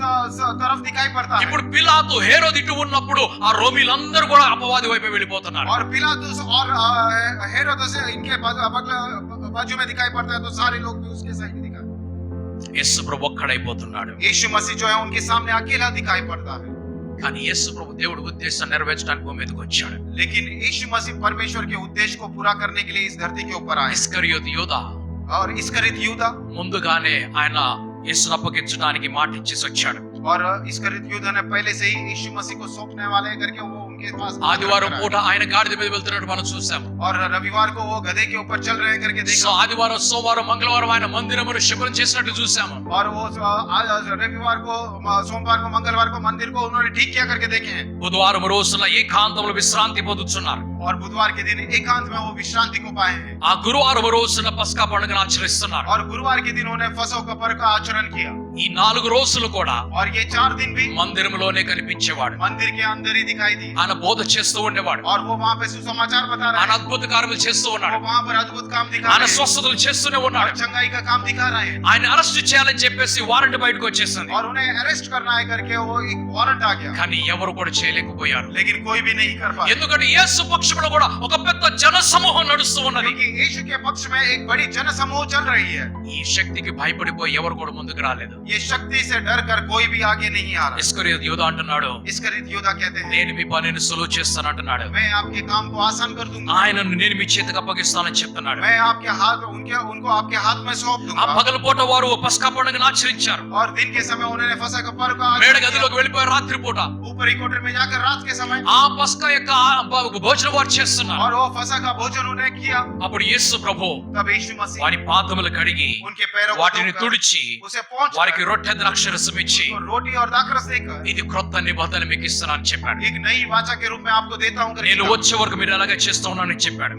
तरफ दिखाई पड़ता है। ఇప్పుడు పిలాతు హేరోదు ఇటు ఉన్నప్పుడు ఆ రోమిలందరూ కూడా అపవాది వైపు వెళ్ళిపోతున్నారు. और पिलातुस और हेरोदस इनके बाजू में दिखाई पड़ता है तो सारे लोग भी उसके साइड में दिखाई। యేసు ప్రభు ఒక్కడైపోతున్నాడు. यीशु मसीह जो है उनके सामने अकेला दिखाई पड़ता है, కానీ యేసు ప్రభు దేవుడి ఉద్దేశం నెరవేర్చడానికి భూమి మీదకి వచ్చాడు. लेकिन यीशु मसीह परमेश्वर के उद्देश्य को पूरा करने के लिए इस धरती के ऊपर आए। ఇస్కరియోతు యూదా और इस्करियोत यूदा ముందుగానే ఆయన యేసును అప్పగించడానికి మాట ఇచ్చేసి వచ్చాడు. और इस्करियोत यूदा ने पहले से ही यीशु मसीह को सौंपने वाले करके वो उनके पास ఆదివారం పూట ఆయన గాడిద మీద వెళ్తున్నట్టు మనం చూసాము. और रविवार को वो गधे के ऊपर चल रहे हैं करके సో देखा। ఆదివారం సోమవారం మంగళవారం ఆయన మందిరమును శుభ్రం చేసినట్టు చూసాము. और वो रविवार को सोमवार को मंगलवार को मंदिर को उन्होंने ठीक किया करके देखे हैं। బుధవారం రోజున ఏకాంతంలో విశ్రాంతి పొందుతున్నారు. और बुधवार के दिन एकांत में वो विश्रांति को पाए हैं ఆ గురువారం రోజున పస్కా పండుగను ఆచరిస్తున్నారు. और गुरुवार के दिन उन्होंने फसह का पर्व का आचरण किया ఈ 4 రోజులు కూడా और ये 4 दिन भी మందిరంలోనే కనిపించేవాడు. मंदिर के अंदर ही दिखाई दी ఆయన బోధ చేస్తూ ఉండేవాడు. और वो वहाँ पे सुसमाचार बता रहे ఆయన हैं అద్భుత కార్యములు చేస్తూ वो ఉన్నాడు. वहाँ पर अद्भुत काम दिखा ఆయన रहे हैं స్వస్థతలు చేస్తూనే और ఉన్నాడు. चंगाई का काम दिखा रहे हैं ఆయన అరెస్ట్ చేయాలని చెప్పేసి వారెంట్ బయటకు వచ్చేసింది. और उन्हें अरेस्ट करना है करके वो एक वारंट आ गया కానీ ఎవరు కూడా చేయలేకపోయారు. लेकिन कोई भी नहीं कर पाया ఎందుకంటే యేసు పక్షమున కూడా ఒక పెద్ద జన సమూహం నడుస్తూ ఉన్నది. क्योंकि यीशु के पक्ष में एक बड़ी जनसमूह चल रही है ఈ శక్తికి భయపడిపోయి ఎవరు కూడా ముందుకు రాలేదు. ये शक्ति से डर कर कोई भी आगे नहीं आ रहा ఇస్కరియోతు యూదా అంటున్నాడు, इस्करियोत यूदा कहते हैं నేను మీ పనిని సులువు చేస్తాను అంటున్నాడు. मैं आपके काम को आसान कर दूंगा ఆయనను నేను మీ చేతికి అప్పగిస్తానని చెప్తున్నాడు. मैं आपके हाथ उनको आपके हाथ में सौंप ఆ दूंगा పగలపూట వారు పస్కా పండుగను ఆచరించారు. और दिन के समय उन्होंने फसह का पर्व का మేడ आचरण గదిలోకి किया। వెళ్ళిపోయారు రాత్రిపూట. ऊपरी कोठरी में जाकर रात के समय ఆ పస్కా యొక్క భోజనం వారు చేస్తున్నారు. और वो फसह का भोजन उन्होंने किया అప్పుడు యేసు ప్రభు तब यीशु मसीह వారి పాదములు కడిగి उनके पैरों को వాటిని धोकर, తుడిచి उसे पहुंच వారికి రొట్టె ద్రాక్షరసం ఇచ్చి रोटी और दाखरस देकर ఇది క్రొత్త నిబంధన మీకు ఇస్తున్నానని చెప్పాడు. एक नई वाचा के रूप में आपको देता हूं करके నేను कहा। వచ్చే వరకు మీరు అలాగే చేస్తూ ఉన్నానని చెప్పాడు.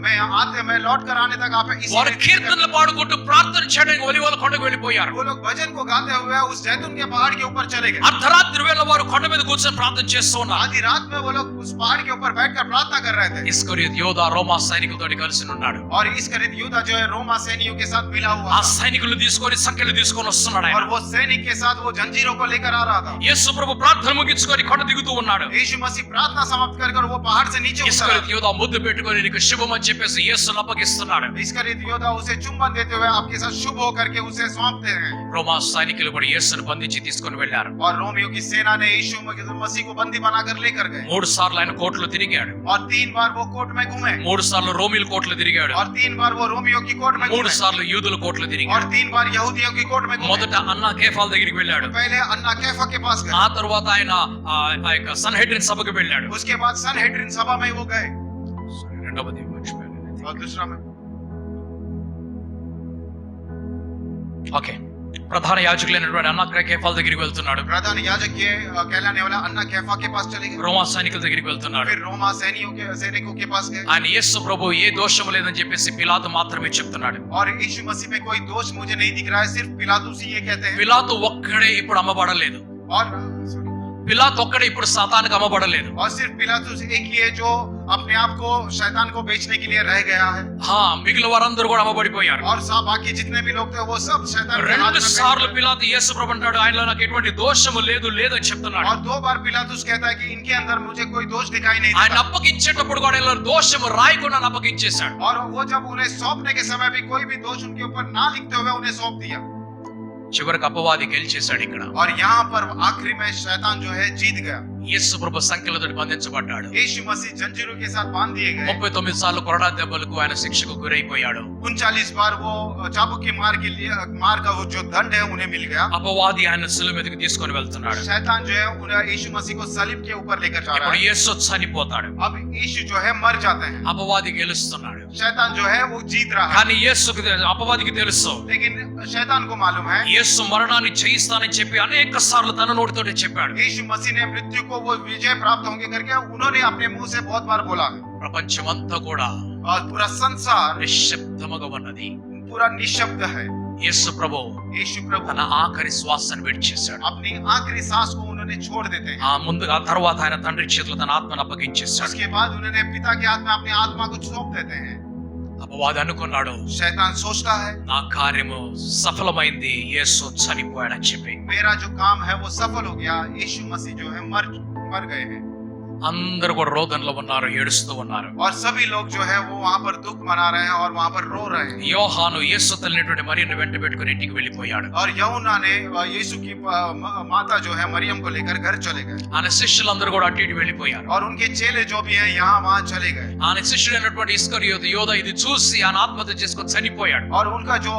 मैं लौट कर आने तक आप इसी వారు रीति से కీర్తనలు పాడుకుంటూ ప్రార్థన చేయడానికి ఒలివల కొండకు వెళ్ళిపోయారు. वो लोग भजन को गाते हुए उस जैतून के पहाड़ के ऊपर चले गए అర్ధరాత్రి వేళ వారు కొండ మీద కూర్చొని ప్రార్థన చేస్తూ ఉన్నారు. आधी रात में वो लोग उस पहाड़ के ऊपर बैठकर प्रार्थना कर रहे थे ఇస్కరియోతు యూదా రోమా సైనికులతో కలిసి ఉన్నాడు. और इस्करियोत यूदा जो है रोमा सैनिकों के साथ मिला हुआ ఆ था సైనికులు తీసుకొని సంఖ్యలు తీసుకొని వస్తున్నాడు और ఆయన. वो सैनिक के साथ वो जंजीरों को लेकर आ रहा था యేసు ప్రభు ప్రార్థన ముగించుకొని కొండ దిగుతూ ఉన్నాడు. यीशु मसीह प्रार्थना समाप्त कर वो पहाड़ से नीचे उतरा ఇస్కరియోతు యూదా ముద్దు పెట్టుకొని నీకు శుభం అని చెప్పేసి యేసును అప్పగిస్తున్నాడు. इस्करियोत यूदा उसे चुंबन देते हुए आपके साथ शुभ होकर के उसे सौंपते हैं రోమా సైనికులు కూడా యేసును బంధించి తీసుకొని వెళ్లారు. और रोमियो की सेना ने यीशु मसीह को बंदी बनाकर लेकर गए 3 సార్లు ఆయన కోటలో తిరిగాడు. और 3 बार वो कोर्ट में घूमे 3 సార్లు రోమిల కోటలో తిరిగాడు. और 3 बार वो रोमियो की कोर्ट में 3 घूमे సార్లు యూదుల కోటలో और తిరిగాడు. 3 बार यहूदियों की कोर्ट में घूमे మొదట అన్నా కేఫాల్ దగ్గరికి వెళ్ళాడు. पहले अन्ना कैफा के पास गए ఆ తర్వాత ఆయన ఆ యొక్క సన్హెడ్రిన్ సభకు వెళ్ళాడు. उसके बाद सनहेड्रिन सभा में वो गए రెండవది మర్చిపోయాను. और दूसरा में ఓకే, ప్రధాన యాజకులైనటువంటి అన్నా కేఫాల్ దగ్గరికి వెళ్తున్నాడు. प्रधान याजक के कहलाने वाला अन्ना कैफा के पास चले गए రోమా సైనికుల దగ్గరికి వెళ్తున్నాడు. फिर रोमा सैनिकों के पास गए ఆయన యేసు ప్రభు ఏ దోషము లేదని చెప్పేసి పిలాతు మాత్రమే చెప్తున్నాడు. और यीशु मसीह में कोई दोष मुझे नहीं दिख रहा है सिर्फ पिलातुस ही ये कहते हैं పిలాతు ఒక్కడే ఇప్పుడు అమ్మబడలేదు. और పిలాతు ఒక్కడే ఇప్పుడు సాతానుకు అమ్మబడలేదు. और सिर्फ पिलातुस एक ही है जो अपने आप को शैतान को बेचने के लिए रह गया है మిగిలిన వారందరూ కూడా అమ్మబడిపోయారు. और सब बाकी जितने भी लोग थे वो सब शैतान के हाथ రెండు में సార్లు बेच गए। పిలాతు యేసు ప్రభు అంటాడు ఆయనలో నాకు ఎటువంటి దోషము లేదని చెప్తున్నాడు. और 2 बार पिलातुस कहता है कि इनके अंदर मुझे कोई दोष दिखाई नहीं ఆయన देता అప్పగించేటప్పుడు కూడా ఇలా దోషము రాయకుండా అప్పగించేశాడు. और वो जब उन्हें सौंपने के समय भी कोई भी दोष उनके ऊपर ना लिखते हुए उन्हें सौंप दिया చివరికి అపవాది గెలిచేశాడు ఇక్కడ. और यहाँ पर आखिरी में शैतान जो है जीत गया యేసు ప్రభు సంఖ్యలతో బంధించబడ్డాడు. यीशु मसीह जंजीरों के साथ बांध दिए गए 39 సార్లు కొరడా దెబ్బలకు ఆయన శిక్షకు గురైపోయాడు. 39 बार वो चाबुक की मार का वो जो दंड है उन्हें मिल गया అపవాది ఆయన శిలువ మీదకి తీసుకొని వెళ్తున్నాడు. शैतान जो है उन्हें यीशु मसीह को सलीब के ऊपर लेकर जा रहा ఇప్పుడు है యేసు చనిపోతాడు. अब यीशु जो है मर जाते हैं అపవాది గెలుస్తున్నాడు. शैतान जो है वो जीत रहा है కానీ అపవాదికి తెలుసు लेकिन शैतान को मालूम है యేసు మరణాన్ని జయిస్తానని చెప్పి అనేక సార్లు తన నోటితోటి చెప్పాడు. यीशु मसीह ने मृत्यु को वो विजय प्राप्त होंगे करके उन्होंने अपने मुंह से बहुत बार बोला ప్రపంచమంతా కూడా और पूरा संसार నిశ్శబ్దముగా ఉన్నది. पूरा निशब्द है యేసు ప్రభు यीशु प्रभु తన ఆఖరి శ్వాసను విడిచేశాడు. अपनी आखिरी सांस को उन्होंने छोड़ देते हैं ఆ తర్వాత ఆయన తండ్రి చేతిలో తన ఆత్మను అప్పగించేశాడు. उसके बाद उन्होंने पिता के हाथ में अपनी आत्मा को सौंप देते हैं అపవాది అనుకున్నాడు शैतान सोचता है నా కార్యము సఫలమైంది యేసు చనిపోయాడని చెప్పి. मेरा जो काम है वो सफल हो गया यीशु मसीह जो है मर गए हैं అందరూ కూడా రోదనలో ఉన్నారు, ఏడుస్తూ ఉన్నారు. और सभी लोग जो है वो वहां पर दुख मना रहे हैं और वहां पर रो रहे हैं యోహాను యేసు తల్లినటువంటి మరియను వెంట పెట్టుకుని ఇంటికి వెళ్ళిపోయాడు. और यूहन्ना ने यीशु की माता जो है मरियम को लेकर घर चले गए ఆయన శిష్యులందరూ కూడా అటు ఇటు వెళ్ళిపోయారు. और उनके चेले जो भी हैं यहाँ वहां चले गए ఆయన శిష్యుడైనటువంటి ఇస్కరియోతు యోధ ఇది చూసి ఆయన ఆత్మహత్య చేసుకొని చనిపోయాడు. और उनका जो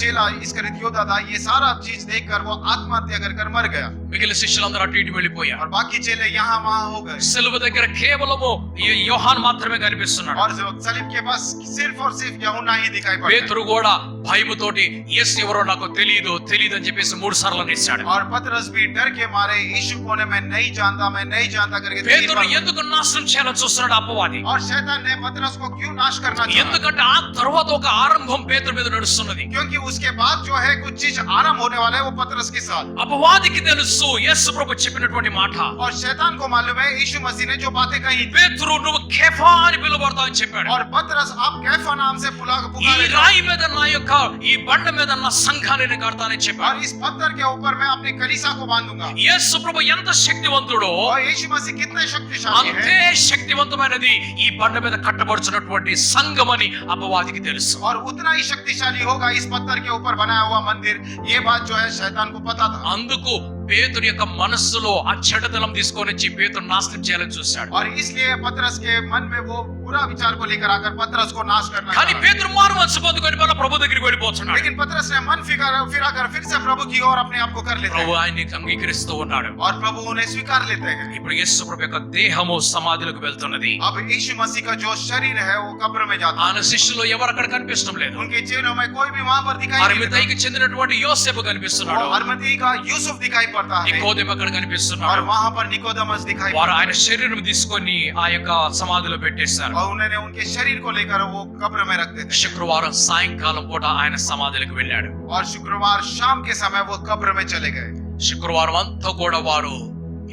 चेला इस्करियोत यूदा था ये सारा चीज देखकर वो आत्महत्या कर मर गया మిగిలిన శిష్యులందరూ అటు ఇటు వెళ్ళిపోయారు. और बाकी चेले यहाँ वहां हो गए సిలువ దగ్గర కేవలము ఈ యోహాన్ మాత్రమే కనిపిస్తున్నాడు. और जो सलीब के पास सिर्फ और सिर्फ यूहन्ना ही दिखाई पड़ता है. పేతురు కూడా భయముతోటి యేసు ఎవరో నాకు తెలియదు అని చెప్పేసి 3 సార్లు అనేసాడు. और पतरस भी डर के मारे यीशु कौन है मैं नहीं जानता करके పేతురు ఎందుకు నాశనం చేయాలని చూస్తున్నాడు అపవాది? और शैतान ने पतरस को क्यों नाश करना चाहा? ఎందుకంటే ఆ తర్వాత ఒక ఆరంభం పేతురు మీద నడుస్తున్నది. क्योंकि उसके बाद जो है कुछ चीज आरंभ होने वाला है वो पतरस के साथ. అపవాదికి తెలుసు యేసు ప్రభు చెప్పినటువంటి మాట. और शैतान को मालूम है यीशु मसीह ने जो बातें कही. పేతురు నువ్వు కేఫా అని పిలువబడతావు అని చెప్పాడు. और पतरस आप कैफा नाम से ఈ पुकारे రాయి మీద నా యొక్క ఈ బండ మీద నా సంఘాన్ని నేను కడతానని చెప్పాడు. और इस पत्थर के ऊपर मैं अपने कलीसिया को बांधूंगा. యేసు ప్రభు ఎంత శక్తివంతుడో और यीशु मसीह कितने शक्तिशाली అంతే है శక్తివంతమైనది ఈ బండ మీద కట్టబడుచున్నటువంటి సంఘమని అపవాదికి తెలుసు. और उतना ही शक्तिशाली होगा इस पत्थर के ऊपर बनाया हुआ मंदिर. ये बात जो है शैतान को पता था. అందుకు పేతురు యొక్క మనస్సులో ఆ చెడుతనం తీసుకొని వచ్చి పేతురు నాశనం చేయాలని చూశాడు. और इसलिए पतरस के मन में वो बुरा विचार को लेकर आकर पतरस को नाश करना కానీ चाहा. పేతురు మారు మనసు పొందుకొని మళ్ళీ ప్రభు దగ్గరికి వెళ్ళిపోతున్నాడు. लेकिन पतरस ने मन फिराकर फिर से प्रभु की ओर अपने आप को कर लेते ప్రభు हैं. ఆయన్ని అంగీకరిస్తూ ఉన్నాడు. और प्रभु उन्हें स्वीकार लेते हैं. ఇప్పుడు యేసు ప్రభు యొక్క దేహము సమాధిలోకి వెళ్తున్నది. अब यीशु मसीह का जो शरीर है वो कब्र में जाता ఆయన है. శిష్యులు ఎవరు అక్కడ కనిపించడం లేదు. उनके चेहरों में कोई भी वहां पर दिखाई नहीं देता. అరిమతయికి చెందినటువంటి యోసేపు కనిపిస్తున్నాడు. और अरमती का यूसुफ दिखाई पड़ता है. నికోదేము అక్కడ और కనిపిస్తున్నాడు. वहां पर निकोदेमस दिखाई వారు पड़ता ఆయన है. శరీరం తీసుకొని ఆ యొక్క సమాధిలో పెట్టేశారు. और उन्होंने उनके शरीर को लेकर वो कब्र में रख देते. శుక్రవారం సాయంకాలం పూట ఆయన సమాధిలోకి వెళ్ళాడు. और शुक्रवार शाम के समय वो कब्र में चले गए. శుక్రవారం అంతా కూడా వారు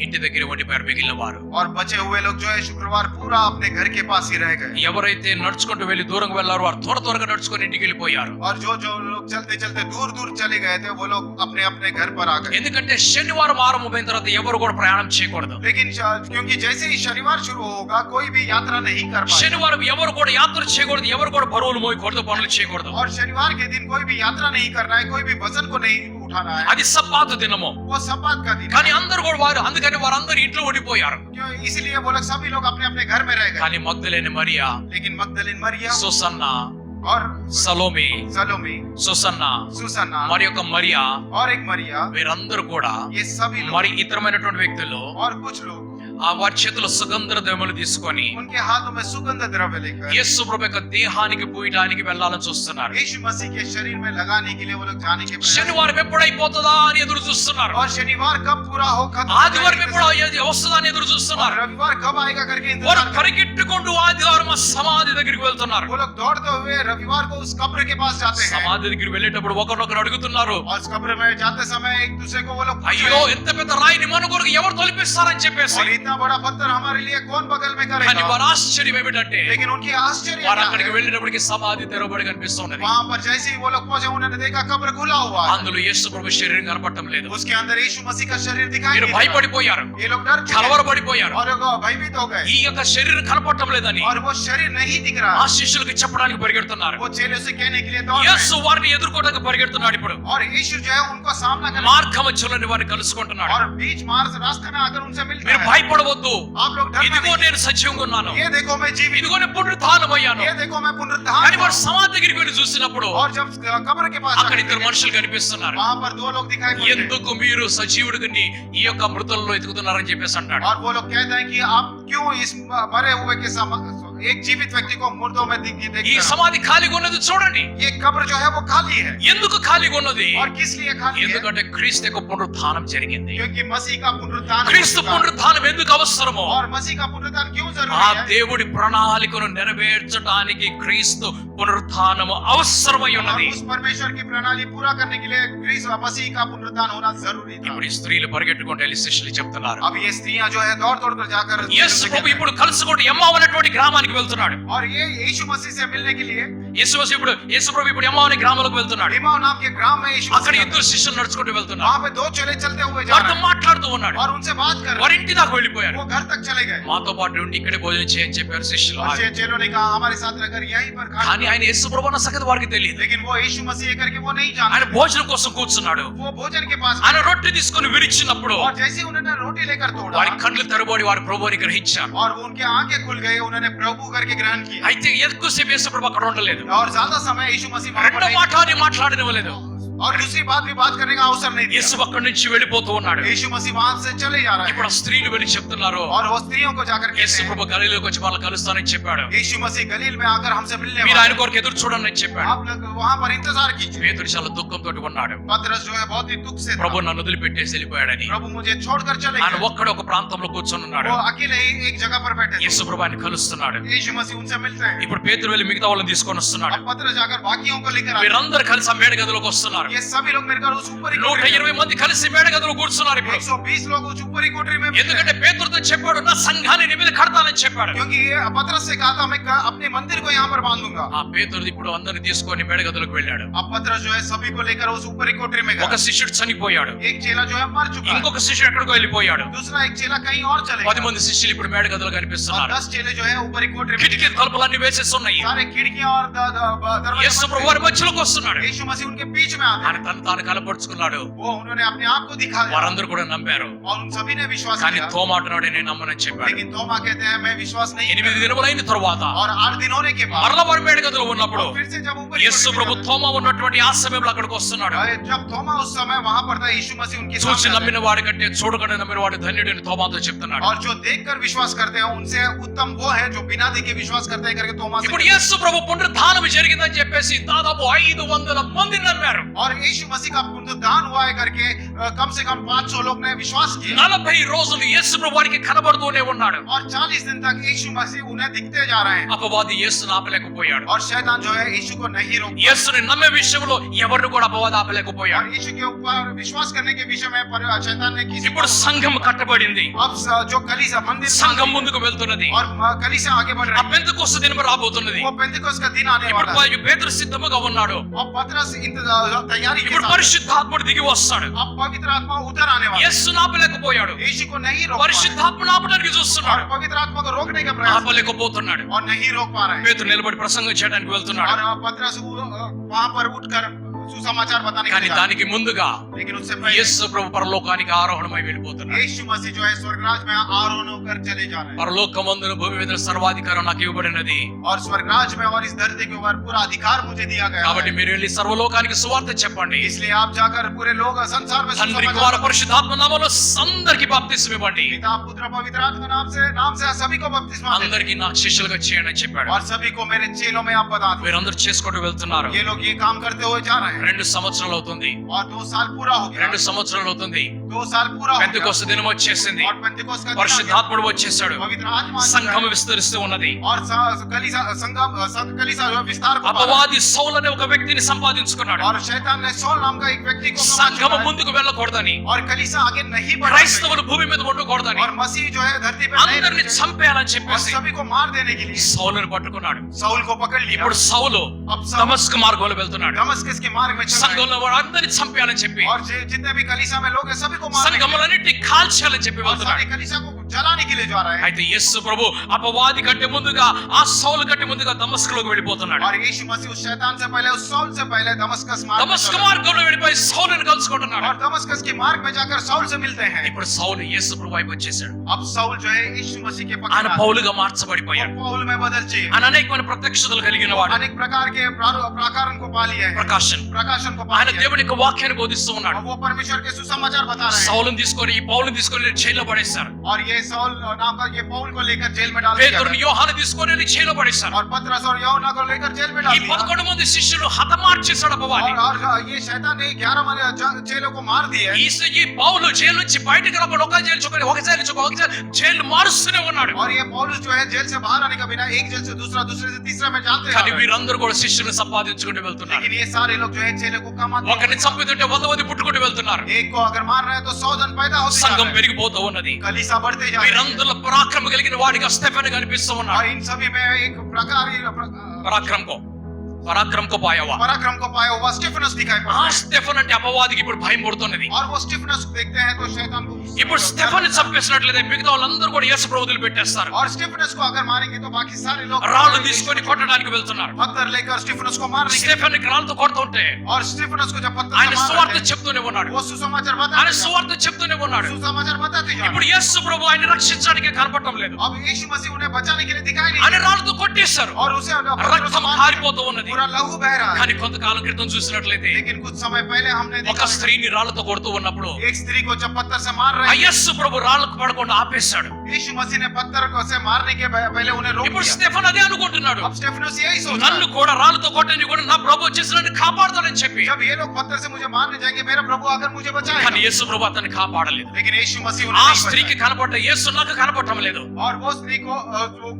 ఇంటి దగ్గర ఉండిపోయారు మిగిలిన వారు. और बचे हुए लोग जो है शुक्रवार पूरा अपने घर के पास ही रह गए. ఎవరైతే నడుచుకుంటూ వెళ్లి దూరంగా వెళ్లారో వారు త్వరగా నడుచుకొని ఇంటికి వెళ్ళిపోయారు. और जो लोग चलते चलते दूर चले गए थे वो लोग अपने अपने घर पर आ गए. ఎందుకంటే శనివారం ఆరంభమైన తర్వాత ఎవరు కూడా ప్రయాణం చేయకూడదు. लेकिन क्योंकि जैसे ही शनिवार शुरू होगा कोई भी यात्रा नहीं कर पाएगा. శనివారం ఎవరు కూడా యాత్ర చేయకూడదు, ఎవరు కూడా బరువులు మోయకూడదు, పనులు చేయకూడదు. और शनिवार के दिन कोई भी यात्रा नहीं करना है, कोई भी वजन को नहीं उठाना है. అది సబ్బాతు దినము. वो सब्बात का दिन కానీ है. అందరూ కూడా అందుకని వారందరూ ఇంట్లో ఉండిపోయారు. इसलिए वो लोग सभी लोग अपने अपने घर में रह गए. కానీ మగ్దలేని మరియా, लेकिन मगदलीन मरियम సుసన్న, और సలోమి, सलोमी, సుసన్న, सुसन्ना మరి యొక్క మరియా, और एक मरिया, వీరందరూ కూడా ये सभी लोग మరి ఇతరమైనటువంటి వ్యక్తులు और कुछ लोग ఆ వారి చేతుల్లో సుగంధ ద్రవ్యములు తీసుకొని उनके हाथों में सुगंध द्रव्य लेकर యేసు ప్రభు యొక్క దేహానికి పూయడానికి వెళ్ళాలని చూస్తున్నారు. यीशु मसीह के शरीर में लगाने के लिए वो लोग जाने के प्रयास. శనివారం ఎప్పుడైపోతుందా అని ఎదురు చూస్తున్నారు. और शनिवार कब पूरा हो खत्म ఆదివారం ఎప్పుడు వస్తుందా అని ఎదురు और చూస్తున్నారు. रविवार कब आएगा करके వారు इंतजार कर. పరిగెట్టుకుంటూ ఆదివారం ఆ సమాధి దగ్గరికి వెళ్తున్నారు. वो लोग दौड़ते हुए रविवार को उस कब्र के पास जाते हैं. సమాధి దగ్గరికి వెళ్ళేటప్పుడు ఒకరినొకరు అడుగుతున్నారు, और उस कब्र में जाते समय एक दूसरे को वो लोग पूछ అయ్యో रहे हैं, ఎంత పెద్ద రాయిని మన కొరకు ఎవరు తొలిపిస్తారని చెప్పేసి. और इतना बड़ा पत्थर हमारे लिए कौन बगल में కానీ करेगा. వారి ఆశ్చర్యం ఏమిటంటే लेकिन उनकी आश्चर्य వారు क्या అక్కడికి है? వెళ్ళినప్పటికీ సమాధి తెరవబడి కనిపిస్తున్నది. वहां पर जैसे ही वो लोग पहुंचे उन्होंने देखा कब्र खुला हुआ है. అందులో యేసు ప్రభు శరీరం కనపడటం లేదు. उसके अंदर यीशु मसीह का शरीर दिखाई మీరు नहीं देता. భయపడిపోయారు, ये लोग डर चुके కలవరపడిపోయారు. और लोग भयभीत हो गए. ఈ యొక్క శరీరం కనపడటం లేదని और वो शरीर नहीं दिख रहा. ఆ శిష్యులకు చెప్పడానికి పరిగెడుతున్నారు. वो चेले से कहने के लिए दौड़ रहे యేసు వారిని ఎదుర్కోవడానికి పరిగెడుతున్నాడు. ఇప్పుడు हैं. और यीशु जो है उनको सामना करने మార్గ మధ్యలోని వారిని కలుసుకుంటున్నాడు. और बीच मार्ग रास्ते में आकर उनसे मिलता మీరు है. భయపడవద్దు, आप लोग डरना ఇదిగో नहीं. నేను సజీవంగా ఉన్నాను, ये देखो मैं जीवित ఇదిగో నేను పునరుత్థానమయ్యాను. ये देखो मैं पुनरुत्थान కానీ हूँ. వారు సమాధి దగ్గరికి వెళ్ళి చూసినప్పుడు और जब कब्र के पास అక్కడ जाकर ఇద్దరు देखे, మనుషులు కనిపిస్తున్నారు. वहां पर दो लोग दिखाई पड़ते हैं. ఎందుకు మీరు సజీవుడిని ఈ యొక్క మృతుల్లో ఎదుగుతున్నారని చెప్పేసి అంటాడు. और वो लोग कहते हैं कि आप क्यों इस मरे हुए के एक जीवित व्यक्ति को मुर्दों में ఈ देखते हैं. సమాధి ఖాళీగా ఉన్నది చూడండి. ये कब्र जो है वो खाली है. ఎందుకు ఖాళీగా ఉన్నది? और किस लिए खाली है? ఎందుకంటే క్రీస్తు యొక్క పునరుత్థానం జరిగింది. क्योंकि मसीह का पुनरुत्थान हो క్రీస్తు चुका है. పునరుత్థానం ఎందుకు అవసరమో और मसीह का पुनरुत्थान क्यों ఆ जरूरी है? దేవుడి ప్రణాళికను నెరవేర్చడానికి క్రీస్తు పునరుత్థానము అవసరమై और ఉన్నది. उस परमेश्वर की प्रणाली पूरा करने के लिए क्रिस्त मसीह का पुनरुत्थान होना जरूरी था. ఇప్పుడు ఈ స్త్రీలు పరిగెట్టుకుంటూ వెళ్ళి శిష్యులు చెప్తున్నారు, अब ये स्त्रियां जो है दौड़ कर जाकर యేసు ప్రభు ఇప్పుడు కలుసుకుంటూ ఎమ్మావు అనేటువంటి గ్రామానికి వెళ్తున్నాడు. और ये यीशु मसीह से मिलने के लिए యేసు ప్రభు ఇప్పుడు ఎమ్మావు అనే గ్రామంలోకి వెళ్తున్నాడు. इमाम नाम के ग्राम में यीशु అక్కడ मसीह ఇద్దరు శిష్యులు నడుచుకుంటూ వెళ్తున్నారు. वहां पे दो चेले चलते हुए जा వారితో रहे हैं మాట్లాడుతూ ఉన్నాడు. और उनसे बात कर रहे వారి ఇంటి దాకా వెళ్ళిపోయారు. हैं. वो घर तक चले गए. మాతో పాటు ఉండి ఇక్కడే భోజనం చేయని చెప్పారు శిష్యులు. और चेलों ने कहा हमारे साथ रहकर यहीं पर खाना. కానీ ఆయన యేసు ప్రభు అన్న సంగతి వారికి తెలియదు. लेकिन वो यीशु मसीह करके वो नहीं ఆయన जानते. భోజనం కోసం కూర్చున్నాడు. वो भोजन के पास ఆయన రొట్టె తీసుకొని విరిచినప్పుడు और जैसे ही उन्होंने रोटी लेकर तोड़ा వారి కళ్ళు తెరబడి వారి ప్రభువుని గ్రహించారు. और वो उनके आंखें खुल गए, उन्होंने प्रभु करके ग्रहण किया. అయితే ఎక్కువసేపు యేసు ప్రభు అక్కడ ఉండలేదు. और ज्यादा समय यीशु मसीह वहां पर రెండో नहीं- మాట అని మాట్లాడనివ్వలేదు. और दूसरी बात भी बात करने का अवसर नहीं యేసు दिया। అక్కడి నుంచి వెళ్ళిపోతూ ఉన్నాడు. यीशु मसीह वहां से चले जा रहा ఇప్పుడు है ఆ స్త్రీలు వెళ్ళి చెప్తున్నారు, और वो स्त्रियों को जाकर యేసు कहते हैं, ప్రభు గలీలోకి వచ్చి వాళ్ళని కలుస్తానని చెప్పాడు. यीशु मसीह गलील में आकर हमसे मिलने మీరు वाला ఆయన है। కొరకు ఎదురు చూడండి అని చెప్పాడు. आप लोग वहां पर इंतजार कीजिए। పేతురు చాలా దుఃఖంతో ఉన్నాడు. पतरस जो है बहुत ही दुख से था। ప్రభు నన్ను వదిలిపెట్టేసి వెళ్ళిపోయాడని. प्रभु मुझे छोड़कर चले ఆయన गए। ఒక్కడే ఒక ప్రాంతంలో కూర్చొని ఉన్నాడు. वो अकेले ही एक जगह पर बैठे थे। యేసు ప్రభు ఆయన కలుస్తున్నాడు. यीशु मसीह उनसे मिलते हैं। ఇప్పుడు పేతురు వెళ్ళి మిగతా వాళ్ళని తీసుకొని వస్తున్నాడు. अब पतरस जाकर बाकियों को लेकर आता వీరందరూ కలిసి ఆ మేడ గదిలోకి వస్తున్నారు. है। ये सभी लोग मेरे घर उस ऊपरी 120 మంది కలిసి మేడ గదిలో కూర్చున్నారు ఇప్పుడు. 120 लोग उस ऊपरी कोठरी में बैठे ఎందుకంటే हैं। పేతురుతో చెప్పాడు, నా సంఘాన్ని నీ మీద కడతానని చెప్పాడు. क्योंकि ये पतरस से कहा था मैं अपने मंदिर को यहाँ पर बांधूंगा। ఆ పేతురు ఇప్పుడు అందరిని తీసుకొని మేడ గదిలోకి వెళ్ళాడు. अब पतरस जो है सभी को लेकर उस ऊपरी कोठरी में ఒక गया। శిష్యుడు చనిపోయాడు. एक चेला जो है मर चुका है। ఇంకొక శిష్యుడు ఎక్కడికో వెళ్ళిపోయాడు. दूसरा एक चेला कहीं और चले 10 गया। మంది శిష్యులు ఇప్పుడు మేడ గదిలో और కనిపిస్తున్నారు. 10 चेले जो है ऊपरी कोठरी में కిటికీ తలుపులన్నీ వేసేసి ఉన్నాయి. सारे खिड़कियां और दरवाजे యేసు बंद ప్రభు थे। వారి మధ్యలోకి వస్తున్నాడు. यीशु मसीह उनके बीच में आते ఆయన हैं। తను తాను కనపరుచుకున్నాడు. वो उन्होंने अपने आप को दिखाया వారందరూ కూడా నమ్మారు. और उन सभी ने विश्वास కానీ किया। తోమాటనాడే నేను నమ్మనని చెప్పాడు. लेकिन तोमा कहते हैं मैं विश्वास नहीं 8 करता। దినములైన తరువాత और 8 दिन होने के बाद మరల వారి మేడ గదిలో ఉన్నప్పుడు और फिर से जब ऊपर యేసు ప్రభు తోమా ఉన్నటువంటి ఆ సమయంలో అక్కడికి వస్తున్నాడు. जब थोमा उस समय वहां पर था यीशु मसीह उनके చూసి सामने నమ్మిన వాడి కంటే చూడకుండా నమ్మిన వాడు ధన్యుడని తోమాతో చెప్తున్నాడు. और जो देखकर विश्वास करते हैं उनसे उत्तम वो है जो बिना देखे विश्वास करते हैं करके तोमा से ఇప్పుడు యేసు ప్రభు పునరుద్ధానం జరిగిందని చెప్పేసి దాదాపు 500 మంది నమ్మారు. और यीशु मसीह का पुनरुत्थान हुआ है करके कम से कम 500 लोग ने विश्वास किया। 40 రోజులు యేసు ప్రభు వారికి కనబడుతూనే ఉన్నాడు. और 40 दिन तक यीशु मसीह उन्हें दिखते जा रहे हैं। అపవాది యేసును ఆపలేకపోయాడు. और शैतान जो है यीशु को नहीं रोक पाया। యేసుని నమ్మే విషయంలో ఎవరిని కూడా అపవాది ఆపలేకపోయాడు. और यीशु के ऊपर विश्वास करने के विषय में शैतान ने किसी ఇప్పుడు సంఘం కట్టబడింది. अब जो कलीसिया मंदिर సంఘం ముందుకు వెళ్తున్నది. और कलीसिया आगे बढ़ ఆ रही है। పెంతెకొస్తు దినం రాబోతున్నది. वो पेंतिकोस्त का दिन आने ఇప్పుడు वाला है। పేతురు సిద్ధముగా ఉన్నాడు. अब पतरस तैयारी के ఇప్పుడు साथ పరిశుద్ధాత్ముడు దిగి వస్తాడు. अब पवित्र आत्मा उतर आने वाला है। యేసును ఆపలేకపోయాడు. यीशु को नहीं रोक पा रहे। పరిశుద్ధాత్మను ఆపడానికి और చూస్తున్నాడు. पवित्र आत्मा को रोकने का प्रयास ఆపలేకపోతున్నాడు. और नहीं रोक पा रहे हैं। పేతురు నిలబడి ప్రసంగం చేయడానికి వెళ్తున్నాడు. और पतरस वहां पर उठकर सुसमाचार बताने के కానీ लिए जा रहा దానికి ముందుగా है। लेकिन उससे पहले యేసు ప్రభు పరలోకానికి ఆరోహణమై వెళ్ళిపోతున్నాడు. यीशु मसीह जो है स्वर्गराज में आरोहण होकर चले जा रहे हैं। పరలోకమందున భూమి మీద సర్వాధికారం నాకు ఇవ్వబడినది. और स्वर्गराज में और इस धरती के ऊपर पूरा अधिकार मुझे दिया गया కాబట్టి है। మీరు వెళ్ళి సర్వలోకానికి సువార్త చెప్పండి. इसलिए आप जाकर पूरे लोग संसार में తండ్రి కుమార सुसमाचार పరిశుద్ధాత్మ నామములో అందరికీ బాప్తిస్మం ఇవ్వండి. पिता पुत्र पवित्र आत्मा नाम से सभी को बपतिस्मा दें అందరికీ నా శిష్యులుగా చేయండి అని చెప్పాడు. और सभी को मेरे चेलों में आप बता दो। వీరందరూ చేసుకుంటూ వెళ్తున్నారు. ये लोग ये काम करते हुए जा रहे हैं। 2 సంవత్సరాలు అవుతుంది. और 2 साल पूरा हो गया। 2 సంవత్సరాలు అవుతుంది. 2 साल पूरा हो गया। పెంతెకొస్తు దినం వచ్చేసింది. और पेंतिकोस्त का दिन आ गया। పరిశుద్ధాత్ముడు వచ్చేసాడు. पवित्र आत्मा आ సంఘం गया है। విస్తరిస్తూ ఉన్నది. और कलीसिया जो है विस्तार को पा रहा అపవాది సౌలు అనే ఒక వ్యక్తిని సంపాదించుకున్నాడు. है। और शैतान ने सौल नाम का एक व्यक्ति को कमा సంఘము चुका है। ముందుకు వెళ్ళకూడదని, और कलीसिया आगे नहीं बढ़ रही క్రైస్తవులు భూమి మీద ఉండకూడదని, और मसीह जो है धरती पे नहीं అందరిని रहेंगे। చంపేయాలని और చెప్పేసి सभी को मार देने के लिए సౌలును పట్టుకున్నాడు. सौल को पकड़ लिया। ఇప్పుడు సౌలు अब सौल దమస్కు మార్గంలో వెళ్తున్నాడు. दमस्कस के मार्ग में चल रहा సంఘంలో వారందరిని చంపేయాలని చెప్పి, है। और जितने भी कलीसिया में लोग हैं सभी को मारने के लिए సంఘములన్నిటిని కాల్చేయాలని చెప్పి और వెళ్తున్నాడు. सारे कलीसिया को जलाने के लिए जा रहा है। అయితే యేసు ప్రభు అపవాది కంటే ముందుగా, ఆ సౌలు కంటే ముందుగా దమస్కులోకి వెళ్ళిపోతున్నాడు. और यीशु मसीह उस शैतान से पहले उस सौल से पहले दमस्कस मार्ग में దమస్కు चला। మార్గంలో వెళ్ళిపోయి సౌలుని కలుసుకుంటున్నాడు. और दमस्कस के मार्ग में जाकर सौल से मिलते हैं। ఇప్పుడు సౌలు యేసు ప్రభు వైపు వచ్చేసాడు. अब सौल जो है यीशु मसीह के ఆయన पकड़ పౌలుగా మార్చబడిపోయాడు. पौल में बदल चाहिए। ఆయన అనేకమైన ప్రత్యక్షతలు కలిగిన వాడు. अनेक प्रकार के प्राकारण को पा लिया है। प्रकाशन को पा ఆయన लिया है। దేవుని యొక్క వాక్యాన్ని బోధిస్తూ ఉన్నాడు. और वो परमेश्वर के सुसमाचार बता रहे हैं। సౌలుని తీసుకొని, ఈ పౌలుని తీసుకొని జైల్లో పడేశారు. और ये सौल नाम का ये पौल को लेकर जेल में डाल दिया పేతురుని, गया। యోహాను తీసుకొని వెళ్ళి జైల్లో పడేశారు. और पतरस और यूहन्ना को लेकर जेल में डाल ఈ दिया। 11 మంది శిష్యులు హతమార్చేశాడు అపవాది. और ये शैतान ने 11 चेलों को मार दिया है। ఈ పౌలు జైలు నుంచి బయటకు రాబోయి ఒక జైలు చొక్కని, ఒక జైలు చొక్క, ఒక జైలు మారుస్తూనే ఉన్నాడు. और ये पौलुस जो है जेल से बाहर आने का बिना एक जेल से दूसरा, दूसरे से तीसरा में जाते जा కానీ रहे हैं। వీరందరూ కూడా శిష్యులను సంపాదించుకుంటూ వెళ్తున్నారు. लेकिन ये सारे लोग जो है चेलों को कमाते ఒకరిని చంపుతుంటే 100 మంది పుట్టుకుంటూ వెళ్తున్నారు. एक को अगर मार रहे हैं तो 100 जन पैदा होते जा సంఘం रहे हैं। పెరిగిపోతూ ఉన్నది. कलीसिया बढ़ते जा रहे हैं। వీరందరిలో పరాక్రమ కలిగిన వాడిగా స్టెఫెన్ కనిపిస్తూ और ఉన్నాడు. इन सभी में एक प्रकार పరాక్రమ కో పాయవా. पराक्रम को पाया हुआ स्टीफनस दिखाई ఆ पड़ता है। స్టెఫెన్ అంటే అపవాదికి ఇప్పుడు భయం పుడుతున్నది. और वो स्टीफनस देखते हैं तो शैतान को ఇప్పుడు స్టెఫెన్ చంపేసినట్లయితే మిగతా వాళ్ళందరూ కూడా యేసు ప్రభువుని వదిలిపెట్టేస్తారు. और स्टीफनस को अगर मारेंगे तो बाकी सारे लोग రాళ్ళు తీసుకొని కొట్టడానికి వెళ్తున్నారు. पत्थर लेकर स्टीफनस को मारने के लिए। స్టెఫెన్ రాళ్ళతో కొడుతుంటే और स्टीफनस को जब पत्थर ఆయన से मार సువార్త रहे थे, చెప్తూనే ఉన్నాడు. वो सुसमाचार ఆయన बताते जा సువార్త చెప్తూనే ఉన్నాడు. रहे हैं। सुसमाचार बताते जा ఇప్పుడు रहे हैं। యేసు ప్రభు ఆయన రక్షించడానికి కనపడటం లేదు. अब यीशु मसीह उन्हें बचाने के लिए दिखाई नहीं ఆయన दे रहा। రాళ్ళతో కొట్టేశారు. और उसे पत्थरों से రక్తం मार दिया। కారిపోతూ ఉన్నది. पूरा लहू बह रहा है। కానీ కొంతకాలం క్రితం చూసినట్లయితే लेकिन कुछ समय पहले हमने ఒక देखा స్త్రీని రాళ్లతో కొడుతూ ఉన్నప్పుడు एक स्त्री को जब पत्थर से मार रहे ఆ थे, యేసు ప్రభు రాళ్ళకు పడకుండా ఆపేశాడు. यीशु मसीह ने पत्थर को से मारने के पहले उन्हें रोक ఇప్పుడు दिया। స్టెఫన్ అదే అనుకుంటున్నాడు, अब स्टेफनस यही सोच रहा నన్ను है, కూడా రాళ్ళతో కొట్టని కూడా నా ప్రభు వచ్చేసి నన్ను కాపాడతాడని చెప్పి. जब ये लोग पत्थर से मुझे मारने जाएंगे मेरा प्रभु आकर मुझे बचाएगा। కానీ యేసు ప్రభు అతన్ని కాపాడలేదు. लेकिन यीशु मसीह ఆ उन्हें नहीं స్త్రీకి बचाया। కనపడ్డ యేసు నాకు కనపడటం లేదు. और वो स्त्री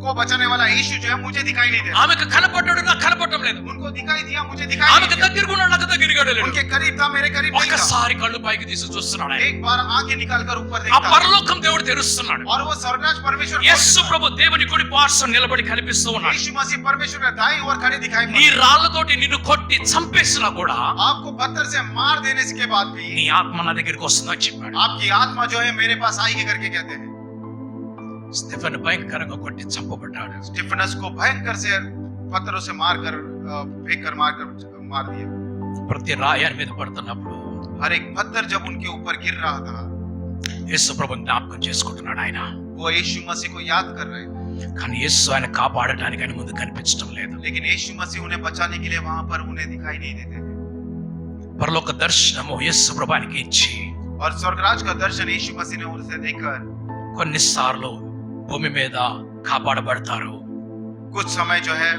को बचाने वाला यीशु जो है मुझे दिखाई नहीं देता। ఆమెకు కనపడ్డాడు, నాకు కనపడటం లేదు. उनको दिखाई दिया, मुझे दिखाई नहीं ఆమెకు दिया। దగ్గరగా ఉన్నాడు, నాకు దగ్గరగా లేడు. उनके करीब था, मेरे करीब नहीं था। ఒక్కసారి కళ్ళు పైకి తీసి చూస్తున్నాడు ఆయన. एक बार आंखें निकालकर ऊपर ఆ देखता है, పరలోకం దేవుడు తెరుస్తున్నాడు. और वो स्वर्गराज परमेश्वर యేసు ప్రభు దేవుని కుడి పార్శ్వం నిలబడి కనిపిస్తూ ఉన్నాడు. यीशु मसीह परमेश्वर के दाईं ओर खड़े दिखाई నీ पड़ते हैं। రాళ్ళతోటి నిన్ను కొట్టి చంపేసినా కూడా आपको पत्थर से मार देने के बाद भी నీ ఆత్మ నా దగ్గరికి వస్తుందని చెప్పాడు. आपकी आत्मा जो है मेरे पास आएगी करके कहते हैं। స్టెఫెన్ భయంకరంగా కొట్టి చంపబడ్డాడు. स्टीफनस को भयंकर से पत्थरों से मारकर फेंक मार दिया। ప్రతి రాయాని మీద పడుతున్నప్పుడు हर एक पत्थर जब उनके ऊपर गिर रहा था, యేసు ప్రభు జ్ఞాపకం చేసుకుంటున్నాడు ఆయన. वो यीशु मसीह को याद कर रहे थे। కానీ యేసు ఆయన కాపాడటానికి ఆయన ముందు కనిపించడం లేదు. लेकिन यीशु मसीह उन्हें बचाने के लिए वहां पर उन्हें दिखाई नहीं देते थे। పరలోక దర్శనము యేసు ప్రభునికి ఇచ్చి और स्वर्गराज का दर्शन यीशु मसीह ने उनसे देकर కొన్నిసార్లు భూమి మీద కాపాడబడతారు, कुछ समय जो है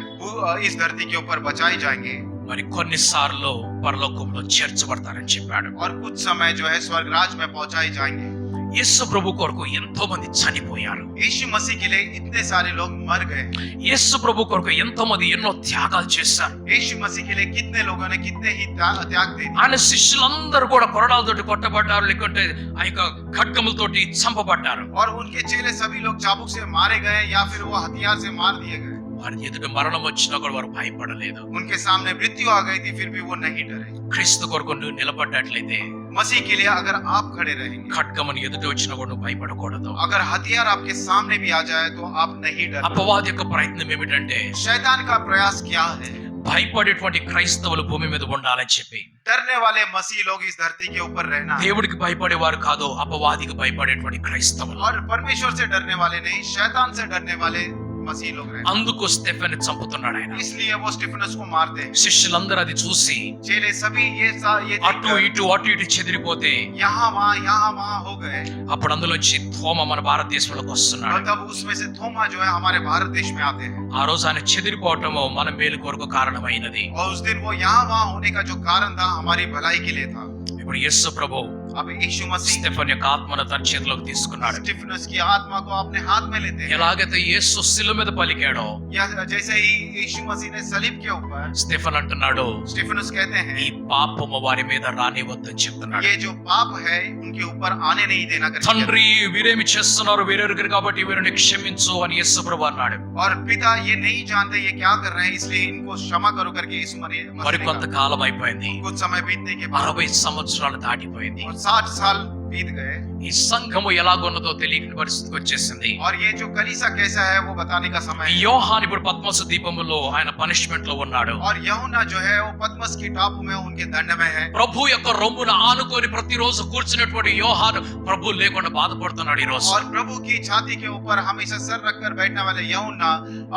इस धरती के ऊपर बचाए जाएंगे, మరి కొన్నిసార్లు పరలోకంలో చేర్చబడతారని చెప్పాడు. और कुछ समय जो है स्वर्गराज में पहुंचाए जाएंगे। యేసు ప్రభు కొరకు ఎంతో మంది చనిపోయారు. यीशु मसीह के लिए इतने सारे लोग मर गए। యేసు ప్రభు కొరకు ఎంతో మంది ఎన్నో త్యాగాలు చేశారు. यीशु मसीह के लिए कितने लोगों ने कितने ही त्याग दे दिए। ఆయన శిష్యులందరూ కూడా కొరడాలతోటి కొట్టబడ్డారు, లేకుంటే ఆ యొక్క ఖడ్గములతోటి చంపబడ్డారు. और उनके चेले सभी लोग चाबुक से मारे गए या फिर वो हथियार से मार दिए गए। వారి ఎదుట మరణం వచ్చినా కూడా వారు భయపడలేదు. उनके सामने मृत्यु आ गई थी, फिर भी वो नहीं डरे। క్రీస్తు కొరకు నువ్వు నిలబడ్డట్లయితే मसीह के लिए अगर आप खड़े रहेंगे, ఖడ్గమును ఎదుట వచ్చినా కూడా నువ్వు భయపడకూడదు. अगर हथियार आपके सामने भी आ जाए तो आप नहीं डरे। అపవాది యొక్క ప్రయత్నం ఏమిటంటే शैतान का प्रयास क्या है? భయపడేటువంటి క్రైస్తవులు భూమి మీద ఉండాలని చెప్పి. डरने वाले मसीह लोग इस धरती के ऊपर रहना है। దేవుడికి భయపడేవారు కాదు, అపవాదికి భయపడేటువంటి క్రైస్తవులు. और परमेश्वर से डरने वाले नहीं, शैतान से डरने वाले मसीह लोग रहना। అందుకు స్టెఫెన్ చంపుతున్నాడు ఆయన. इसलिए वो स्टीफनस को मारते हैं। శిష్యులందరూ అది చూసి चेले सभी ये అటు ఇటు చెదిరిపోతే यहाँ वहाँ हो गए। అప్పుడు అందులోంచి థోమ మన భారతదేశంలోకి వస్తున్నాడు. और तब उसमें से थोमा जो है हमारे भारत देश में आते हैं। ఆ రోజు ఆయన చెదిరిపోవటము మన మేలు కొరకు కారణమైనది. और उस दिन वो यहाँ वहाँ होने का जो कारण था हमारी भलाई के लिए था। ఇప్పుడు యేసు ప్రభు अब यीशु मसीह స్టెఫెన్ యొక్క ఆత్మను తన చేతిలోకి తీసుకున్నాడు. स्टीफनस की आत्मा को अपने हाथ में लेते हैं। ఎలాగైతే యేసు శిలువ మీద పలికాడో या जैसे ही यीशु मसीह ने सलीब के ऊपर, స్టెఫెన్ అంటున్నాడు, स्टीफनस कहते ఈ हैं పాపము వారి మీద రానివద్దని చెప్తున్నాడు. ये जो पाप है उनके ऊपर आने नहीं देना करके। తండ్రి వీరేమి చేస్తున్నారు, వీరెరుగురు కాబట్టి వీరిని క్షమించు అని యేసు ప్రభు అన్నాడు. और पिता ये नहीं जानते ये क्या कर रहे हैं, इसलिए इनको क्षमा करो करके यीशु मसीह ने మరి कहा। కొంతకాలం అయిపోయింది, कुछ समय बीतने के बाद 60 సంవత్సరాలు దాటిపోయింది. और 60 साल बीत गए। ఈ సంఘము ఎలాగున్నదో తెలియని పరిస్థితికి వచ్చేసింది. और ये जो कलीसा कैसा है वो बताने का समय है। యోహాను ఇప్పుడు పద్మస దీపములో ఆయన పనిష్మెంట్ లో ఉన్నాడు. और यूहन्ना जो है वो पद्मस की टापू में उनके दंड में है। ప్రభు యొక్క రొమ్మున ఆనుకొని ప్రతిరోజు కూర్చున్నటువంటి యోహాను ప్రభు లేకుండా బాధపడుతున్నాడు ఈ రోజు. और प्रभु की छाती के ऊपर हमेशा सर रखकर बैठने वाले यूहन्ना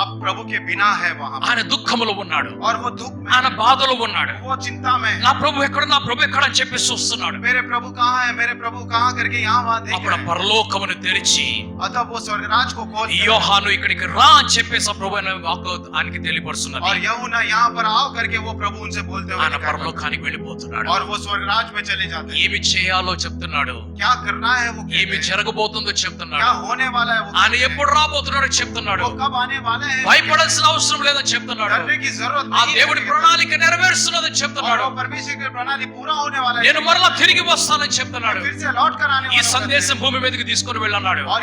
अब प्रभु के बिना है वहां। ఆయన దుఃఖములో ఉన్నాడు, और वो दुख में ఆయన బాధలో ఉన్నాడు. वो चिंता में నా ప్రభు ఎక్కడ, నా ప్రభు ఎక్కడ అని చెప్పి చూస్తున్నాడు. मेरे प्रभु कहाँ है, मेरे प्रभु कहाँ करके यहाँ वहाँ देख అప్పుడు रहे हैं। పరలోకమును తెరిచి अतः वो स्वर्गराज को खोल कर, యోహాను ఇక్కడికి రా అని చెప్పేసి ఆ ప్రభు ఆయనకి తెలియపరుస్తున్నది. और यूहन्ना यहाँ पर आओ करके वो प्रभु उनसे बोलते हुए ఆయన दिखाई पड़ते పరలోకానికి వెళ్ళిపోతున్నాడు. हैं। और वो स्वर्गराज में चले जाते हैं। ఏమి చేయాలో చెప్తున్నాడు, क्या करना है वो कहते ఏమి हैं। జరగబోతుందో क्या చెప్తున్నాడు, होने वाला है वो ఆయన कहते हैं। ఎప్పుడు రాబోతున్నాడో చెప్తున్నాడు. वो कब आने वाले हैं భయపడాల్సిన అవసరం లేదని చెప్తున్నాడు. डरने की जरूरत ఆ नहीं దేవుడి है। ప్రణాళిక నెరవేరుస్తున్నదని और చెప్తున్నాడు. वो परमेश्वर की प्रणाली पूरा होने वाला है। నేను మరలా తిరిగి వస్తానని చెప్తున్నాడు. फिर से लौट कर आने ఈ वाला సందేశం భూమి మీదకి తీసుకొని వెళ్ళన్నాడు. है। और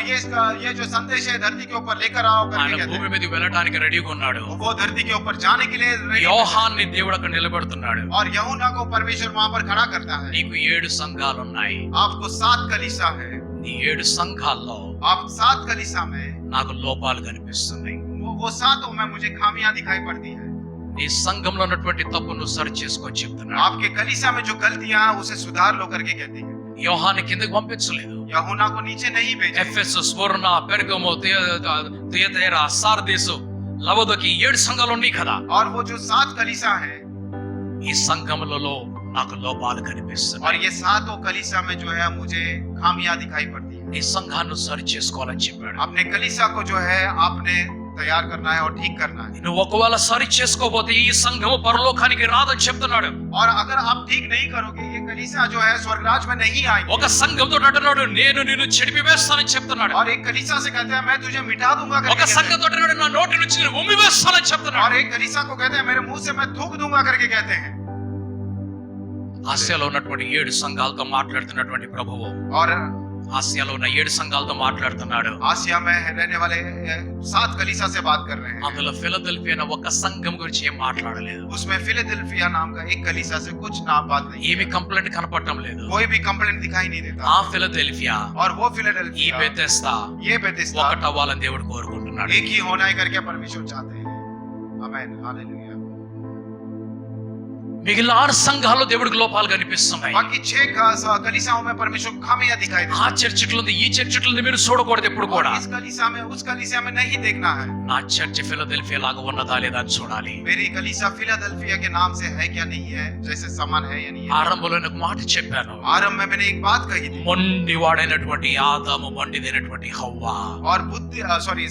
ये जो संदेश है धरती के ऊपर लेकर आओ करके ఆయన कहते భూమి हैं। మీదకి వెళ్ళడానికి రెడీగా ఉన్నాడు. वो धरती के ऊपर जाने के लिए ready है। యోహాన్ని దేవుడు అక్కడ నిలబెడుతున్నాడు. और यूहन्ना को परमेश्वर वहां पर खड़ा करता है। నీకు 7 సంఘాలు ఉన్నాయి. आपको 7 कलीसा है। నీ 7 సంఘాల్లో आप 7 कलीसा में నాకు లోపాలు కనిపిస్తున్నాయి. वो 7 में मुझे खामियां दिखाई पड़ती है। నీ సంఘంలో ఉన్నటువంటి తప్పు నువ్వు సరి చేసుకొని చెప్తున్నాడు. आपके कलीसा में जो गलतियां हैं उसे सुधार लो करके कहती है। యోహాన్ని కిందకి పంపించలేదు. यूहन्ना को नीचे नहीं भेजा। ఎఫెసస్, స్మరణ, పెర్గమో, థియతైరా, సార్దీసు, లవోదికీ 7 సంఘాలు ఉన్నాయి కదా. और वो जो 7 कलीसिया है, ఈ సంఘములలో నాకు లోపాలు కనిపిస్తున్నాయి. और ये 7 कलीसिया में जो है मुझे खामियां दिखाई पड़ती है. ఈ సంఘాన్ని సరి చేసుకోవాలని చెప్పాడు. अपने कलीसिया को जो है आपने तैयार करना है और ठीक करना है. నువ్వు ఒకవేళ సరి చేసుకోకపోతే ఈ సంఘము పరలోకానికి రాదని చెప్తున్నాడు. और अगर आप ठीक नहीं करोगे, ये कलीसिया जो है स्वर्गराज में नहीं आएगी. ఒక సంఘంతో అంటున్నాడు నేను నిన్ను చెడిపి వేస్తానని చెప్తున్నాడు. और एक कलीसिया से कहते हैं मैं तुझे मिटा दूंगा ఒక करके कहते हैं. సంఘంతో అంటున్నాడు నా నోటి నుంచి నేను ఉమ్మి వేస్తానని చెప్తున్నాడు. और एक कलीसिया को कहते हैं मेरे मुंह से मैं थूक दूंगा करके कहते हैं. ఆసియాలో ఉన్నటువంటి 7 సంఘాలతో మాట్లాడుతున్నటువంటి ప్రభువు और ఆసియాలో ఉన్న 7 సంఘాలతో మాట్లాడుతున్నాడు. आसिया में रहने वाले 7 कलीसिया से बात कर रहे हैं. అందులో ఫిలదెల్ఫియా అనే ఒక సంఘం గురించి ఏం మాట్లాడలేదు. उसमें फिलाडेल्फिया नाम का एक कलीसिया से कुछ ना बात नहीं. ఏమి కంప్లైంట్ కనపడటం లేదు. कोई भी कंप्लेंट दिखाई नहीं देता. ఆ ఫిలదెల్ఫియా और वो ఈ फिलाडेल्फिया, బెతెస్దా ये बेथेस्दा ఒకటవ్వాలని దేవుడు కోరుకుంటున్నాడు. एक ही होना है करके परमेश्वर चाहते हैं. आमीन, हालेलुया. మిగిలిన 6 సంఘాల్లో దేవుడికి లోపాలు కనిపిస్తున్నాయి. बाकी 6 कलीसियाओं में परमेश्वर को खामियां दिखाई ఆ देती చర్చిలో ఉంది ఈ చర్చిలో ఉంది మీరు చూడకూడదు ఎప్పుడు है. కూడా. और इस कलीसिया में उस कलीसिया में नहीं देखना है. నా చర్చి ఫిలదెల్ఫియా లాగా ఉన్నదా లేదా అని చూడాలి. मेरी कलीसिया फिलाडेल्फिया के नाम से है क्या नहीं है, जैसे समान है या नहीं है. ఆరంభంలో ఒక మాట చెప్పాను. आरंभ में मैंने एक बात कही थी. మొండివాడైనటువంటి ఆదాము మొండిదైనటువంటి హవ్వ और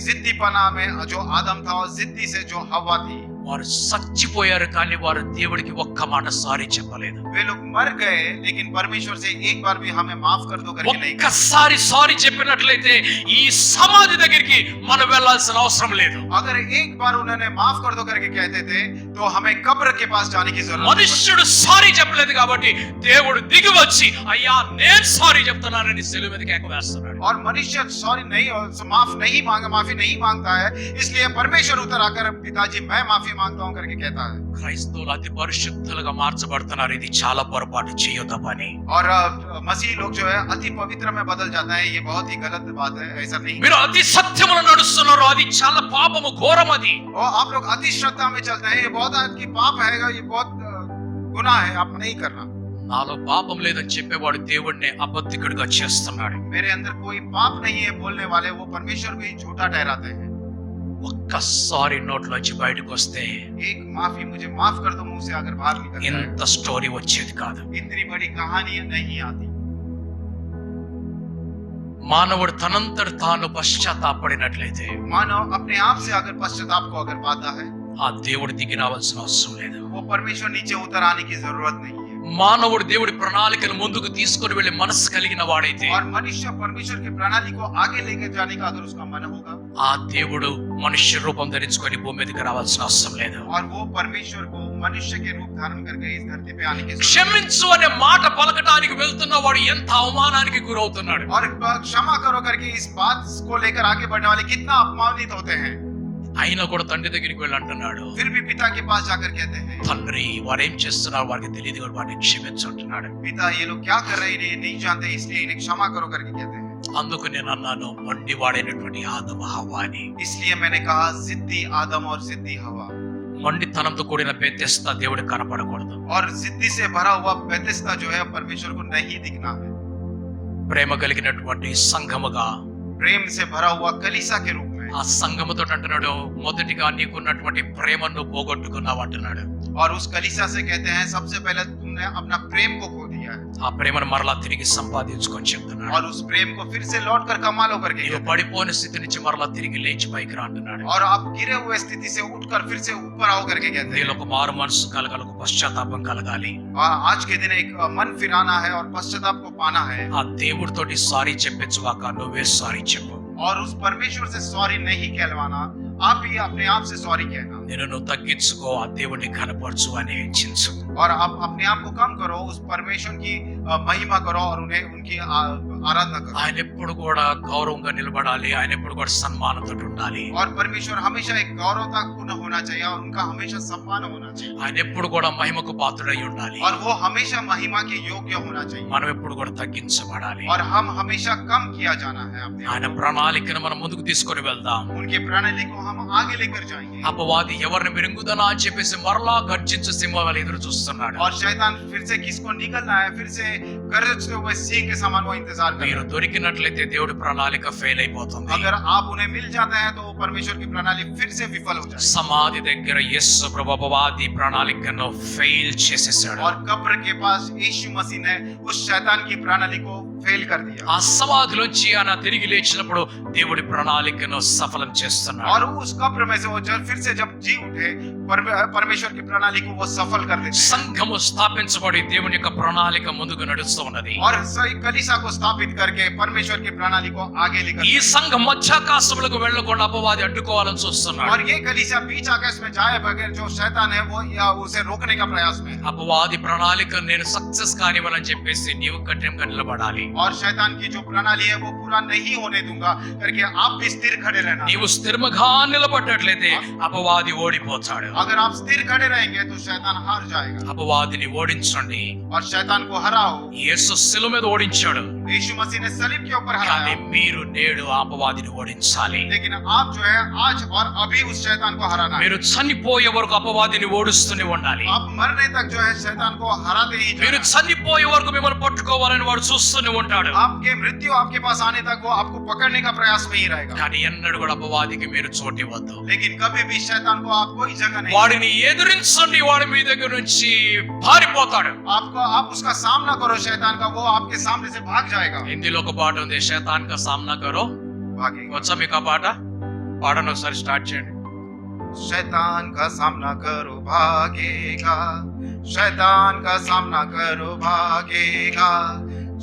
जिद्दीपना में जो आदम था और जिद्दी से जो हवा थी, వారు చచ్చిపోయారు కానీ వారు దేవుడికి ఒక్క మాట సారీ చెప్పలేదు. वे लोग मर गए लेकिन परमेश्वर से एक बार भी हमें माफ कर दो करके नहीं कहा. ఒక్కసారి సారీ చెప్పినట్లయితే ఈ సమాధి దగ్గరికి మనం వెళ్ళాల్సిన అవసరం లేదు. अगर एक बार उन्होंने माफ कर दो करके कहते थे तो हमें कब्र के पास जाने की जरूरत नहीं మనుష్యుడు సారీ చెప్పలేదు కాబట్టి దేవుడు దిగి వచ్చి అయ్యా నేను సారీ చెప్తున్నానని శిలువ మీదకి ఎక్కవేస్తున్నాడు. पड़ती. और मनुष्य सॉरी नहीं माफी नहीं मांगता है, इसलिए परमेश्वर उतर आकर पिताजी मैं माफी मांगता हूं करके कहता है. క్రైస్తవులు అతి పరిశుద్ధులుగా మార్చబడుతున్నారు. ఇది చాలా పొరపాటు చేయొద్ద పని. और मसीह लोग जो है अति पवित्र में बदल जाता है, ये बहुत ही गलत बात है, ऐसा नहीं. మీరు అతి సత్యములో నడుస్తున్నారు అది చాలా పాపము ఘోరం అది. और आप लोग अति श्रद्धा में चलते हैं, ये बहुत आपकी पाप है, ये बहुत गुनाह है, आप नहीं करना. నాలో పాపం లేదని చెప్పేవాడు దేవుడిని అబద్ధికుడిగా చేస్తున్నాడు. मेरे अंदर कोई पाप नहीं है बोलने वाले वो परमेश्वर को ही झूठा ठहराते हैं. ఒక్కసారి నోట్లోంచి బయటకు వస్తే एक माफी मुझे माफ कर दो मुंह से अगर बाहर निकल जाए, ఇంత స్టోరీ వచ్చేది కాదు. इतनी बड़ी कहानी नहीं आती. మానవుడు తనంతట తాను పశ్చాత్తాపడినట్లయితే मानव अपने आप से अगर पश्चाताप को अगर पाता है, ఆ దేవుడు దిగి రావాల్సిన అవసరం లేదు. वो परमेश्वर नीचे उतर आने की जरूरत नहीं है. మానవుడు దేవుడి ప్రణాళికను ముందుకు తీసుకొని వెళ్లే మనసు కలిగిన వాడైతే और मनुष्य परमेश्वर की प्रणाली को आगे लेकर जाने का अगर उसका मन होगा, ఆ దేవుడు మనుష్య రూపం ధరించుకొని భూమి మీదకి రావాల్సిన అవసరం లేదు. और वो परमेश्वर को मनुष्य के रूप धारण करके इस धरती पे आने की जरूरत క్షమించు అనే మాట పలకటానికి వెళ్తున్న వాడు ఎంత అవమానానికి గురవుతున్నాడు. और क्षमा करो करके इस बात को लेकर आगे बढ़ने वाले कितना अपमानित होते हैं. అయినా కూడా తండ్రి దగ్గరికి వెళ్ళి అంటున్నాడు फिर भी पिता के पास जाकर कहते हैं తండ్రి వారు ఏం చేస్తున్నారు వారికి తెలియదు కూడా వారిని క్షమించు అంటున్నాడు. पिता ये लोग क्या कर रहे हैं इन्हें नहीं जानते, इसलिए इन्हें क्षमा करो करके कहते हैं. అందుకు నేను అన్నాను మొండివాడైనటువంటి ఆదమ హవ్వ అని. इसलिए मैंने कहा जिद्दी आदम और जिद्दी हवा. మొండితనంతో కూడిన బెతెస్దా దేవుడికి కనపడకూడదు. और जिद्दी से भरा हुआ बेथेस्दा जो है परमेश्वर को नहीं दिखना है. ప్రేమ కలిగినటువంటి సంఘముగా प्रेम से भरा हुआ कलीसा के रूप में. ఆ సంఘముతో అంటున్నాడు మొదటిగా నీకున్నటువంటి ప్రేమను పోగొట్టుకున్నావు అంటున్నాడు. और उस कलीसा से कहते हैं सबसे पहले तुमने अपना प्रेम को खो दिया है, ఆ ప్రేమను మరలా తిరిగి సంపాదించుకొని చెప్తున్నాడు. और उस प्रेम को फिर से लौट कर कमा लो करके నీవు कहते हैं. పడిపోయిన స్థితి నుంచి మరలా తిరిగి లేచి పైకి రా అంటున్నాడు. और आप गिरे हुए स्थिति से उठकर फिर से ऊपर आओ करके कहते हैं. నీలో ఒక మారు మనసు కలగాలి, ఒక పశ్చాత్తాపం కలగాలి. और आज के दिन एक मन फिराना है और पश्चाताप को पाना है. ఆ దేవుడితోటి సారీ చెప్పించువాక నువ్వే సారీ చెప్పు. और उस परमेश्वर से सॉरी नहीं कहलवाना, आप ही अपने आप से सॉरी कहना. నేను నువ్వు తగ్గించుకో ఆ దేవుడిని కనపరచు అని హెచ్చించు. और आप अपने आप को कम करो, उस परमेश्वर की महिमा करो और उन्हें उनकी आराधना करो. ఆయన ఎప్పుడు కూడా గౌరవంగా నిలబడాలి, ఆయన ఎప్పుడు కూడా సన్మానంతో ఉండాలి. और परमेश्वर हमेशा एक गौरवता पूर्ण होना चाहिए और उनका हमेशा सम्मान होना चाहिए. ఆయన ఎప్పుడు కూడా మహిమకు పాత్రుడై ఉండాలి. और वो हमेशा महिमा के योग्य होना चाहिए. మనం ఎప్పుడు కూడా తగ్గించబడాలి. और हम हमेशा कम किया जाना है अपने ఆయన आप. ప్రణాళికను మనం ముందుకు తీసుకొని వెళ్దాం. उनके प्रणाली को हम आगे लेकर जाएंगे. అపవాది ఎవరిని మిరుగుదనా అని చెప్పేసి మరలా గర్జించు సింహాలు ఎదురు చూస్తున్నాడు. और शैतान फिर से किसको निकलना है, फिर से गरजते हुए सिंह के समान वो इंतजार व्यवहार कर మీరు रहे हैं। దొరికినట్లయితే దేవుడి ప్రణాళిక ఫెయిల్ అయిపోతుంది. अगर आप उन्हें मिल जाते हैं तो परमेश्वर की प्रणाली फिर से विफल हो जाएगी। సమాధి దగ్గర యేసు ప్రభు అపవాది ప్రణాళికను ఫెయిల్ చేసేసాడు. और कब्र के पास यीशु मसीह ने उस शैतान की प्रणाली को फेल कर दिया। ఆ సమాధిలోంచి ఆయన తిరిగి లేచినప్పుడు దేవుడి ప్రణాళికను సఫలం చేస్తున్నాడు. और उस कब्र में से वो फिर से जब जी उठे परमेश्वर की प्रणाली को वो सफल कर देते हैं। సంఘము స్థాపించబడి దేవుని యొక్క ప్రణాళిక ముందుకు నడుస్తూ ఉన్నది. और सही कलीसिया को स्थापित करके परमेश्वर की प्रणाली को आगे लेकर ఈ సంఘం మధ్యాకాశములకు వెళ్ళకుండా అపవాది అడ్డుకోవాలని చూస్తున్నాడు. और ये कलीसिया बीच आकाश में जाए बगैर जो शैतान है वो या उसे रोकने का प्रयास में। అపవాది ప్రణాళిక నేను సక్సెస్ కానివ్వాలని చెప్పేసి నీవు కఠినంగా నిలబడాలి. और शैतान की जो प्रणाली है वो पूरा नहीं होने दूंगा करके आप भी स्थिर खड़े रहना। నీవు స్థిరముగా నిలబడ్డట్లయితే అపవాది ఓడిపోతాడు. अगर आप स्थिर खड़े रहेंगे तो शैतान हार जाएगा। అపవాదిని ఓడించండి. और शैतान को हराओ। యేసు శిలువ మీద ఓడించాడు. यीशु मसीह ने सलीब के ऊपर కానీ हराया। మీరు నేడు అపవాదిని ఓడించాలి. लेकिन आप जो है आज और अभी उस शैतान को हराना है। మీరు చనిపోయే వరకు అపవాదిని ఓడిస్తూనే ఉండాలి. आप मरने तक जो है शैतान को हराते ही మీరు जाना है। చనిపోయే వరకు మిమ్మల్ని పట్టుకోవాలని వాడు చూస్తూనే ఉంటాడు. आपके मृत्यु आपके पास आने तक वो आपको पकड़ने का प्रयास में ही रहेगा। కానీ ఎన్నడూ కూడా అపవాదికి మీరు చోటివ్వద్దు. लेकिन कभी भी शैतान को आप कोई जगह नहीं। వాడిని ఎదిరించండి. వాడి మీ దగ్గర నుంచి పారిపోతాడు. आप उसका सामना करो शैतान का, वो आपके सामने से भाग जाएगा। హిందీలో ఒక పాట ఉంది, శైతాన్ కా సామ్నా కరో. भागेगा। వచ్చా మీకు ఆ పాట? పాడను ఒకసారి స్టార్ట్ చేయండి. शैतान का सामना करो भागेगा, शैतान का सामना करो भागेगा,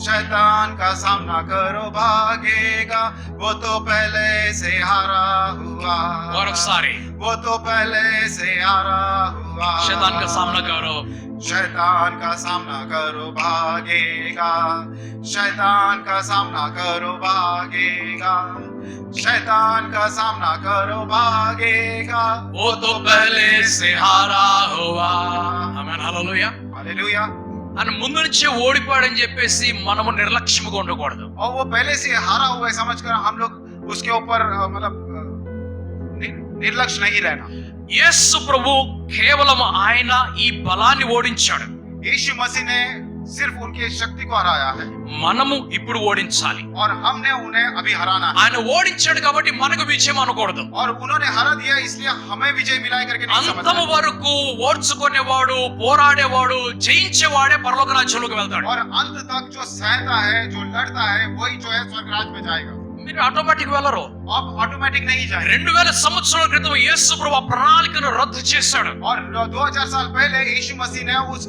शैतान का सामना करो भागेगा, वो तो पहले से हारा हुआ, మరొకసారి वो तो पहले से हारा हुआ। శైతాన్ కా సామ్నా కరో. शैतान का सामना करो भागेगा, शैतान का सामना करो भागेगा, शैतान का सामना करो भागेगा, वो तो पहले से हारा हुआ. ఆమేన్, హల్లెలూయా. हालेलुया। అని ముందు నుంచే ఓడిపోయాడని చెప్పేసి మనము నిర్లక్ష్యంగా ఉండకూడదు. और वो पहले से हारा हुआ है समझकर हम लोग उसके ऊपर मतलब निर्लक्ष्य नहीं रहना। యేసు ప్రభు కేవలం ఆయన ఈ బలాన్ని ఓడించాడు. यीशु मसीह ने सिर्फ उनकी शक्ति को हराया है మనము ఇప్పుడు ఓడించాలి. और हमने उन्हें अभी हराना है। ఆయన ఓడించాడు కాబట్టి మనకు విజయం అనకూడదు. और उन्होंने हरा दिया इसलिए हमें विजय मिलाए करके नहीं అంతము समझना। వరకు ఓర్చుకునేవాడు, పోరాడేవాడు, జయించేవాడే పరలోక రాజ్యంలోకి వెళ్తాడు. और अंत तक जो सहता है, जो लड़ता है, वही जो है स्वर्ग राज्य में जाएगा। మీరు ఆటోమేటిక్ వెళ్ళరు. आप ऑटोमेटिक नहीं जाएंगे। 2000 సంవత్సరాల క్రితం యేసు ప్రభు ఆ ప్రణాళికను రద్దు చేశాడు. और 2000 साल पहले यीशु मसीह ने उस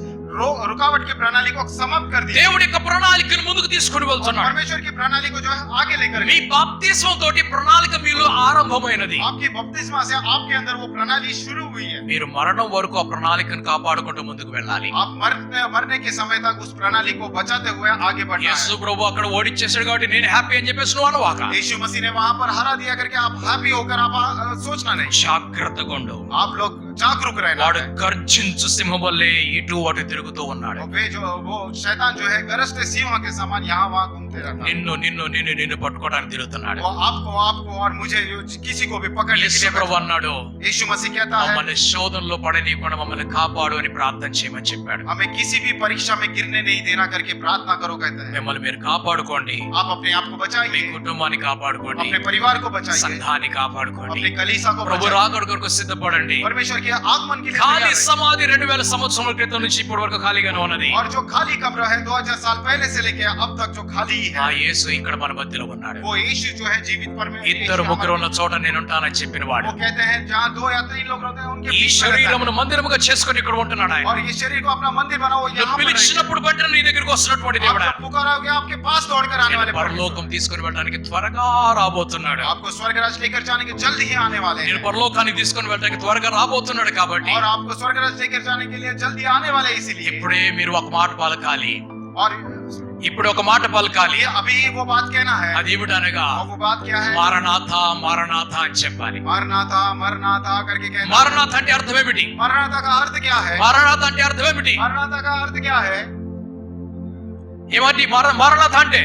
रुकावट की प्रणाली को समाप्त कर दिया। దేవుడి యొక్క ప్రణాళికను ముందుకు తీసుకొని और వెళ్తున్నాడు. परमेश्वर की प्रणाली को जो है आगे लेकर మీ गए। బాప్తిస్మం తోటి ప్రణాళిక మీలో ఆరంభమైనది. आपकी बपतिस्मा से आपके अंदर वो प्रणाली शुरू हुई है। మీరు మరణం వరకు ఆ ప్రణాళికను కాపాడుకుంటూ ముందుకు వెళ్ళాలి. आप मरने के समय तक उस प्रणाली को बचाते हुए आगे बढ़ना యేసు है। ప్రభు అక్కడ ఓడించేశాడు కాబట్టి నేను హ్యాపీ అని చెప్పేసి నువ్వు అనవాక. यीशु मसीह ने वहां पर हरा दिया करके आप हैप्पी होकर आप सोचना नहीं। జాగ్రత్తగా ఉండు. आप लोग जागरूक रहना వాడు है। గర్జించు సింహం వల్లే ఇటు అటు తిరుగుతూ ఉన్నాడు. वो शैतान जो है गरजते सिंह के समान यहाँ वहाँ घूमते रहता है। నిన్ను నిన్ను నిన్ను నిన్ను పట్టుకోవడానికి తిరుగుతున్నాడు. वो आपको और मुझे किसी को भी पकड़ने के యేసు लिए ప్రభు అన్నాడు, यीशु मसीह कहता है మమ్మల్ని శోధనలో పడనీయకుండా మమ్మల్ని కాపాడు అని ప్రార్థన చేయమని చెప్పాడు. हमें किसी भी परीक्षा में गिरने नहीं देना करके प्रार्थना करो कहता है। మిమ్మల్ని మీరు కాపాడుకోండి, आप अपने आप को మీ बचाइए, కుటుంబాన్ని కాపాడుకోండి, अपने परिवार को बचाइए, సంఘాన్ని కాపాడుకోండి, अपने कलीसिया को ప్రభు बचाइए, రాకడ కొరకు సిద్ధపడండి. परमेश्वर के आगमन के लिए ఖాళీ तैयार रहिए। సమాధి 2000 సంవత్సరాల క్రితం నుంచి ఇప్పటి వరకు ఖాళీగానే ఉన్నది. और जो खाली कब्र है 2000 साल पहले से लेके अब तक जो खाली ఆ है, యేసు ఇక్కడ మన మధ్యలో ఉన్నాడు. वो यीशु जो है जीवित परमेश्वर। ఇద్దరు ముగ్గురు ఉన్న చోట నేను ఉంటానని చెప్పిన వాడు वो कहते हैं जहाँ 2 या 3 लोग रहते हैं उनके ఈ बीच में रहता శరీరమును మందిరముగా చేసుకొని ఇక్కడ ఉంటున్నాడు ఆయన. है। और ये शरीर को अपना मंदिर बनाओ నువ్వు यहाँ पर रहिए। పిలిచినప్పుడు వెంటనే నీ దగ్గరికి వస్తున్నటువంటి आप దేవుడా, जब पुकारोगे आपके पास दौड़कर आने वाले నేను పరలోకం తీసుకొని వెళ్ళడానికి త్వరగా రాబోతున్నాడు. आपको स्वर्ग राज लेकर जाने के जल्द ही आने वाले నేను हैं। పరలోకాన్ని తీసుకొని వెళ్ళడానికి త్వరగా రాబోతున్నాడు కాబట్టి और आपको स्वर्ग राज लेकर जाने के लिए जल्दी आने वाले हैं इसीलिए। ఇప్పుడే మీరు ఒక మాట పలకాలి. और ఇప్పుడు ఒక మాట పలకాలి. ये अभी वो बात कहना है। అది ఏమిటనగా और वो बात क्या है? మారనాథ మారనాథ అని చెప్పాలి. मरना था करके कहना। మారనాథ అంటే అర్థం ఏమిటి? मरनाथा का अर्थ क्या है? మారనాథ అంటే అర్థం ఏమిటి? मरनाथा का अर्थ क्या है? ఏమండి మారనాథ అంటే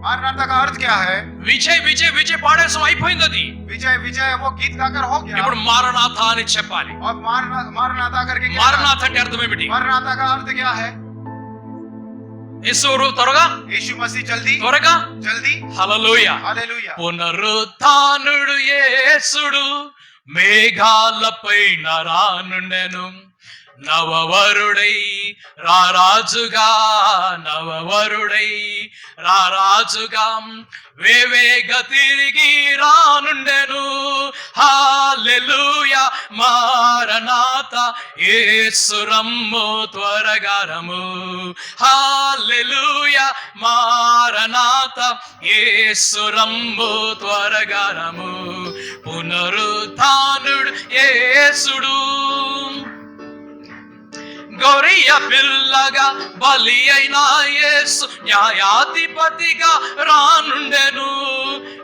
मरनाथा का अर्थ क्या है? విజయ్ విజయ్ విజయ్ పాడేసం అయిపోయింది. అది विजय विजय वो गीत गाकर हो गया। ఇప్పుడు మారనాథ అని చెప్పాలి. और मरनाथा करके क्या है? మారనాథ అంటే అర్థం ఏమిటి? मरनाथा का अर्थ क्या है? యేసు త్వరగా यीशु मसीह जल्दी త్వరగా जल्दी హల్లెలూయా हालेलुया పునరుత్థానుడు యేసుడు మేఘాలపైన రానుండెను నవవరుడై రారాజుగా నవవరుడై రారాజుగా వేవేగ తిరిగి రానుండెను హల్లెలూయా మారనాత యేసు రమ్ము త్వరగా రమ్ము హల్లెలూయా మారనాత యేసు రమ్ము త్వరగా రమ్ము పునరుత్థానుడు యేసుడు గొర్రె పిల్లగా బలి అయిన యేసు న్యాయాధిపతిగా రానుండెను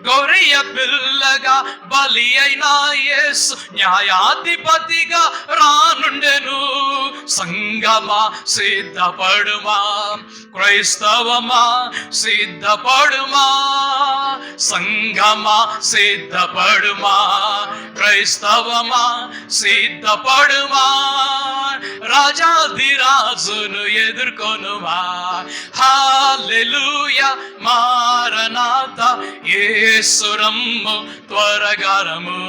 గొర్రె పిల్లగా బలి అయిన యేసు న్యాయాధిపతిగా రానుండెను సంగమా సిద్ధపడుమా క్రైస్తవమా సిద్ధపడుమా సంగమా సిద్ధపడుమా క్రైస్తవమా సిద్ధపడుమా రాజాధిరాజును ఎదుర్కొనుమా హల్లెలూయా మారనాత యేసు రమ్ము త్వరగా రమ్ము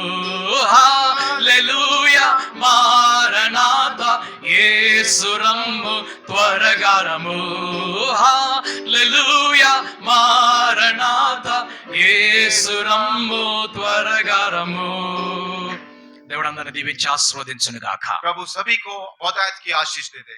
హల్లెలూయా మారనాత యేసు రమ్ము త్వరగా రమ్ము హల్లెలూయా మారనాత యేసు రమ్ము త్వరగా రమ్ము దేవుడు అందరిని దీవించి ఆశీర్వదించును గాక प्रभु सभी को बहुतायत की आशीष दे दे।